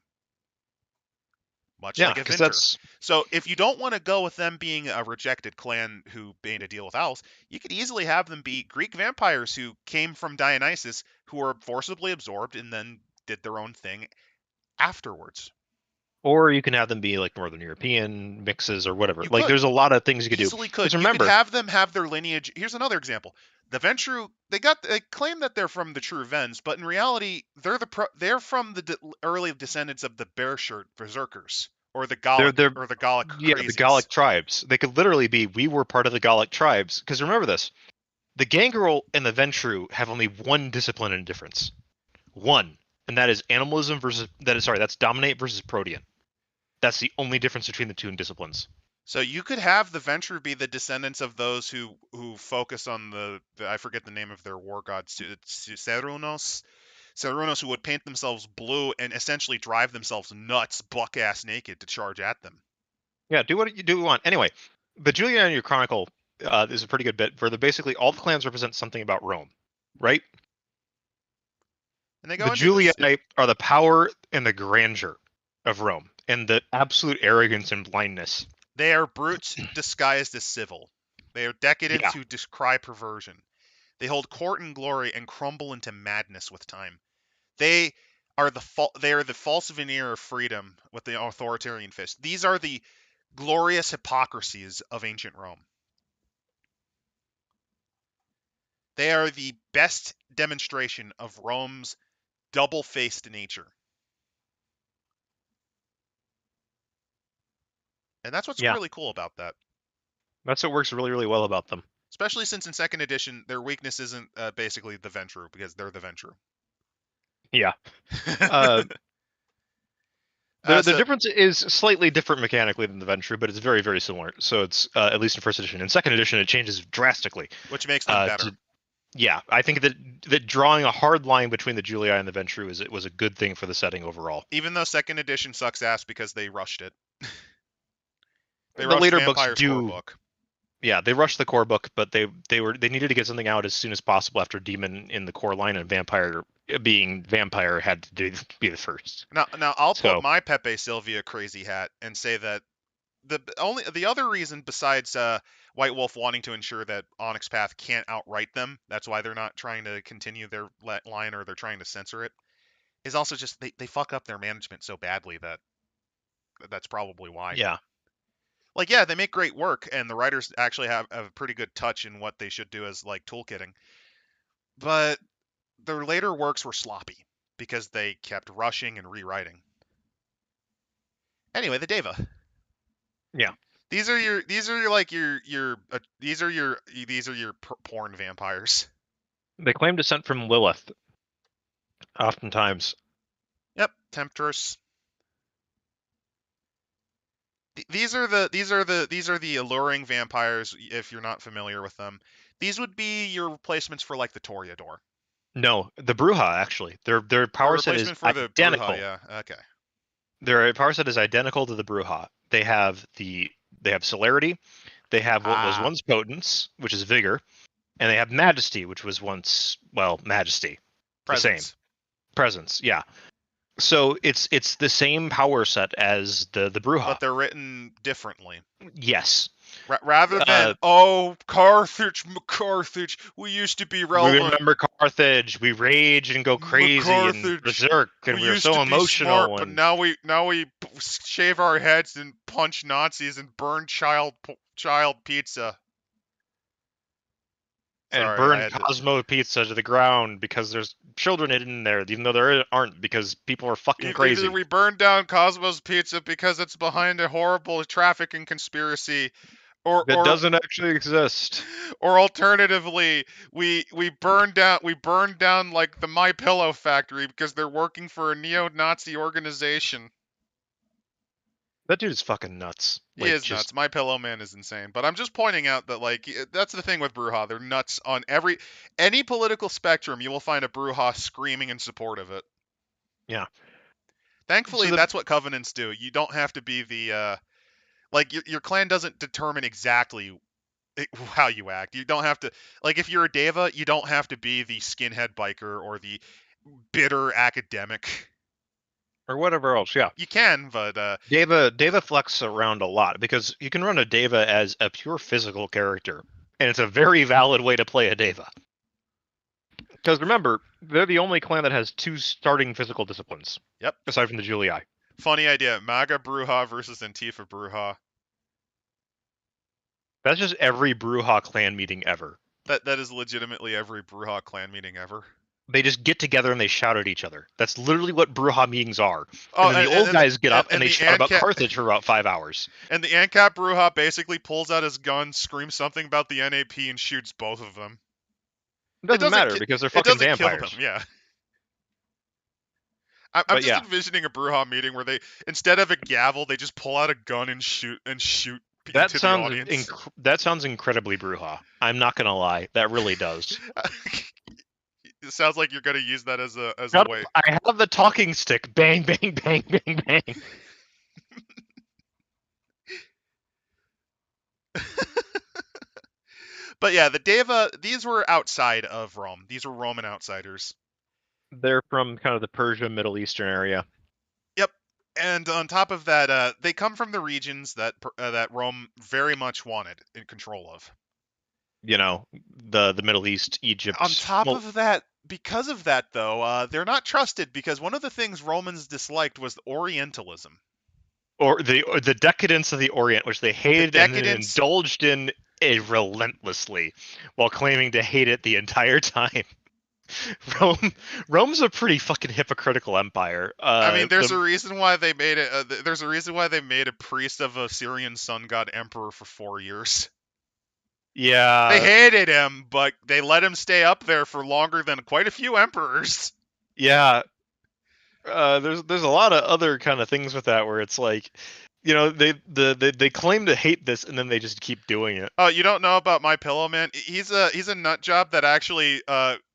Much Yeah, like a because Venture. that's So if you don't want to go with them being a rejected clan who made a deal with owls, you could easily have them be Greek vampires who came from Dionysus, who were forcibly absorbed and then did their own thing afterwards. or you can have them be like Northern European mixes or whatever. You Like, could there's a lot of things you could do. easily Because could. You could remember, have them have their lineage. Here's another example. The Ventru, they claim that they're from the true Vens, but in reality, they're from the early descendants of the Bear Shirt Berserkers or the Gallic they're the Crazies. Gallic tribes. They could literally be, we were part of the Gallic tribes. Because remember this, the Gangrel and the Ventru have only one discipline and difference. One. And that is animalism that's dominate versus protean. That's the only difference between the two disciplines. So you could have the Ventru be the descendants of those who focus on the I forget the name of their war god, Serunos. Serunos, who would paint themselves blue and essentially drive themselves nuts, buck ass naked, to charge at them. Yeah, do what you want. Anyway, the Juliana Chronicle is a pretty good bit where basically all the clans represent something about Rome, right? And they go The into this. Julii are the power and the grandeur of Rome, and the absolute arrogance and blindness. They are brutes disguised as civil. They are decadents Yeah. who decry perversion. They hold court and glory and crumble into madness with time. They are the false veneer of freedom with the authoritarian fist. These are the glorious hypocrisies of ancient Rome. They are the best demonstration of Rome's double-faced nature. And that's what's Yeah. really cool about that. That's what works really, really well about them. Especially since in second edition, their weakness isn't basically the Ventru, because they're the Ventru. Yeah. The difference is slightly different mechanically than the Ventru, but it's very, very similar. So it's at least in first edition. In second edition, it changes drastically. Which makes them better. Yeah, I think that drawing a hard line between the Julii and the Ventru was a good thing for the setting overall. Even though second edition sucks ass because they rushed it. The later books do. Core book. Yeah, they rushed the core book, but they needed to get something out as soon as possible after Demon in the core line, and Vampire being Vampire had to be the first. Now I'll put my Pepe Sylvia crazy hat and say that the other reason besides White Wolf wanting to ensure that Onyx Path can't outright them, that's why they're not trying to continue their line, or they're trying to censor it, is also just they fuck up their management so badly that's probably why. Yeah. Like, yeah, they make great work, and the writers actually have a pretty good touch in what they should do as like toolkitting. But their later works were sloppy because they kept rushing and rewriting. Anyway, the Deva. Yeah. These are your porn vampires. They claim descent from Lilith. Oftentimes. Yep, Temptress. These are the alluring vampires. If you're not familiar with them, these would be your replacements for like the Toreador. No, the Bruja actually. Their power set is identical. Bruja, yeah, okay. Their power set is identical to the Bruja. They have celerity. They have what was once potence, which is vigor, and they have majesty, which was once majesty. Presence. The same. Presence, yeah. So it's the same power set as the Bruja. But they're written differently. Yes. Rather than Carthage, we used to be relevant. We remember Carthage. We rage and go crazy and berserk, and we were so emotional. Smart, but now we shave our heads and punch Nazis and burn child pizza. and Sorry, I burn had to. Cosmo Pizza to the ground because there's children in there, even though there aren't, because people are fucking Either crazy. we burn down Cosmo's Pizza because it's behind a horrible trafficking conspiracy, or That doesn't actually exist. or alternatively, we burn down like the My Pillow factory because they're working for a neo-Nazi organization. That dude is fucking nuts. He Like, is just nuts. My Pillow Man is insane. But I'm just pointing out that like that's the thing with Bruja. They're nuts on any political spectrum. You will find a Bruja screaming in support of it. yeah. So Thankfully, the that's what covenants do. You don't have to be the like your clan doesn't determine exactly how you act. You don't have to like if you're a deva, you don't have to be the skinhead biker or the bitter academic. or whatever else, yeah. You can, but Deva flex around a lot because you can run a Deva as a pure physical character, and it's a very valid way to play a Deva. Because remember, they're the only clan that has 2 starting physical disciplines. Yep. Aside from the Julii. Funny idea. MAGA Bruja versus Antifa Bruja. That's just every Bruja clan meeting ever. That is legitimately every Bruja clan meeting ever. They just get together and they shout at each other. That's literally what Bruja meetings are. Oh, And then the old guys get up and they the shout about Ancat- Carthage for about 5 hours. And the ANCAP Bruja basically pulls out his gun, screams something about the NAP, and shoots both of them. It doesn't matter ki- because they're It fucking doesn't kill vampires. them, yeah. I'm But just yeah. envisioning a Bruja meeting where they, instead of a gavel, they just pull out a gun and shoot That into the audience. that sounds incredibly Bruja. I'm not gonna lie, that really does. It sounds like you're gonna use that as a Shut way. up, I have the talking stick. Bang, bang, bang, bang, bang. But yeah, the Deva, these were outside of Rome. These were Roman outsiders. They're from kind of the Persia, Middle Eastern area. Yep. And on top of that, they come from the regions that Rome very much wanted in control of. You know, the Middle East, Egypt. On top of that, because of that, though, they're not trusted because one of the things Romans disliked was Orientalism. Or the decadence of the Orient, which they hated and then indulged in relentlessly, while claiming to hate it the entire time. Rome's a pretty fucking hypocritical empire. I mean, there's a reason why they made it. There's a reason why they made a priest of a Syrian sun god emperor for 4 years. Yeah, they hated him, but they let him stay up there for longer than quite a few emperors. Yeah, there's a lot of other kind of things with that where it's like, you know, they claim to hate this and then they just keep doing it. Oh, you don't know about My Pillow Man? He's a nut job that actually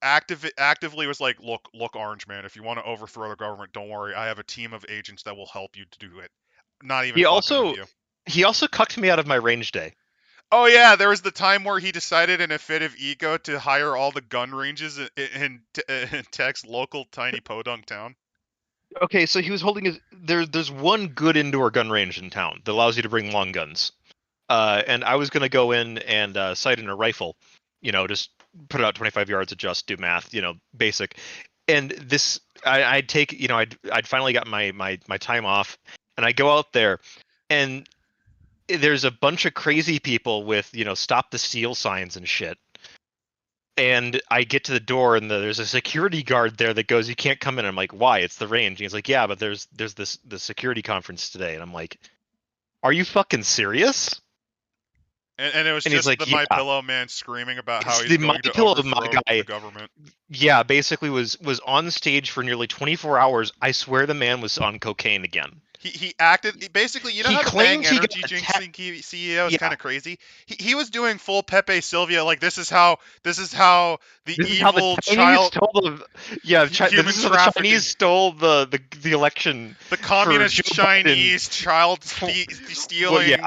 actively was like, look, Orange Man, if you want to overthrow the government, don't worry, I have a team of agents that will help you to do it. Not even fucking with you. He also cucked me out of my range day. Oh yeah, there was the time where he decided in a fit of ego to hire all the gun ranges in Tech's local tiny podunk town. Okay, so he was holding his. There's one good indoor gun range in town that allows you to bring long guns. And I was gonna go in and sight in a rifle, you know, just put it out 25 yards, adjust, do math, you know, basic. And this, I'd take, you know, I'd finally got my time off, and I go out there, and there's a bunch of crazy people with, you know, stop the steal signs and shit. And I get to the door, and there's a security guard there that goes, "You can't come in." I'm like, "Why? It's the range." And he's like, "Yeah, but there's the security conference today." And I'm like, "Are you fucking serious?" And it was and just like, the yeah. My Pillow Man screaming about how It's he's going to overthrow the government. Yeah, basically was on stage for nearly 24 hours. I swear the man was on cocaine again. He acted basically, you know, how the Bang Energy Drink CEO is kind of crazy. He was doing full Pepe Sylvia, like this is how the evil child human trafficking. The Chinese stole the election. The communist Chinese child stealing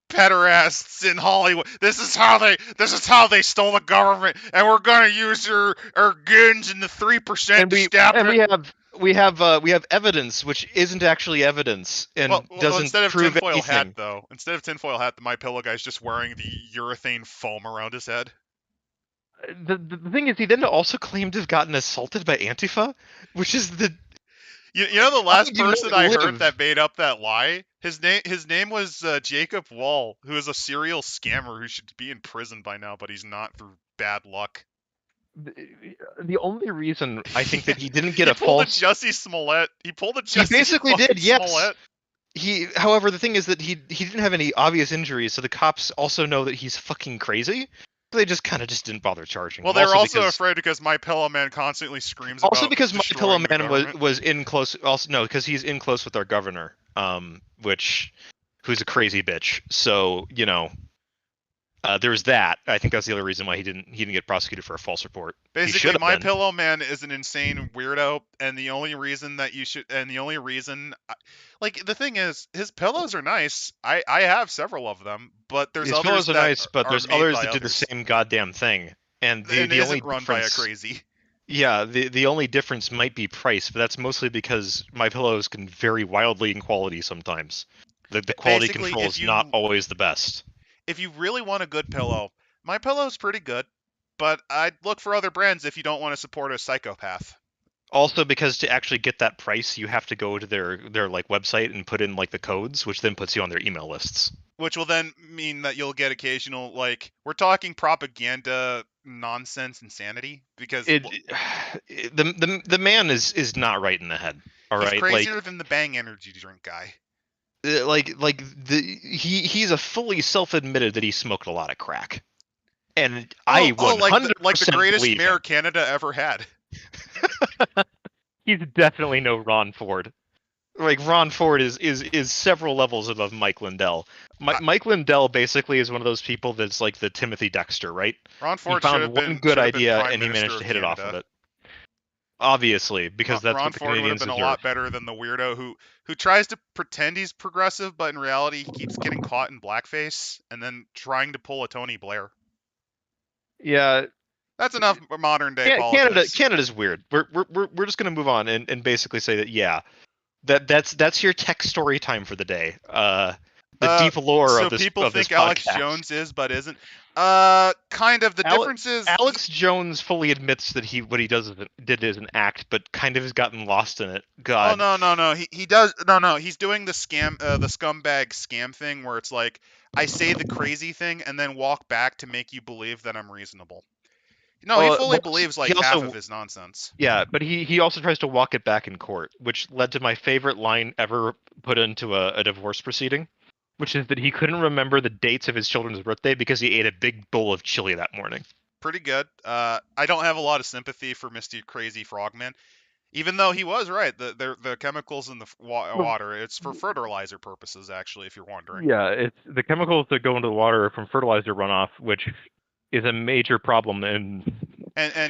pederasts in Hollywood. This is how they stole the government, and we're gonna use our guns and the 3% to stop it. And we have evidence which isn't actually evidence and doesn't instead of prove tinfoil anything. hat though, instead of tinfoil hat, the My Pillow guy's just wearing the urethane foam around his head. The thing is, he then also claimed to have gotten assaulted by Antifa, which is the. You know the last person I heard that made up that lie? His name was Jacob Wall, who is a serial scammer who should be in prison by now, but he's not through bad luck. The only reason I think that he didn't get He a pulled false... a Jussie Smollett. He pulled a He Jussie basically fucking did, yes. Smollett. However, the thing is that he didn't have any obvious injuries, so the cops also know that he's fucking crazy. So they just kind of just didn't bother charging him. Well, they're also afraid because My Pillow Man constantly screams also about because My Pillow destroying the Man government. was in close. Also, no, because he's in close with our governor, who's a crazy bitch. So there's that. I think that's the other reason why he didn't get prosecuted for a false report. Basically, My Pillow Man is an insane weirdo, and the only reason that you should, and the only reason, like the thing is, his pillows are nice. I have several of them, but there's His others pillows are that nice, but are there's made others by that do the others. same goddamn thing. And the and the it only isn't run difference, by a crazy. Yeah, the only difference might be price, but that's mostly because My Pillows can vary wildly in quality sometimes. The quality Basically, control is not always the best. If you really want a good pillow, My Pillow's pretty good, but I'd look for other brands if you don't want to support a psychopath. Also, because to actually get that price, you have to go to their like website and put in like the codes, which then puts you on their email lists. Which will then mean that you'll get occasional, like, we're talking propaganda nonsense insanity, because the man is not right in the head. All right, he's crazier than the Bang energy drink guy. He's a fully self-admitted that he smoked a lot of crack, and I 100% like the greatest believe mayor him. Canada ever had. He's definitely no Ron Ford. Like Ron Ford is several levels above Mike Lindell. Mike Lindell basically is one of those people that's like the Timothy Dexter, right? Ron Ford he found one good idea and he managed to hit it off with it. Obviously, because that's Ron what the Ford would have Canadians been deserve. a lot better than the weirdo who tries to pretend he's progressive, but in reality he keeps getting caught in blackface and then trying to pull a Tony Blair. Yeah, that's enough modern day politics. Canada's weird. We're just gonna move on and basically say that that's your tech story time for the day. The deep lore of this. So people think Alex Jones is, but isn't. Kind of. The difference is Alex Jones fully admits that what he did is an act, but kind of has gotten lost in it. God. Oh no. He does no. He's doing the scam, the scumbag scam thing, where it's like I say the crazy thing and then walk back to make you believe that I'm reasonable. No, he fully believes like half of his nonsense. Yeah, but he also tries to walk it back in court, which led to my favorite line ever put into a divorce proceeding, which is that he couldn't remember the dates of his children's birthday because he ate a big bowl of chili that morning. Pretty good. I don't have a lot of sympathy for Mr. Crazy Frogman, even though he was right. The chemicals in the water, it's for fertilizer purposes, actually, if you're wondering. Yeah, it's the chemicals that go into the water from fertilizer runoff, which is a major problem. And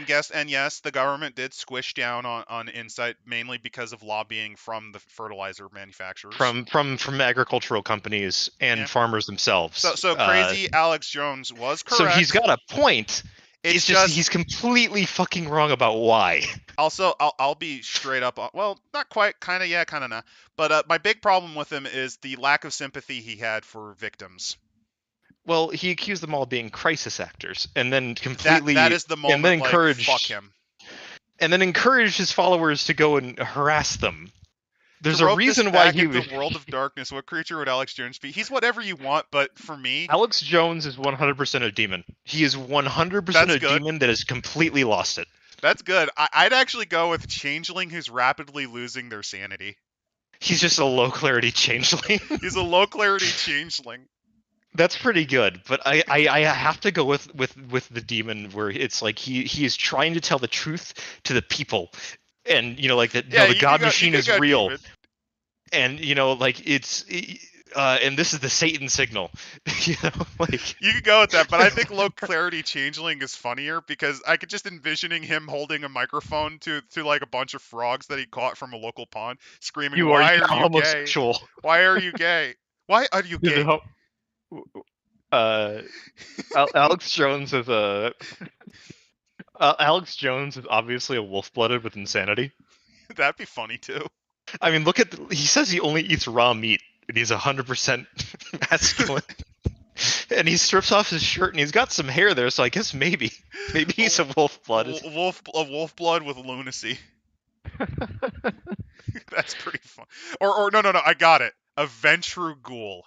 yes, the government did squish down on Insight mainly because of lobbying from the fertilizer manufacturers, from agricultural companies and farmers themselves. So crazy Alex Jones was correct. So he's got a point. It's just he's completely fucking wrong about why. Also, I'll be straight up. Well, not quite. Kind of, yeah, kind of not. But my big problem with him is the lack of sympathy he had for victims. Well, he accused them all of being crisis actors, and then completely that is the moment, and then encouraged, fuck him, and then encouraged his followers to go and harass them. There's a reason why he was. World of Darkness. What creature would Alex Jones be? He's whatever you want, but for me, Alex Jones is 100% a demon. He is 100% a demon that has completely lost it. That's good. I'd actually go with Changeling who's rapidly losing their sanity. He's just a low clarity changeling. He's a low clarity changeling. That's pretty good, but I have to go with the demon where it's like he is trying to tell the truth to the people, and like that. Yeah, no, the God machine is real, demon. And like it's and this is the Satan signal. Like you could go with that, but I think low clarity changeling is funnier because I could just envisioning him holding a microphone to like a bunch of frogs that he caught from a local pond, screaming, "Why are you homosexual? Gay? Why are you gay? Why are you gay?" Alex Jones is Alex Jones is obviously a wolf-blooded with insanity. That'd be funny too. I mean, look at he says he only eats raw meat, and he's 100% masculine. And he strips off his shirt, and he's got some hair there, so I guess maybe he's a wolf-blooded. A wolf blood with lunacy. That's pretty fun. Or no, I got it. A Ventrue Ghoul.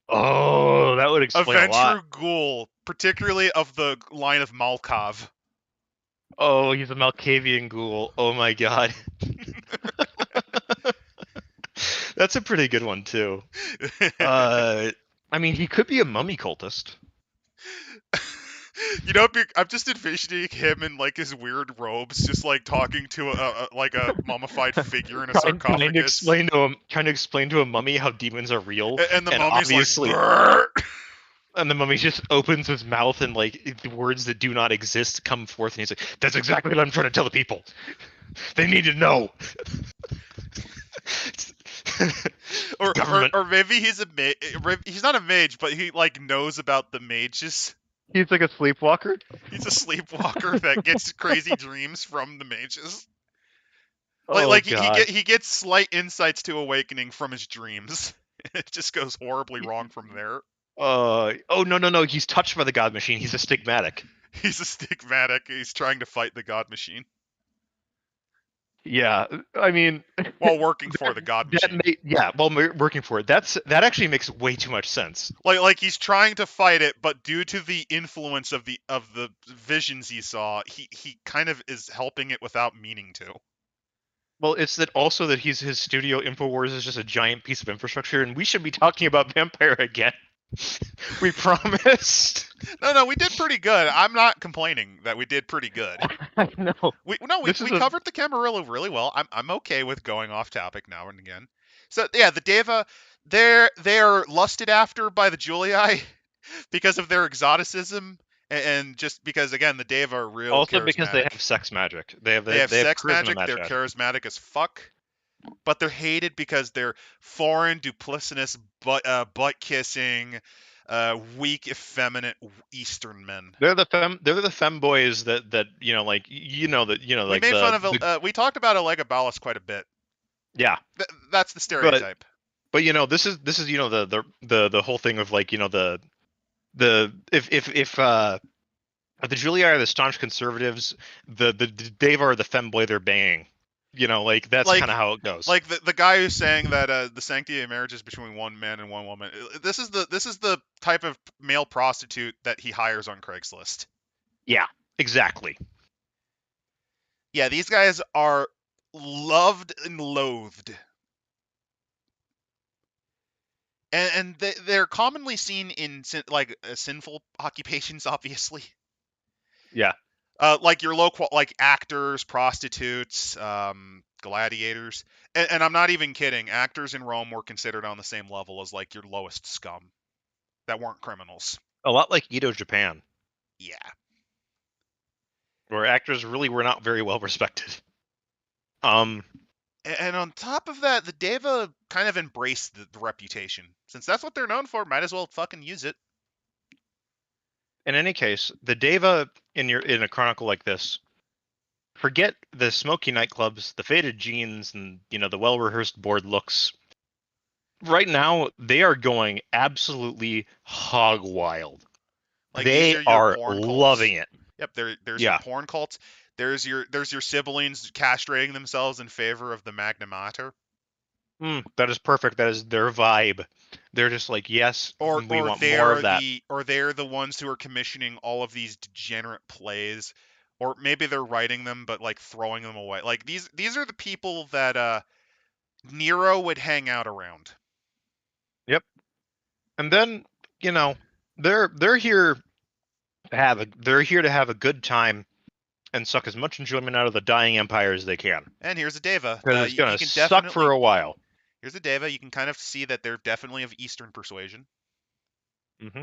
Oh, that would A explain a lot. Ventru Ghoul, particularly of the line of Malkov. Oh, he's a Malkavian ghoul. Oh my god. That's a pretty good one too. I mean, he could be a mummy cultist. You know, I'm just envisioning him in like his weird robes, just like talking to like a mummified figure in a Trying to sarcophagus, explain to a mummy how demons are real, and the and mummy's like, obviously, "Brrr." and the mummy just opens his mouth and like the words that do not exist come forth, and he's like, "That's exactly what I'm trying to tell the people. They need to know." Government. or maybe he's a he's not a mage, but he like knows about the mages. He's like a sleepwalker. He's a sleepwalker that gets crazy dreams from the mages. Oh god. He gets slight insights to awakening from his dreams. It just goes horribly wrong from there. Oh no. He's touched by the god machine. He's a stigmatic. He's a stigmatic. He's trying to fight the god machine Yeah, I mean, while working for the god machine. while working for it. That actually makes way too much sense. Like he's trying to fight it, but due to the influence of the visions he saw, he kind of is helping it without meaning to. Well, it's that also that his studio Infowars is just a giant piece of infrastructure, and we should be talking about Vampire again. We promised. No, we did pretty good. I'm not complaining that we did pretty good. I know. We covered the Camarilla really well. I'm okay with going off topic now and again. So yeah, the Deva, they're lusted after by the Julii because of their exoticism and just because again the Deva are real. Also charismatic. because they have sex magic. They have sex magic. magic. They're charismatic as fuck. But they're hated because they're foreign, duplicitous, butt kissing, weak, effeminate Eastern men. They're the femboys that like we made fun of. We talked about Elagabalus quite a bit. Yeah, that's the stereotype. But this is the whole thing of like if the Julii are the staunch conservatives, the Deva are the femboy they're banging. Like that's kind of how it goes. Like the guy who's saying that the sanctity of marriage is between one man and one woman. This is the type of male prostitute that he hires on Craigslist. Yeah, exactly. Yeah, these guys are loved and loathed. And they're commonly seen in sinful occupations, obviously. Yeah. Like your local, like actors, prostitutes, gladiators, and I'm not even kidding. Actors in Rome were considered on the same level as like your lowest scum, that weren't criminals. A lot like Edo, Japan. Yeah. Where actors really were not very well respected. And on top of that, the Deva kind of embraced the reputation. Since that's what they're known for, might as well fucking use it. In any case, the Deva in a chronicle like this, forget the smoky nightclubs, the faded jeans, and the well-rehearsed bored looks. Right now, they are going absolutely hog wild. Like, they are loving it. Yep, there's your porn cults. There's your siblings castrating themselves in favor of the Magna Mater. That is perfect. That is their vibe. They're just like, yes, we want more of that. Or they're the ones who are commissioning all of these degenerate plays, or maybe they're writing them but like throwing them away. Like these are the people that Nero would hang out around. Yep. And then they're here to have a good time and suck as much enjoyment out of the dying empire as they can. And here's a Deva. Because it's gonna suck for a while. Here's a Deva. You can kind of see that they're definitely of Eastern persuasion. Mm-hmm.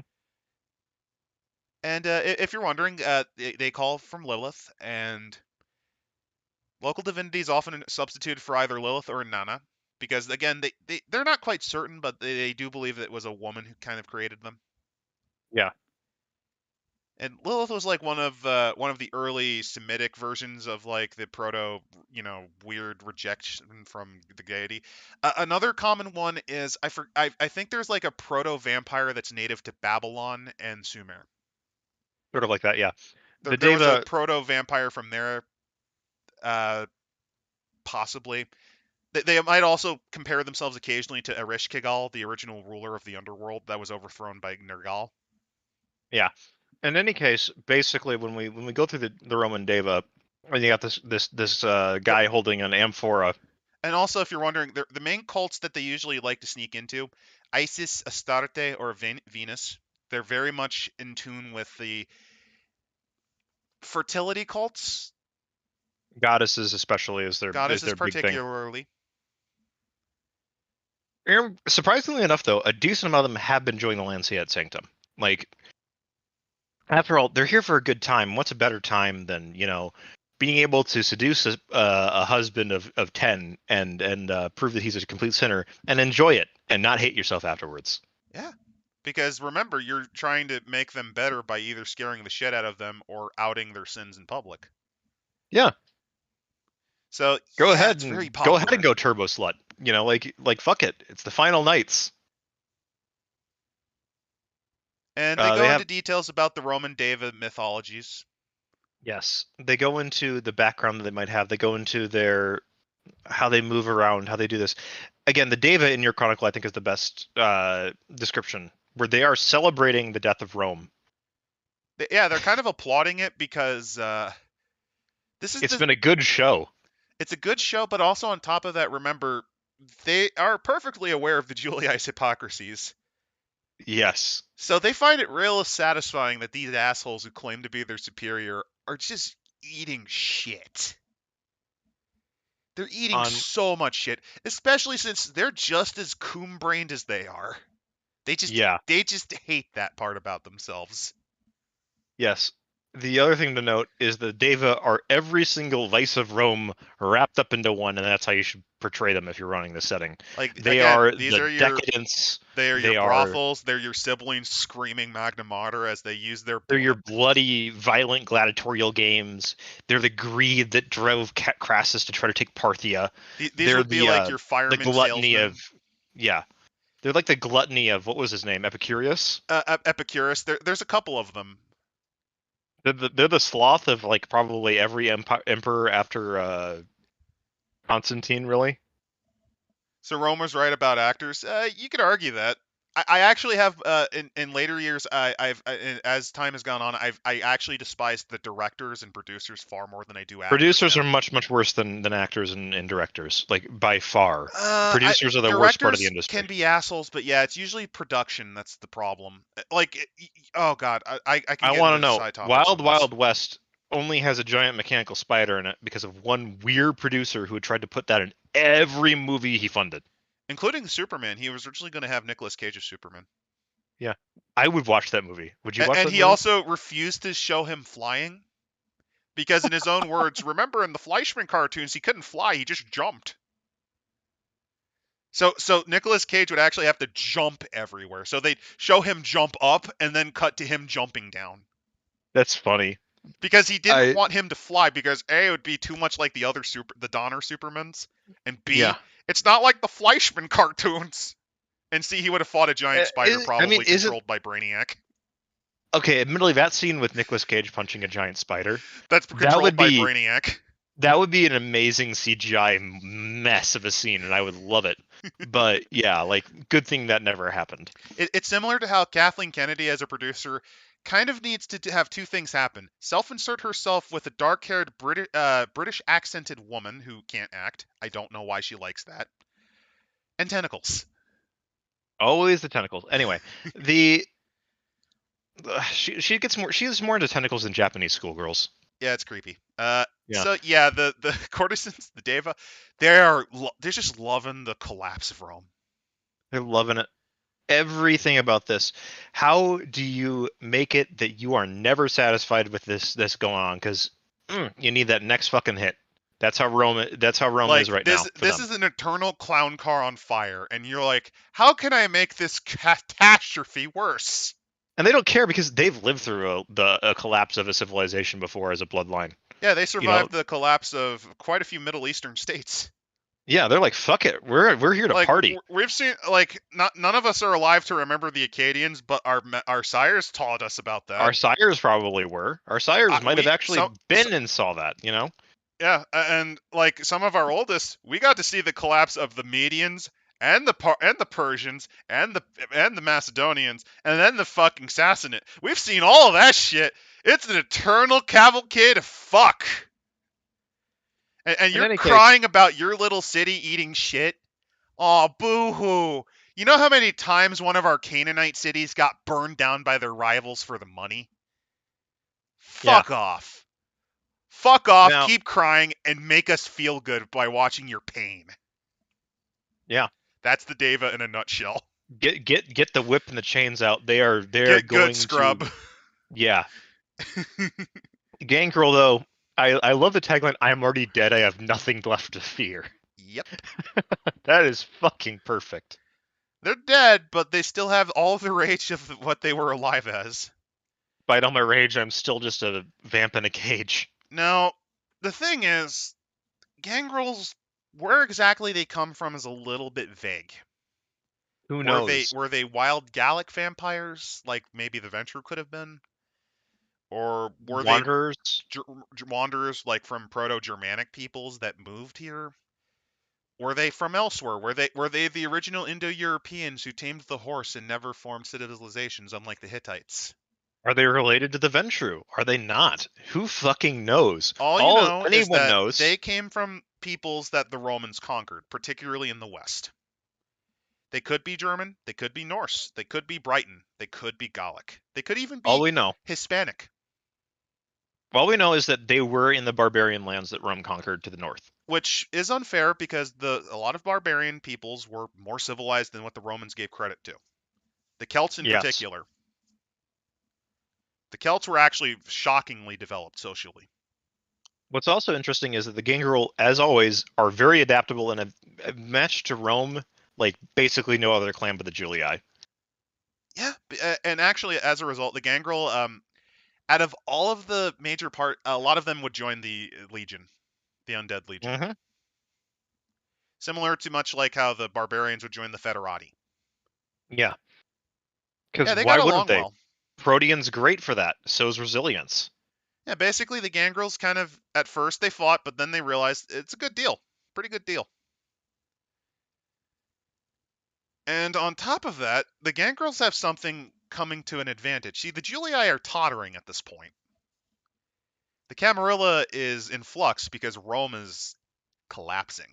And if you're wondering, they call from Lilith, and local divinities often substituted for either Lilith or Nana, because again, they're not quite certain, but they do believe that it was a woman who kind of created them. Yeah. And Lilith was like one of the early Semitic versions of like the proto, weird rejection from the deity. Another common one is I think there's like a proto vampire that's native to Babylon and Sumer. Sort of like that, yeah. There was a proto vampire from there, possibly. They might also compare themselves occasionally to Ereshkigal, the original ruler of the underworld that was overthrown by Nergal. Yeah. In any case, basically, when we go through the Roman Deva, and you got this guy holding an amphora. And also, if you're wondering, the main cults that they usually like to sneak into, Isis, Astarte, or Venus, they're very much in tune with the fertility cults, Goddesses especially is goddesses their big thing. particularly. And surprisingly enough, though, a decent amount of them have been joining the Lancia at Sanctum. Like, after all, they're here for a good time. What's a better time than, being able to seduce a husband of 10 and prove that he's a complete sinner and enjoy it and not hate yourself afterwards? Yeah. Because remember, you're trying to make them better by either scaring the shit out of them or outing their sins in public. Yeah. So Go yeah, ahead it's and very go ahead popular. and go turbo slut. Like fuck it. It's the final nights. And they They go into have details about the Roman Deva mythologies. Yes. They go into the background that they might have. They go into their how they move around, how they do this. Again, the Deva in your chronicle, I think, is the best description, where they are celebrating the death of Rome. Yeah, they're kind of applauding it because It's been a good show. It's a good show, but also on top of that, remember, they are perfectly aware of the Julii's hypocrisies. Yes. So they find it real satisfying that these assholes who claim to be their superior are just eating shit. They're eating On so much shit, especially since they're just as coon-brained as they are. They Yeah. just hate that part about themselves. Yes. The other thing to note is the Deva are every single vice of Rome wrapped up into one, and that's how you should portray them if you're running the setting. Like They again, are these the are your decadence. they are your They are brothels. They're your siblings screaming Magna Mater as they use their they're your blood. bloody, violent gladiatorial games. They're the greed that drove Crassus to try to take Parthia. These They're would be like your the fireman gluttony salesmen. of yeah. They're like the gluttony of what was his name, Epicurus. Epicurus. There's a couple of them. They're the sloth of like probably every emperor after Constantine, really. So Rome was right about actors. You could argue that. I actually have in later years, as time has gone on, I actually despised the directors and producers far more than I do actors Producers now. are much worse than actors and directors, like by far. Producers are the worst part of the Directors industry. can be assholes, but yeah, it's usually production that's the problem. Like, oh god, I can I get want to into know, side topics on Wild this. Wild West only has a giant mechanical spider in it because of one weird producer who tried to put that in every movie he funded. Including Superman. He was originally going to have Nicolas Cage as Superman. Yeah, I would watch that movie. Would you watch And that he movie? also refused to show him flying. Because in his own words, remember in the Fleischman cartoons, he couldn't fly, he just jumped. So Nicolas Cage would actually have to jump everywhere. So they'd show him jump up and then cut to him jumping down. That's funny. Because he didn't want him to fly because A, it would be too much like the Donner Supermans, and B, Yeah. it's not like the Fleischman cartoons. And C, he would have fought a giant spider probably controlled by Brainiac. Okay, admittedly, that scene with Nicolas Cage punching a giant spider, that's controlled by Brainiac. That would be an amazing CGI mess of a scene, and I would love it. But yeah, like, good thing that never happened. It's similar to how Kathleen Kennedy, as a producer, kind of needs to have two things happen. Self-insert herself with a dark-haired British accented woman who can't act. I don't know why she likes that. And tentacles. Always the tentacles. Anyway, she's more into tentacles than Japanese schoolgirls. Yeah, it's creepy. Yeah. So yeah, the courtesans, the Deva, they're just loving the collapse of Rome. They're loving it. Everything about this. How do you make it that you are never satisfied with this going on? Because you need that next fucking hit. That's how Rome like, is right now. This is an eternal clown car on fire, and you're like, how can I make this catastrophe worse? And they don't care because they've lived through a collapse of a civilization before as a bloodline. Yeah, they survived the collapse of quite a few Middle Eastern states. Yeah, they're like, fuck it, we're here to party. We've seen none of us are alive to remember the Akkadians, but our sires taught us about that. Our sires probably were. Our sires might have actually been and saw that, Yeah, and like some of our oldest, we got to see the collapse of the Medians and the Persians and the Macedonians and then the fucking Sassanid. We've seen all of that shit. It's an eternal cavalcade of fuck. And In you're any case, crying about your little city eating shit. Aw, boo-hoo. You know how many times one of our Canaanite cities got burned down by their rivals for the money? yeah. Fuck off. Fuck off, Now, keep crying, and make us feel good by watching your pain. yeah. That's the deva in a nutshell. Get the whip and the chains out. They're Get good, going scrub. to, yeah. Gangrel though, I love the tagline. I'm already dead. I have nothing left to fear. Yep. That is fucking perfect. They're dead, but they still have all the rage of what they were alive as. Despite all my rage, I'm still just a vamp in a cage. Now, the thing is, gangrels, where exactly they come from is a little bit vague. Who Were they knows? were they wild Gallic vampires, like maybe the Ventrue could have been, or were they Wanderers? wanderers like from Proto-Germanic peoples that moved here? Were they from elsewhere? Were they the original Indo-Europeans who tamed the horse and never formed civilizations, unlike the Hittites? Are they related to the Ventrue? Are they not? Who fucking knows? All you All know is anyone that knows. they came from peoples that the Romans conquered, particularly in the West. They could be German, they could be Norse, they could be Brighton, they could be Gallic, they could even All be we know. Hispanic. All we know is that they were in the barbarian lands that Rome conquered to the north. Which is unfair because a lot of barbarian peoples were more civilized than what the Romans gave credit to. The Celts in Yes. particular. The Celts were actually shockingly developed socially. What's also interesting is that the Gangrel, as always, are very adaptable and have matched to Rome like basically no other clan but the Julii. Yeah, and actually, as a result, the Gangrel, out of all of the major a lot of them would join the Legion, the Undead Legion. Mm-hmm. Similar to much like how the Barbarians would join the Federati. Yeah. Yeah, Because they why got wouldn't along they? well. Protean's great for that. So's resilience. Yeah, basically the Gangrels kind of, at first they fought, but then they realized it's a good deal. Pretty good deal. And on top of that, the Gangrels have something coming to an advantage. See, the Julii are tottering at this point. The Camarilla is in flux because Rome is collapsing.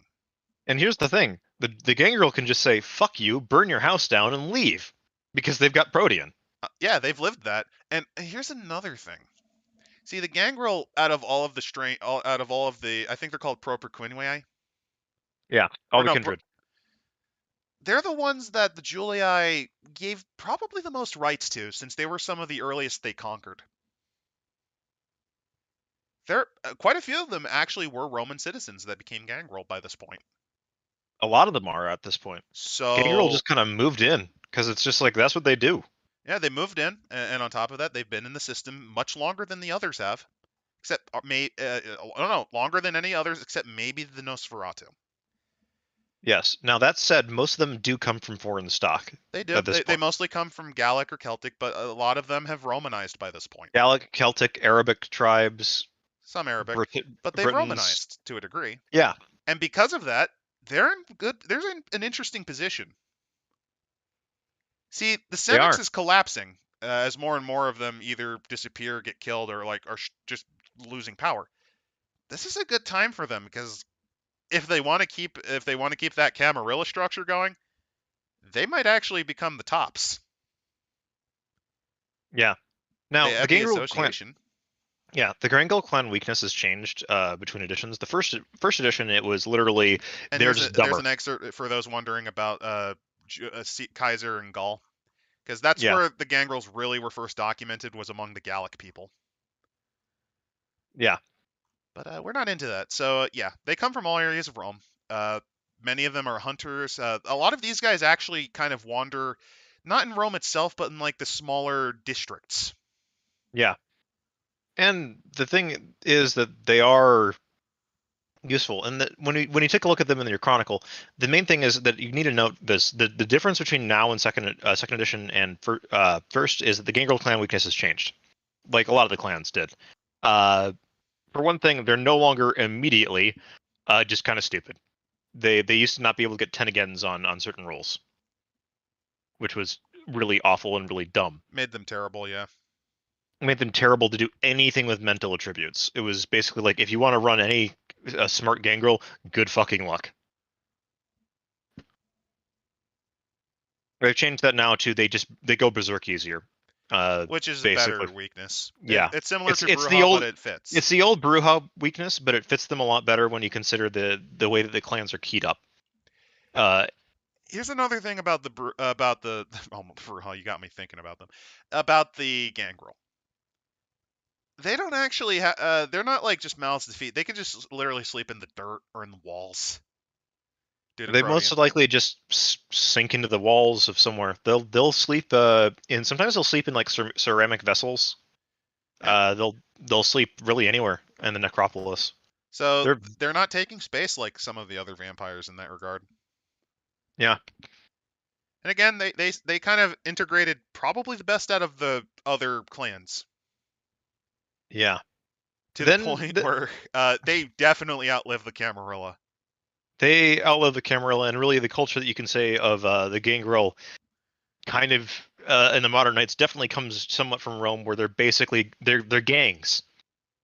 And here's the thing: the Gangrel can just say "fuck you," burn your house down, and leave because they've got Protean. Yeah, they've lived that. And here's another thing. See, the Gangrel, out of all of the out of all of the, I think they're called Properquinui. Yeah, all Or the no, kindred. they're the ones that the Julii gave probably the most rights to, since they were some of the earliest they conquered. There, quite a few of them actually were Roman citizens that became Gangrel by this point. A lot of them are at this point. Gangrel So just kind of moved in because it's just like that's what they do. yeah, they moved in, and on top of that, they've been in the system much longer than the others have, except I don't know, longer than any others except maybe the Nosferatu. Yes. Now that said, most of them do come from foreign stock They do. at this They point. mostly come from Gallic or Celtic, but a lot of them have Romanized by this point. Gallic, Celtic, Arabic tribes, Some Arabic, but they've Britons. Romanized to a degree. Yeah, And because of that, they're in good. There's an interesting position. See, the they cenex are. is collapsing as more and more of them either disappear, get killed, or like are just losing power. This is a good time for them because if they want to keep that Camarilla structure going, they might actually become the tops. Yeah. They Now the have the Gangrel clan. association. Yeah, the Gangrel clan weakness has changed between editions. The first edition, it was literally And they're here's just there's dumber. an excerpt for those wondering about Kaiser and Gaul, because that's Yeah, where the Gangrels really were first documented, was among the Gallic people. yeah. But we're not into that. So yeah, they come from all areas of Rome. Many of them are hunters. A lot of these guys actually kind of wander, not in Rome itself, but in like the smaller districts. Yeah. And the thing is that they are useful, and that when you take a look at them in your chronicle, the main thing is that you need to note this: the difference between now and second edition and first is that the Gangrel clan weakness has changed, like a lot of the clans did. Uh, For one thing, they're no longer immediately just kind of stupid. They used to not be able to get 10 agains on certain rolls, which was really awful and really dumb. Made them terrible, yeah. Made them terrible to do anything with mental attributes. It was basically like, if you want to run any smart Gangrel, good fucking luck. They've changed that now to they go berserk easier. Which is a Basically, better weakness. yeah. It's similar to It's the Bruja, old but it fits. it's the old Bruja weakness, but it fits them a lot better when you consider the way that the clans are keyed up. Here's another thing about the oh, Bruja, you got me thinking about them. About the Gangrel. They don't actually they're not like just mouths to feet. They can just literally sleep in the dirt or in the walls. They most likely just sink into the walls of somewhere. They'll sleep in sometimes they'll sleep in like ceramic vessels. Yeah. They'll sleep really anywhere in the necropolis. So they're not taking space like some of the other vampires in that regard. Yeah. And again, they kind of integrated probably the best out of the other clans. Yeah. To the point where they definitely outlive the Camarilla. They outlive the Camarilla, and really the culture that you can say of the Gangrel kind of in the modern knights definitely comes somewhat from Rome, where they're basically they're gangs.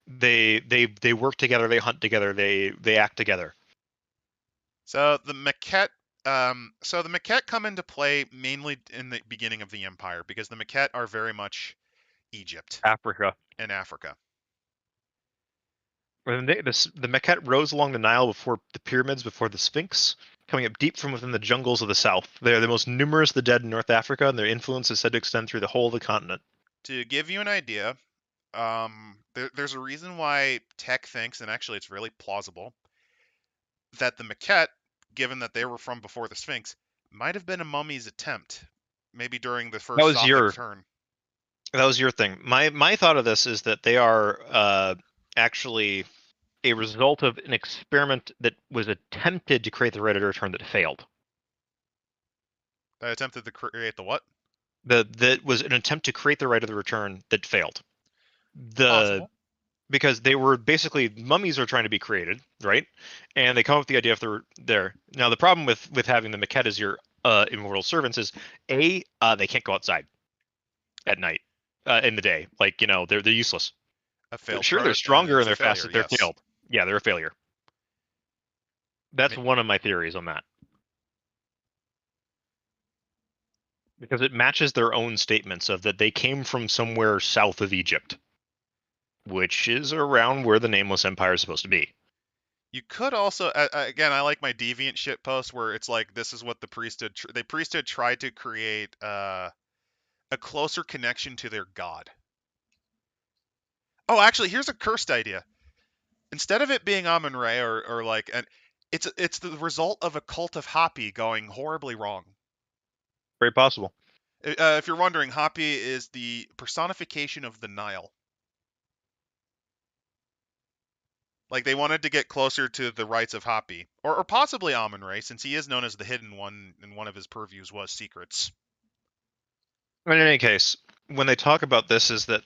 They work together, they hunt together, they act together. So the Maquette come into play mainly in the beginning of the Empire because the Maquette are very much Egypt, Africa, and Africa. When the Maquette rose along the Nile before the pyramids, before the Sphinx, coming up deep from within the jungles of the south. They are the most numerous of the dead in North Africa, and their influence is said to extend through the whole of the continent. To give you an idea, there's a reason why Tech thinks, and actually it's really plausible, that the Maquette, given that they were from before the Sphinx, might have been a mummy's attempt, maybe during the first Sothic turn. That was your thing. My thought of this is that they are actually a result of an experiment that was attempted to create the right of return that failed. That attempted to create the what? That was an attempt to create the right of the return that failed. Possible. Because they were basically mummies are trying to be created, right? And they come up with the idea if they're there. Now the problem with having the Maquette as your immortal servants is they can't go outside at night in the day. Like, you know, they're useless. They're stronger and they're fast. They're failed. Yeah, they're a failure. That's one of my theories on that. Because it matches their own statements of that they came from somewhere south of Egypt, which is around where the Nameless Empire is supposed to be. You could also, again, I like my deviant shit post where it's like, this is what the priesthood tried to create a closer connection to their god. Oh, actually, here's a cursed idea. Instead of it being Amun-Re or like, and it's the result of a cult of Hapi going horribly wrong. Very possible. If you're wondering, Hapi is the personification of the Nile. Like, they wanted to get closer to the rites of Hapi, or possibly Amun-Re, since he is known as the hidden one, and one of his purviews was secrets. In any case, when they talk about this, is that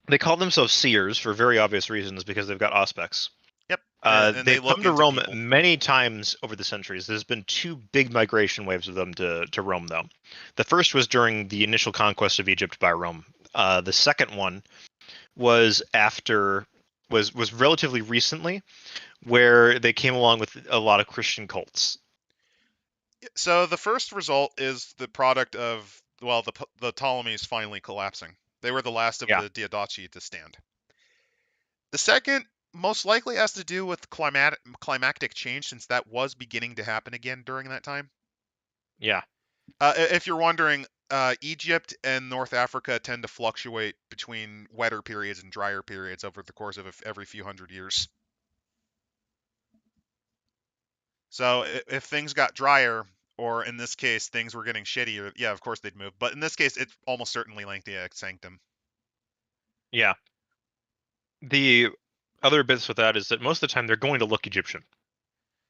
they call themselves seers for very obvious reasons because they've got aspects. Yep. And they've come to Rome many times over the centuries. There's been two big migration waves of them to Rome, though. The first was during the initial conquest of Egypt by Rome. The second one was was relatively recently, where they came along with a lot of Christian cults. So the first result is the product of, well, the Ptolemies finally collapsing. They were the last of the Diadochi to stand. The second most likely has to do with climactic change, since that was beginning to happen again during that time. Yeah. If you're wondering, Egypt and North Africa tend to fluctuate between wetter periods and drier periods over the course of every few hundred years. So if things got drier, or in this case, things were getting shittier, yeah, of course they'd move. But in this case, it's almost certainly linked to sanctum. Yeah. The other bits with that is that most of the time they're going to look Egyptian.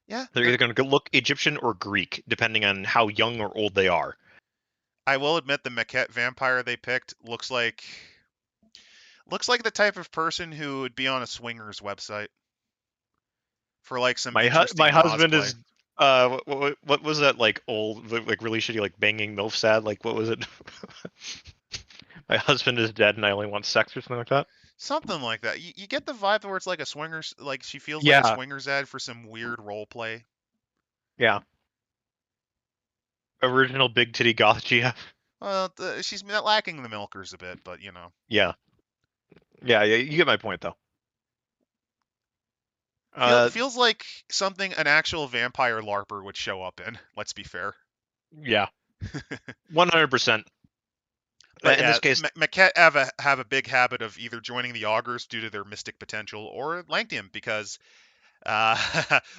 Yeah. They're either going to look Egyptian or Greek, depending on how young or old they are. I will admit the Maquette vampire they picked looks like Looks like the type of person who would be on a swingers website for like some interesting My husband cosplay. is what was that like old like really shitty like banging milf sad like what was it? My husband is dead and I only want sex or something like that. Something like that. You get the vibe where it's like a swingers, like she feels like a Yeah, swingers ad for some weird role play. yeah. Original big titty goth GF. Well, she's not lacking the milkers a bit, but you know, Yeah, yeah. You get my point though. Uh, feels like something an actual vampire LARPer would show up in. Let's be fair. yeah, 100%. But In yeah, this case, Maquette have a big habit of either joining the augers due to their mystic potential or Lancium because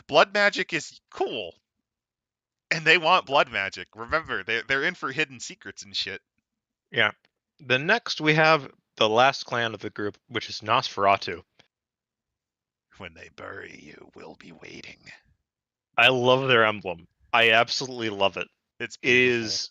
blood magic is cool and they want blood magic. Remember, they're in for hidden secrets and shit. yeah. The next we have the last clan of the group, which is Nosferatu. When they bury you, we'll be waiting. I love their emblem. I absolutely love it. It's It beautiful. is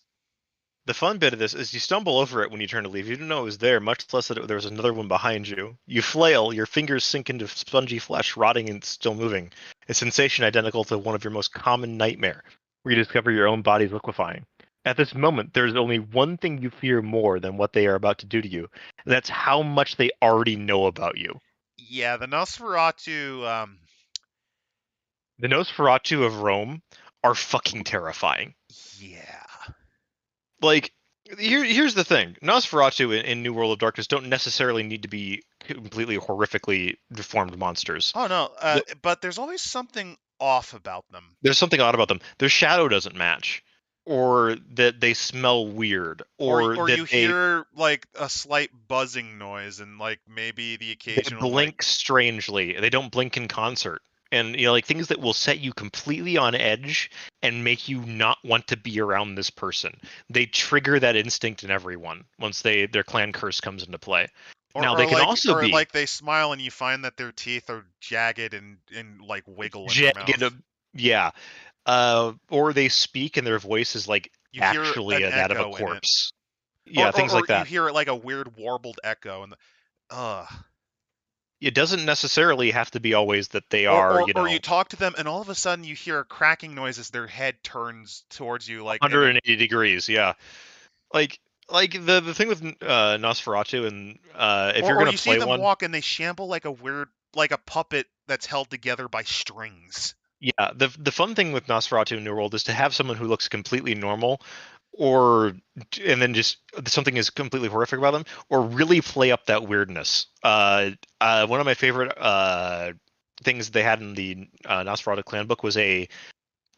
the fun bit of this is you stumble over it when you turn to leave. You didn't know it was there, much less that there was another one behind you. You flail, your fingers sink into spongy flesh, rotting and still moving. A sensation identical to one of your most common nightmare, where you discover your own body's liquefying. At this moment, there's only one thing you fear more than what they are about to do to you, and that's how much they already know about you. Yeah, the Nosferatu. The Nosferatu of Rome are fucking terrifying. Yeah. Like here's the thing: Nosferatu in New World of Darkness don't necessarily need to be completely horrifically deformed monsters. Oh no, Wh- but there's always something off about them. There's something odd about them. Their shadow doesn't match, or that they smell weird, or Or you that hear like a slight buzzing noise and like maybe the they occasional like blink strangely. They don't blink in concert. And like things that will set you completely on edge and make you not want to be around this person. They trigger that instinct in everyone once their clan curse comes into play. Now they can also or be like they smile and you find that their teeth are jagged and like wiggle in their jagged, mouth. yeah, or they speak and their voice is like You hear actually an that of a echo in it. corpse. Yeah, things Or like you that. hear like a weird warbled echo and It doesn't necessarily have to be always that they are, or you talk to them and all of a sudden you hear a cracking noise as their head turns towards you like and then 180 degrees. Yeah, like the thing with Nosferatu, and if you're or gonna you see play them one, walk and they shamble like a weird like a puppet that's held together by strings. yeah, the fun thing with Nosferatu in New World is to have someone who looks completely normal, or and then just something is completely horrific about them, or really play up that weirdness. One of my favorite things they had in the Nosferatu clan book was a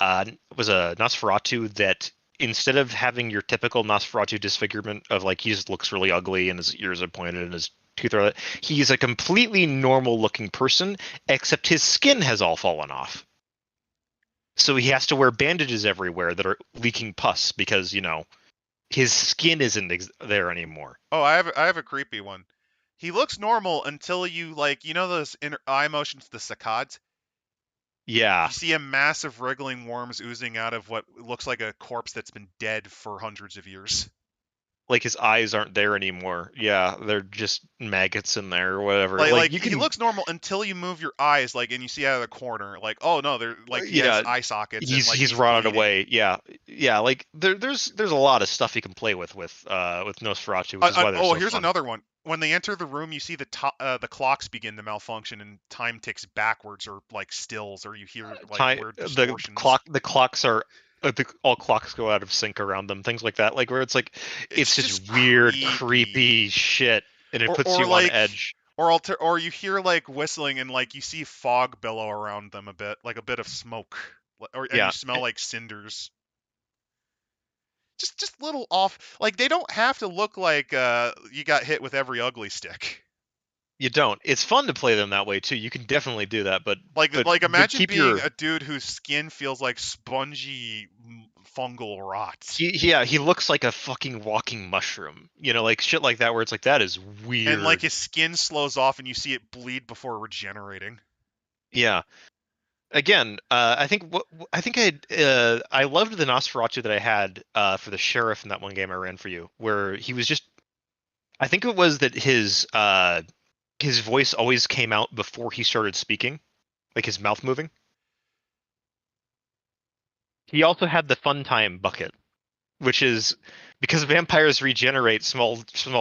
Nosferatu that instead of having your typical Nosferatu disfigurement of like he just looks really ugly and his ears are pointed and his teeth are, he's a completely normal looking person, except his skin has all fallen off. So he has to wear bandages everywhere that are leaking pus because, his skin isn't there anymore. Oh, I have a creepy one. He looks normal until you like you know those inner eye motions, the saccades. Yeah, You see a massive wriggling worms oozing out of what looks like a corpse that's been dead for hundreds of years. like his eyes aren't there anymore. Yeah, they're just maggots in there or whatever. Like Like you he can, looks normal until you move your eyes, like and you see out of the corner, like oh no, they're like he has yeah, eye sockets and like he's he's rotted bleeding. away. Yeah, yeah. Like there's a lot of stuff you can play with Nosferatu, which is why they're Oh, so here's fun. another one. When they enter the room, you see the clocks begin to malfunction and time ticks backwards or like stills, or you hear like Time weird distortions. the clocks are all clocks go out of sync around them. Things like that. Like where it's like it's It's just just weird, creepy. creepy shit, and it puts Or you on like edge. or you hear like whistling and like you see fog billow around them a bit, like a bit of smoke, or and you Yeah, smell like cinders. Just little off. Like they don't have to look like you got hit with every ugly stick. you don't. It's fun to play them that way too. You can definitely do that, Like but imagine keep being your a dude whose skin feels like spongy fungal rot. yeah, he looks like a fucking walking mushroom. Like shit like that where it's like that is And like weird. his skin slows off and you see it bleed before regenerating. Yeah. Again, I think I loved the Nosferatu that I had for the sheriff in that one game I ran for you, where he was just I think it was that his voice always came out before he started speaking, like his mouth moving. He also had the fun time bucket, which is because vampires regenerate small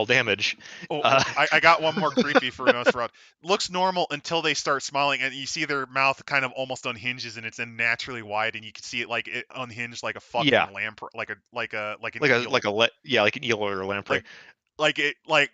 damage. Uh, I got one more creepy for Nosferatu. Looks normal until they start smiling, and you see their mouth kind of almost unhinges, and it's unnaturally wide, and you can see it like it unhinged like a fucking yeah, lamp, like an eel, like an eel or a lamprey. like like.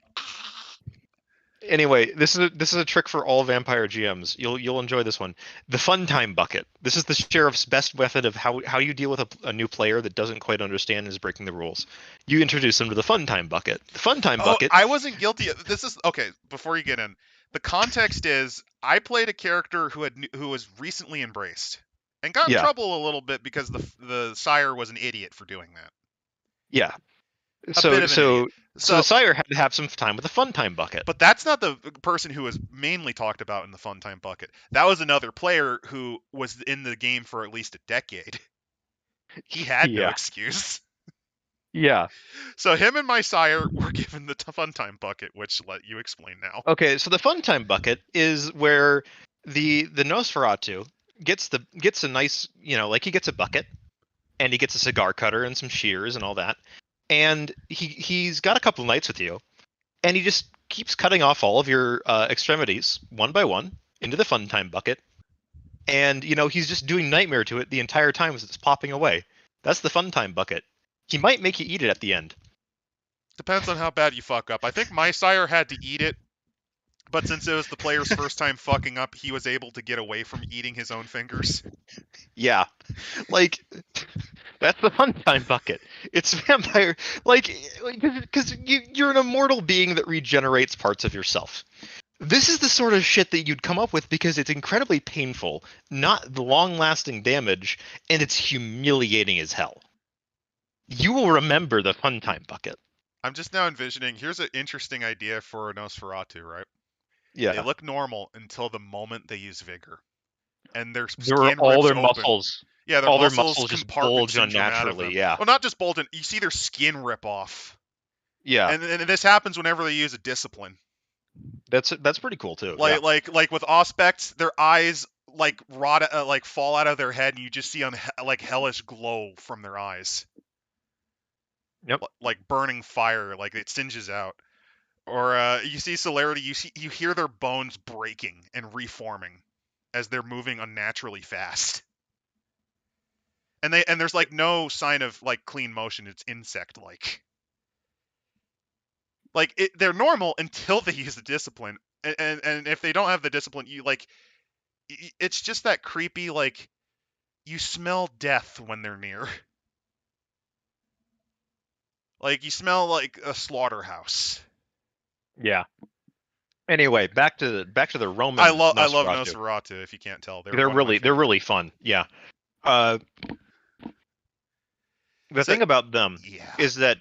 Anyway, this is a trick for all vampire GMs. You'll enjoy this one. The fun time bucket. This is the sheriff's best method of how you deal with a new player that doesn't quite understand and is breaking the rules. You introduce them to the fun time bucket. The fun time Oh, bucket. I wasn't guilty. This is okay. Before you get in, the context is I played a character who was recently embraced and got in Yeah, trouble a little bit because the sire was an idiot for doing that. yeah. A bit So of an idiot. so so the So, sire had to have some time with the fun time bucket. but that's not the person who was mainly talked about in the fun time bucket. That was another player who was in the game for at least a decade. He had no Yeah, excuse. yeah. So him and my sire were given the fun time bucket, which let you explain now. Okay, so the fun time bucket is where the Nosferatu gets a nice, like he gets a bucket and he gets a cigar cutter and some shears and all that. And he's got a couple nights with you, and he just keeps cutting off all of your extremities one by one into the fun time bucket. And he's just doing nightmare to it the entire time as it's popping away. That's the fun time bucket. He might make you eat it at the end. Depends on how bad you fuck up. I think my sire had to eat it, but since it was the player's first time fucking up, he was able to get away from eating his own fingers. Yeah, like that's the fun time bucket. It's vampire, like because you're an immortal being that regenerates parts of yourself. This is the sort of shit that you'd come up with because it's incredibly painful, not the long-lasting damage, and it's humiliating as hell. You will remember the fun time bucket. I'm just now envisioning, here's an interesting idea for a Nosferatu, right? They Yeah, look normal until the moment they use vigor. And their there skin all rips their open. muscles, Yeah, their all their muscles muscles just compartment bulge syndrome out of unnaturally. them. Yeah, Well, not just bulging, you see their skin rip off. yeah, And this happens whenever they use a discipline. that's pretty cool too. Yeah, Like with Auspex, their eyes like rot, like fall out of their head, and you just see like hellish glow from their eyes, yep, like burning fire, like it singes out. Or you see celerity, you hear their bones breaking and reforming as they're moving unnaturally fast. And there's like no sign of like clean motion. It's insect like. They're normal until they use the discipline, and if they don't have the discipline, you like it's just that creepy like you smell death when they're near. Like you smell like a slaughterhouse. yeah. Anyway, back to the I Roman love Nosferatu. Nosferatu. If you can't tell, they're They're one of my really favorite. really fun. Yeah. Uh, the So thing about them yeah, is that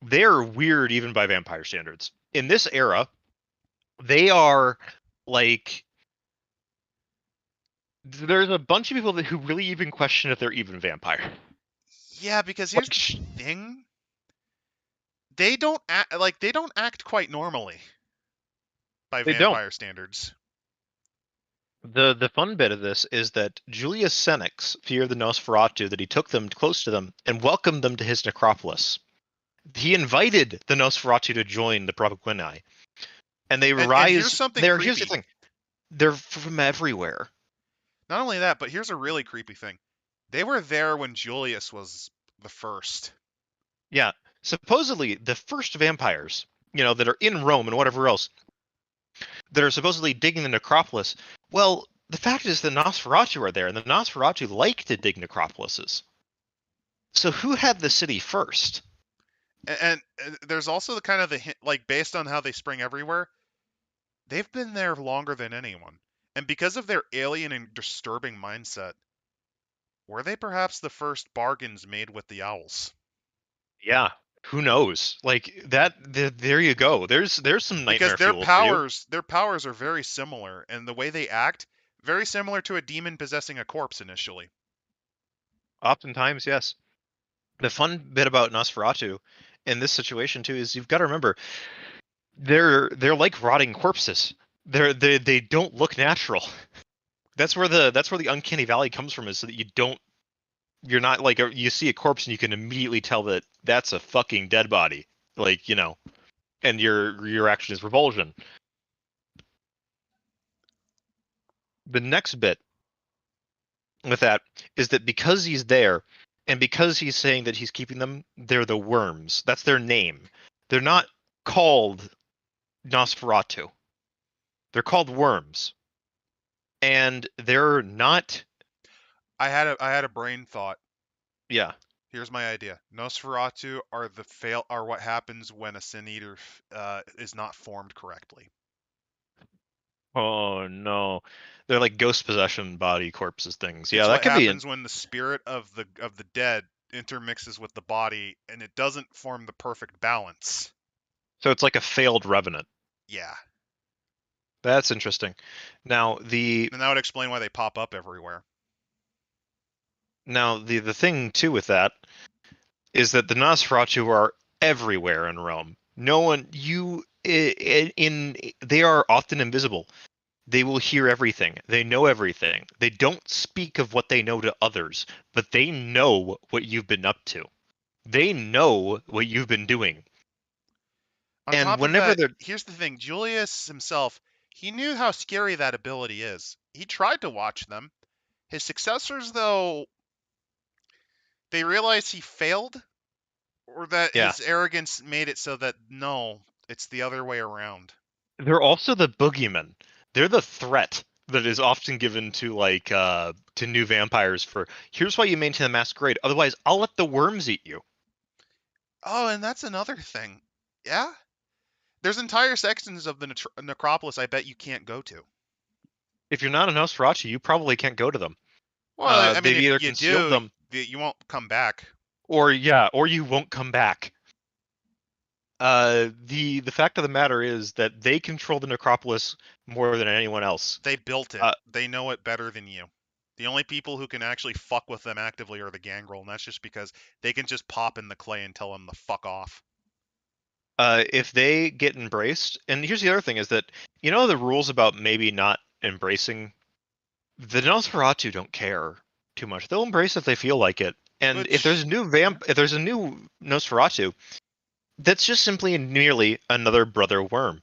they're weird even by vampire standards. In this era, they are like there's a bunch of people who really even question if they're even vampire. yeah. Because here's Like the thing: they don't act quite normally by they don't. vampire standards. The fun bit of this is that Julius Senex feared the Nosferatu that he took them close to them and welcomed them to his necropolis. He invited the Nosferatu to join the Propaguini, and they And here's rise something there. Here's the creepy. thing: they're from everywhere. Not only that, but here's a really creepy thing. They were there when Julius was the first. Yeah, supposedly the first vampires, that are in Rome and whatever else, that are supposedly digging the necropolis. Well, the fact is the Nosferatu are there, and the Nosferatu like to dig necropolises. So who had the city first? And there's also the kind of the hint, like based on how they spring everywhere, they've been there longer than anyone. And because of their alien and disturbing mindset, were they perhaps the first bargains made with the owls? Yeah, who knows? Like that. There you go. There's some Because nightmare fuel for you. their powers are very similar, and the way they act, very similar to a demon possessing a corpse initially. Oftentimes, yes. The fun bit about Nosferatu in this situation too is you've got to remember they're like rotting corpses. They don't look natural. That's where the uncanny valley comes from, is so that you're not like you see a corpse and you can immediately tell that that's a fucking dead body, like, and your reaction is revulsion. The next bit with that is that because he's there and because he's saying that he's keeping them, they're the worms. That's their name. They're not called Nosferatu. They're called worms. And they're not. I had a brain thought. Yeah. Here's my idea. Nosferatu are what happens when a sin eater is not formed correctly. Oh no. They're like ghost possession body corpses things. Yeah, It's that what could be. happens when the spirit of the dead intermixes with the body and it doesn't form the perfect balance. So it's like a failed revenant. Yeah. That's interesting. Now And that would explain why they pop up everywhere. the thing too with that is that the Nosferatu are everywhere in Rome. No one they are often invisible. They will hear everything. They know everything. They don't speak of what they know to others, but they know what you've been up to. They know what you've been doing. On And top of whenever that, they're here's the thing. Julius himself, he knew how scary that ability is. He tried to watch them. His successors, though, they realized he failed, or that yeah, his arrogance made it so that, no, it's the other way around. they're also the boogeyman. They're the threat that is often given to to new vampires for here's why you maintain the masquerade. Otherwise, I'll let the worms eat you. Oh, and that's another thing. Yeah? There's entire sections of the necropolis I bet you can't go to. If you're not a Nosferatu, you probably can't go to them. Well, I mean, They've if either you concealed do, them you won't come back. or you won't come back. The fact of the matter is that they control the necropolis more than anyone else. They built it. Uh, They know it better than you. The only people who can actually fuck with them actively are the Gangrel, and that's just because they can just pop in the clay and tell them to fuck off. if they get embraced, and here's the other thing is that the rules about maybe not embracing the Nosferatu don't care too much. They'll embrace if they feel like it. And if there's Which, a if there's a new Nosferatu, that's just simply merely another brother worm.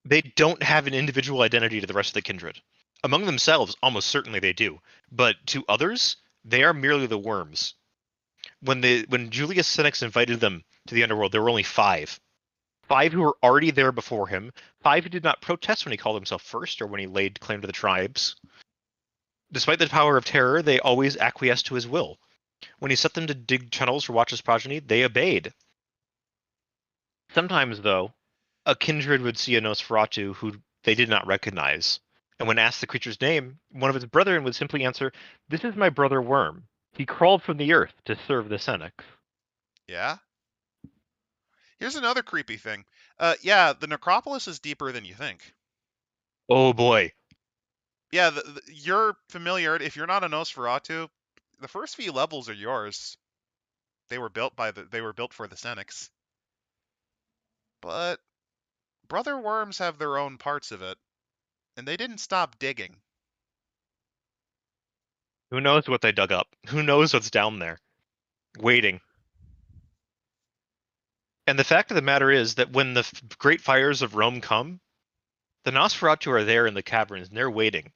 They don't have an individual identity to the rest of the kindred. Among themselves, almost certainly they do, but to others, they are merely the worms. When Julius Senex invited them to the underworld, there were only five. Five who were already there before him. Five who did not protest when he called himself first or when he laid claim to the tribes. Despite the power of terror, they always acquiesced to his will. When he set them to dig tunnels for watch his progeny, they obeyed. Sometimes, though, a kindred would see a Nosferatu who they did not recognize. And when asked the creature's name, one of its brethren would simply answer, "This is my brother Worm. He crawled from the earth to serve the cenex." yeah? Here's another creepy thing. Yeah, the necropolis is deeper than you think. Oh boy. Yeah, your familiarity, if you're not a Nosferatu, the first few levels are yours. They were built for the Cenex. But brother worms have their own parts of it, and they didn't stop digging. Who knows what they dug up? Who knows what's down there? Waiting. And the fact of the matter is that when the great fires of Rome come, the Nosferatu are there in the caverns and they're waiting.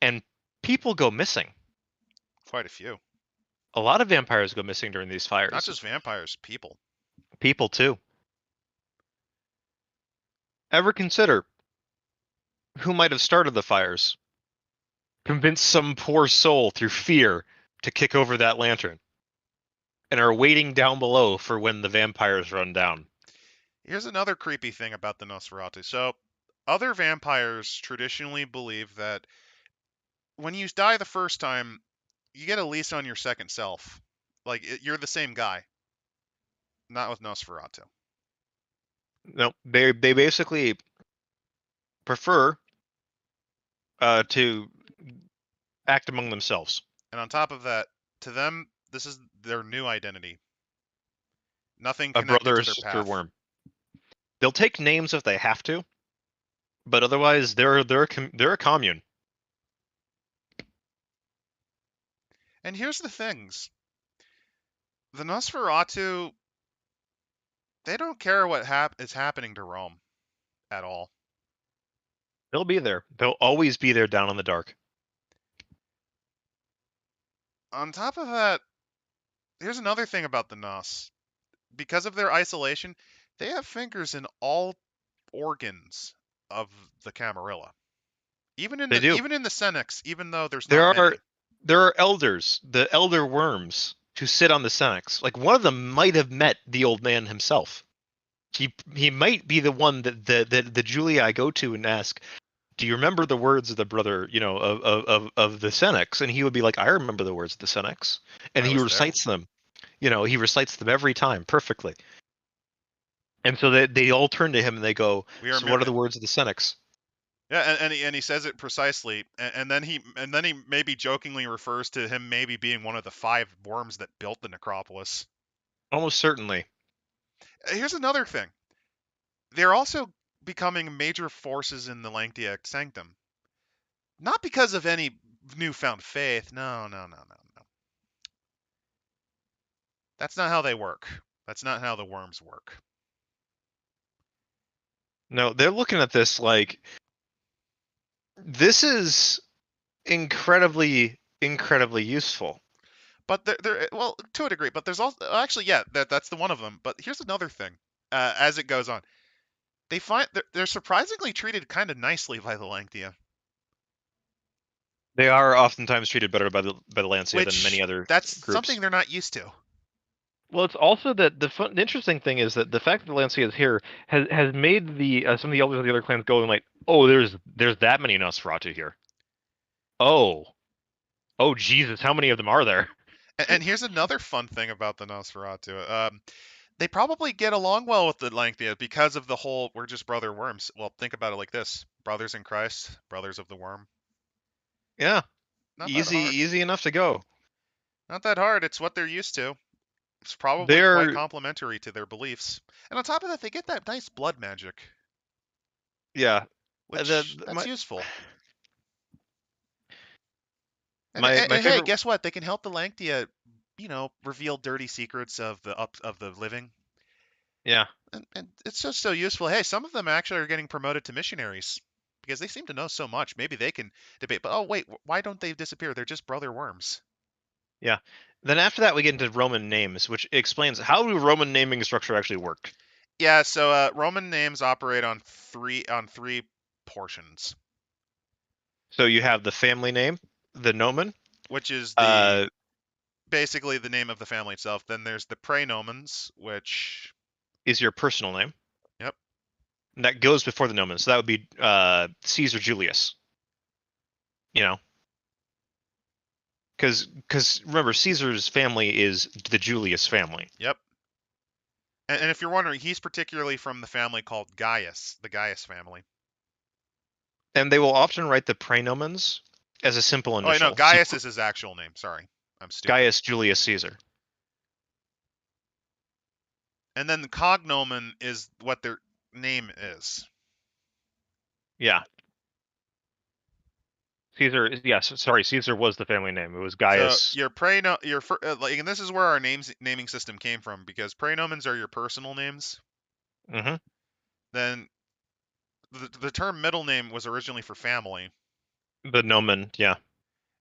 And people go missing. Quite a few. A lot of vampires go missing during these fires. Not just vampires, people. People too. Ever consider who might have started the fires? Convinced some poor soul through fear to kick over that lantern and are waiting down below for when the vampires run down. Here's another creepy thing about the Nosferatu. So, other vampires traditionally believe that when you die the first time, you get a lease on your second self. Like, you're the same guy. Not with Nosferatu. No, they basically prefer to act among themselves. And on top of that, to them, their new identity. Nothing A connected brother or to their sister path. worm. They'll take names if they have to, but otherwise they're a commune. And here's the things: the Nosferatu, they don't care what is happening to Rome at all. They'll be there. They'll always be there down in the dark. On top of that, here's another thing about the Nos. Because of their isolation, they have fingers in all organs of the Camarilla. They do. Even in the cenex, even though there's There not are many. there are elders, the elder worms, who sit on the senex. Like one of them might have met the old man himself. He might be the one that the Julia I go to and ask, do you remember the words of the brother, of the senex? And he would be like, I remember the words of the senex, and I he was there. recites them. He recites them every time perfectly. And so they all turn to him and they go, We are so what are the words of the senex? Yeah, and he says it precisely, and then he maybe jokingly refers to him maybe being one of the 5 worms that built the necropolis. Almost certainly. Here's another thing: they're also becoming major forces in the Lancia sanctum, not because of any newfound faith. No, no, no, no, no. That's not how they work. That's not how the worms work. No, they're looking at this like this is incredibly, incredibly useful. But they're well, to a degree. But there's also actually, yeah, that's the one of them. But here's another thing. As it goes on, they find they're surprisingly treated kind of nicely by the Lancia, They are oftentimes treated better by the Lancia than many which other that's groups. something they're not used to. Well, it's also that the interesting thing is that the fact that the Lancia is here has made the some of the elders of the other clans go and like, oh, there's that many Nosferatu here. Oh, oh Jesus, how many of them are there? And here's another fun thing about the Nosferatu. They probably get along well with the Lancia because of the whole "we're just brother worms." Well, think about it like this: brothers in Christ, brothers of the worm. Yeah, Not that hard. easy enough to go. Not that hard. It's what they're used to. It's probably quite They're complementary to their beliefs. And on top of that, they get that nice blood magic, yeah. which that's useful. And, My hey, favorite guess what? They can help the Lancia, reveal dirty secrets of the living. yeah. And it's just so useful. Hey, some of them actually are getting promoted to missionaries because they seem to know so much. Maybe they can debate. But oh wait, why don't they disappear? They're just brother worms. Yeah. Then after that, we get into Roman names, which explains how do Roman naming structure actually work. Yeah. So Roman names operate on three portions, So you have the family name, the nomen. which is the Uh, basically the name of the family itself. Then there's the praenomens, which, is your personal name. yep. And that goes before the nomen. So that would be Caesar Julius. You know, because remember Caesar's family is the Julius family. Yep. And if you're wondering, he's particularly from the family called Gaius, the Gaius family. And they will often write the praenomens as a simple Oh, wait, no, initial. So Gaius is his actual name. Sorry, I'm stupid. Gaius Julius Caesar. And then the cognomen is what their name is. Yeah. Caesar, yes, sorry, Caesar was the family name. It was So Gaius. your and this is where our naming system came from, because praenomens are your personal names. Mm-hmm. Then the term middle name was originally for family, The nomen, yeah.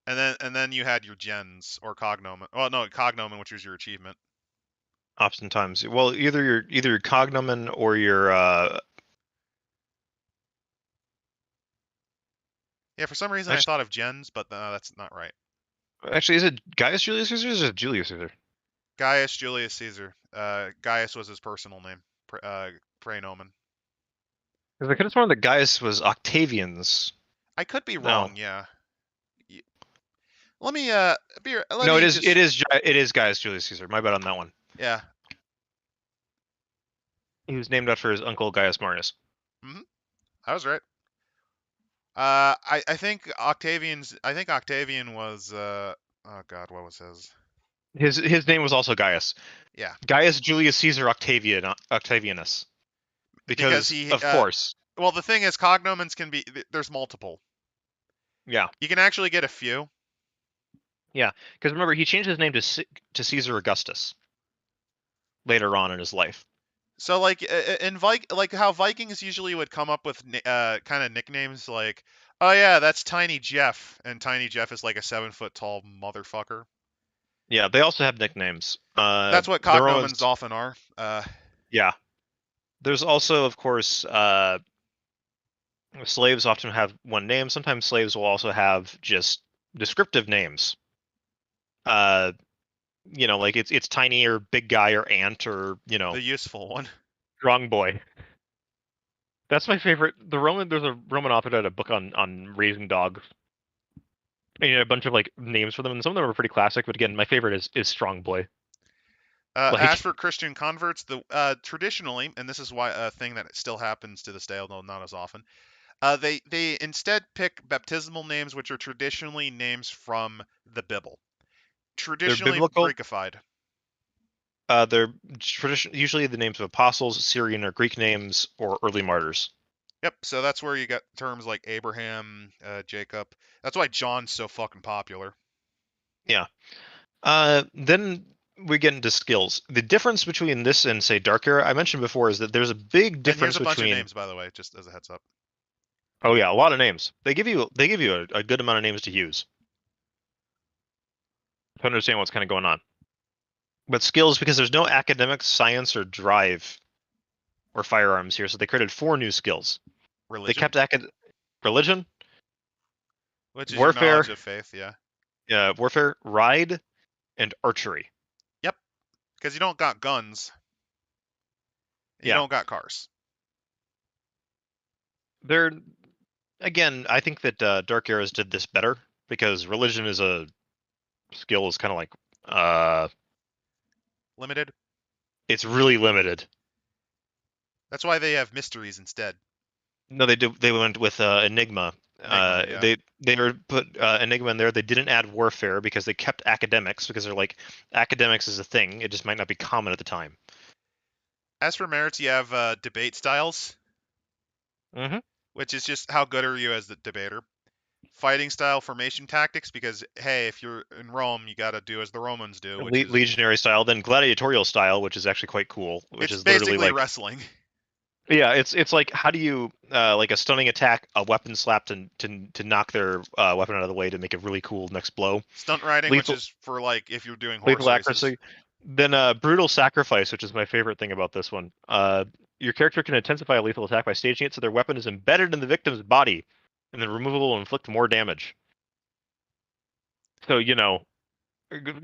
and then you had your gens or cognomen. Well, no, cognomen, which was your achievement. Oftentimes, well, either your cognomen or your Yeah, for some reason I thought of gens, but that's not right. actually, is it Gaius Julius Caesar or is it Julius Caesar? Gaius Julius Caesar. Gaius was his personal name. Praenomen. Because I could have sworn that Gaius was Octavian's. I could be No, wrong. Yeah. Let me let no, me just it is Gaius Julius Caesar. My bad on that one. yeah. He was named after his uncle Gaius Marius. I was right. I think Octavian was oh God, what was his? His name was also Gaius. Yeah, Gaius Julius Caesar Octavianus. because Because he. of course. Well, the thing is, cognomens can be. There's multiple. Yeah. You can actually get a few. Yeah. Because remember, he changed his name to Caesar Augustus later on in his life. So like like how Vikings usually would come up with kind of nicknames like, oh yeah, that's Tiny Jeff, and Tiny Jeff is like a 7 foot tall motherfucker. Yeah, they also have nicknames. That's what The Romans, cognomens often are. yeah. There's also, of course, slaves often have one name. Sometimes slaves will also have just descriptive names. Uh, like it's tiny or big guy or ant or The useful one. strong boy. That's my favorite. There's a Roman author that had a book on raising dogs. And a bunch of like names for them, and some of them are pretty classic. But again, my favorite is strong boy. As Like for Christian converts, the traditionally, and this is why a thing that still happens to this day, although not as often, they instead pick baptismal names which are traditionally names from the Bible, they're traditionally biblical. Greekified. They're usually the names of apostles, Syrian or Greek names, or early martyrs. Yep. So that's where you get terms like Abraham, Jacob. That's why John's so fucking popular. Yeah. Then we get into skills. The difference between this and say Dark Era, I mentioned before, is that there's a big And here's difference a bunch of between. names, by the way, just as a heads up. Oh yeah, a lot of names. They give you a good amount of names to use to understand what's kind of going on. But skills, because there's no academic, science, or drive or firearms here, so they created 4 new skills. They Religion, kept religion, which is your warfare, knowledge of faith, yeah. ride, and archery. Yep. Because you don't got guns, you Yeah, don't got cars. they're again. I think that Dark Eras did this better because religion is a skill is kind of like Limited. it's really limited. That's why they have mysteries instead. No, they went with Enigma. Enigma, yeah. They were put Enigma in there. They didn't add warfare because they kept academics because they're like academics is a thing. It just might not be common at the time. As for merits, you have debate styles, Mm-hmm. which is just how good are you as the debater. Fighting style, formation tactics, because hey, if you're in Rome, you got to do as the Romans do, which is Legionary style, then gladiatorial style, which is actually quite cool. Which it's is literally basically like wrestling. yeah, it's like how do you like a stunning attack, a weapon slap to knock their weapon out of the way to make a really cool next blow. Stunt riding, which Lethal is for like if you're doing horse lethal races. accuracy. Then brutal sacrifice, which is my favorite thing about this one. Your character can intensify a lethal attack by staging it so their weapon is embedded in the victim's body, and the removal will inflict more damage. So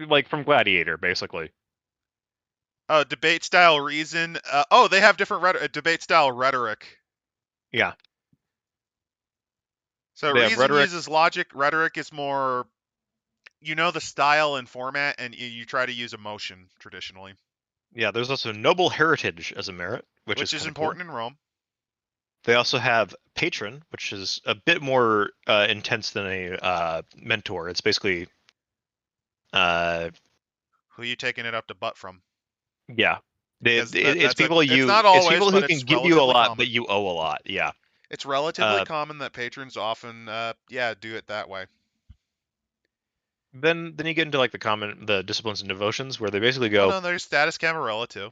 like from Gladiator, basically. Debate style reason. Oh, they have different debate style rhetoric. Yeah, So they have reason rhetoric. uses logic. Rhetoric is more, you know, the style and format, and you try to use emotion traditionally, Yeah, there's also noble heritage as a merit, which is which is kind of cool. important in Rome. They also have patron, which is a bit more intense than a mentor. It's basically, uh, Who you taking it up to butt from? yeah, Because it's that's a. people It's not it's always, people but who can it's give you a relatively lot, but common. you owe a lot. Yeah. It's relatively Uh, common that patrons often, yeah, do it that way. then you get into like the disciplines and devotions where they basically Oh go, no, there's status Camarilla too.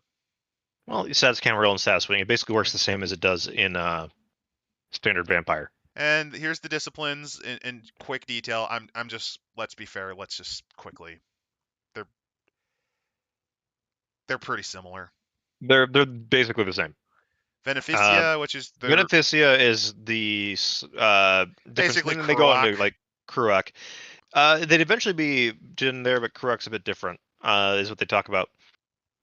well, status Camarilla and status swing. It basically works Swing. the same as it does in standard vampire. And here's the disciplines in quick detail. I'm just, let's be fair. Let's just quickly. They're they're pretty similar. They're basically the same. Uh, Beneficia, which is their Beneficia is the difference. basically Then they go Kruak. into like Kruak. They'd eventually be in there, but Kruak's a bit different. Is what they talk about.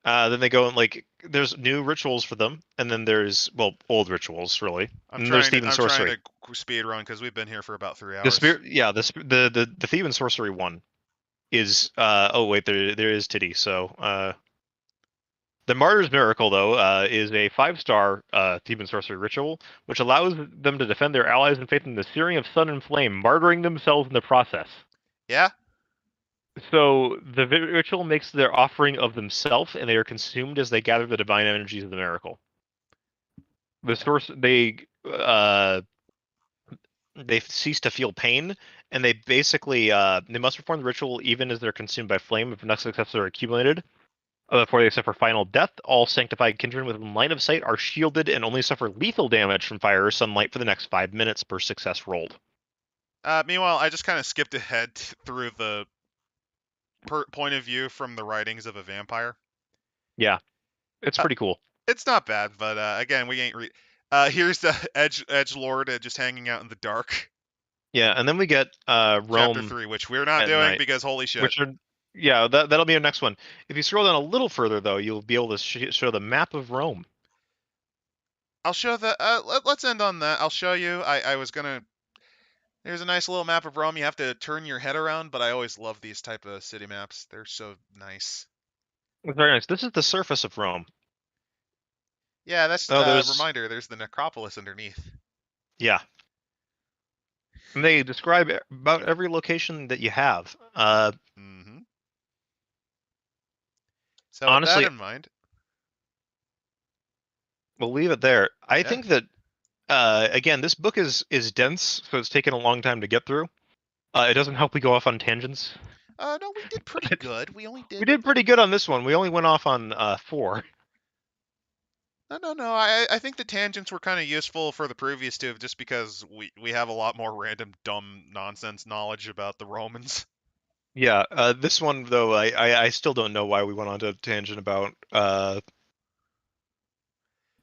Then they go and like there's new rituals for them, and then there's old rituals really, and then there's Theban I'm trying sorcery. to speed run because we've been here for about 3 The hours. spirit, yeah, the Theban sorcery one is oh wait, there is titty. So the Martyr's Miracle though is a 5-star Theban sorcery ritual which allows them to defend their allies in faith in the searing of sun and flame, martyring themselves in the process. Yeah, So the ritual makes their offering of themselves, and they are consumed as they gather the divine energies of the miracle. The source they cease to feel pain, and they basically they must perform the ritual even as they're consumed by flame. If enough successes are accumulated before they suffer final death, all sanctified kindred within line of sight are shielded and only suffer lethal damage from fire or sunlight for the next 5 minutes per success rolled. Meanwhile, I just kind of skipped ahead through the point of view from the writings of a vampire. Yeah, it's Uh, pretty cool. it's not bad, but again, we ain't read. Here's the edge lord just hanging out in the dark. Yeah, and then we get Chapter Rome 3, which we're not at doing night, because holy shit. which are yeah, that'll be our next one. If you scroll down a little further, though, you'll be able to show the map of Rome. I'll show the. Let's end on that. I'll show you. I was gonna. There's a nice little map of Rome. You have to turn your head around, but I always love these type of city maps. They're so nice. It's very nice. This is the surface of Rome. Yeah, that's Oh, a there's reminder. There's the necropolis underneath. yeah. And they describe about every location that you have. Mm-hmm. So with that Honestly, in mind, we'll leave it there. I yeah. think that again, this book is dense, so it's taken a long time to get through. It doesn't help we go off on tangents. No, we did pretty But good. We only we did. did pretty good on this one. We only went off on 4. No. I think the tangents were kind of useful for the previous two, just because we have a lot more random, dumb, nonsense knowledge about the Romans. Yeah, this one though, I still don't know why we went on to tangent about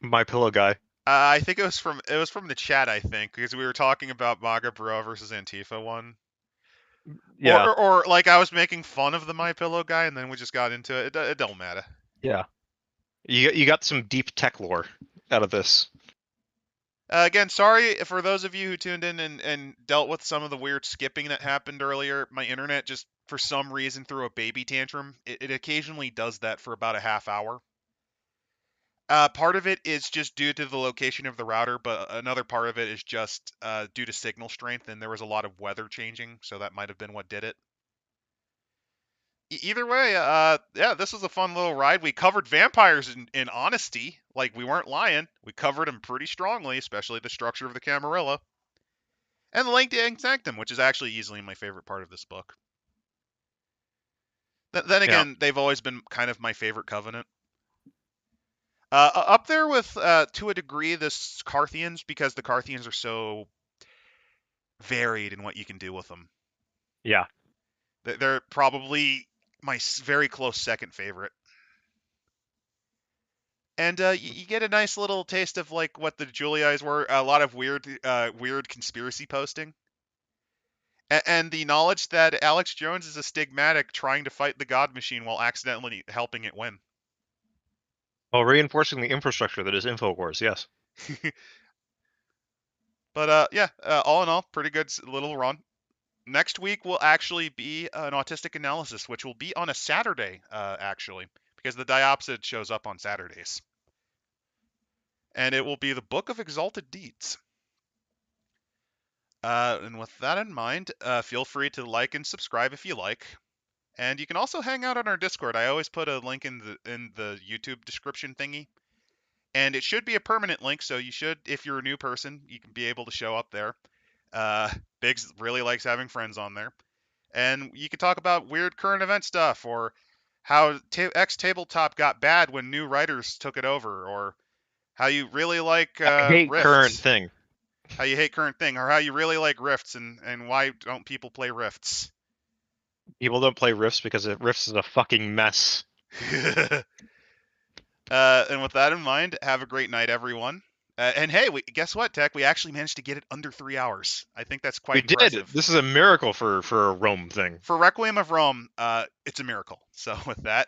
My Pillow guy. I think it was from the chat. I think because we were talking about Maga Bro versus Antifa one, or, Yeah, or or like I was making fun of the My Pillow guy, and then we just got into it. It don't matter. yeah. You got some deep tech lore out of this. Again, sorry for those of you who tuned in and dealt with some of the weird skipping that happened earlier. My internet just, for some reason, threw a baby tantrum. It occasionally does that for about a half hour. Part of it is just due to the location of the router, but another part of it is just due to signal strength, and there was a lot of weather changing, so that might have been what did it. Either way, yeah, this was a fun little ride. We covered vampires in honesty, like we weren't lying. We covered them pretty strongly, especially the structure of the Camarilla. And the Link to Sanctum, which is actually easily my favorite part of this book. Then Yeah, again, they've always been kind of my favorite covenant. Up there with, to a degree, the Carthians, because the Carthians are so varied in what you can do with them. yeah. They're probably my very close second favorite. And you get a nice little taste of like what the Juliais were. A lot of weird conspiracy posting. And the knowledge that Alex Jones is a stigmatic trying to fight the God Machine while accidentally helping it win. Well, reinforcing the infrastructure that is InfoWars, yes. But yeah, all in all, pretty good little run. Next week will actually be an autistic analysis, which will be on a Saturday, actually, because the diopsid shows up on Saturdays. And it will be the Book of Exalted Deeds. And with that in mind, feel free to like and subscribe if you like. And you can also hang out on our Discord. I always put a link in the YouTube description thingy. And it should be a permanent link, so you should, if you're a new person, you can be able to show up there. Biggs really likes having friends on there. And you can talk about weird current event stuff, or how X Tabletop got bad when new writers took it over, or how you really like I hate current Rifts, thing. how you hate current thing, or how you really like Rifts, and why don't people play Rifts. People don't play Rifts because Rifts is a fucking mess. And with that in mind, have a great night, everyone. And hey, guess what, Tech? We actually managed to get it under 3 hours. I think that's We quite did. impressive. This is a miracle for a Rome thing. For Requiem of Rome, it's a miracle. So with that,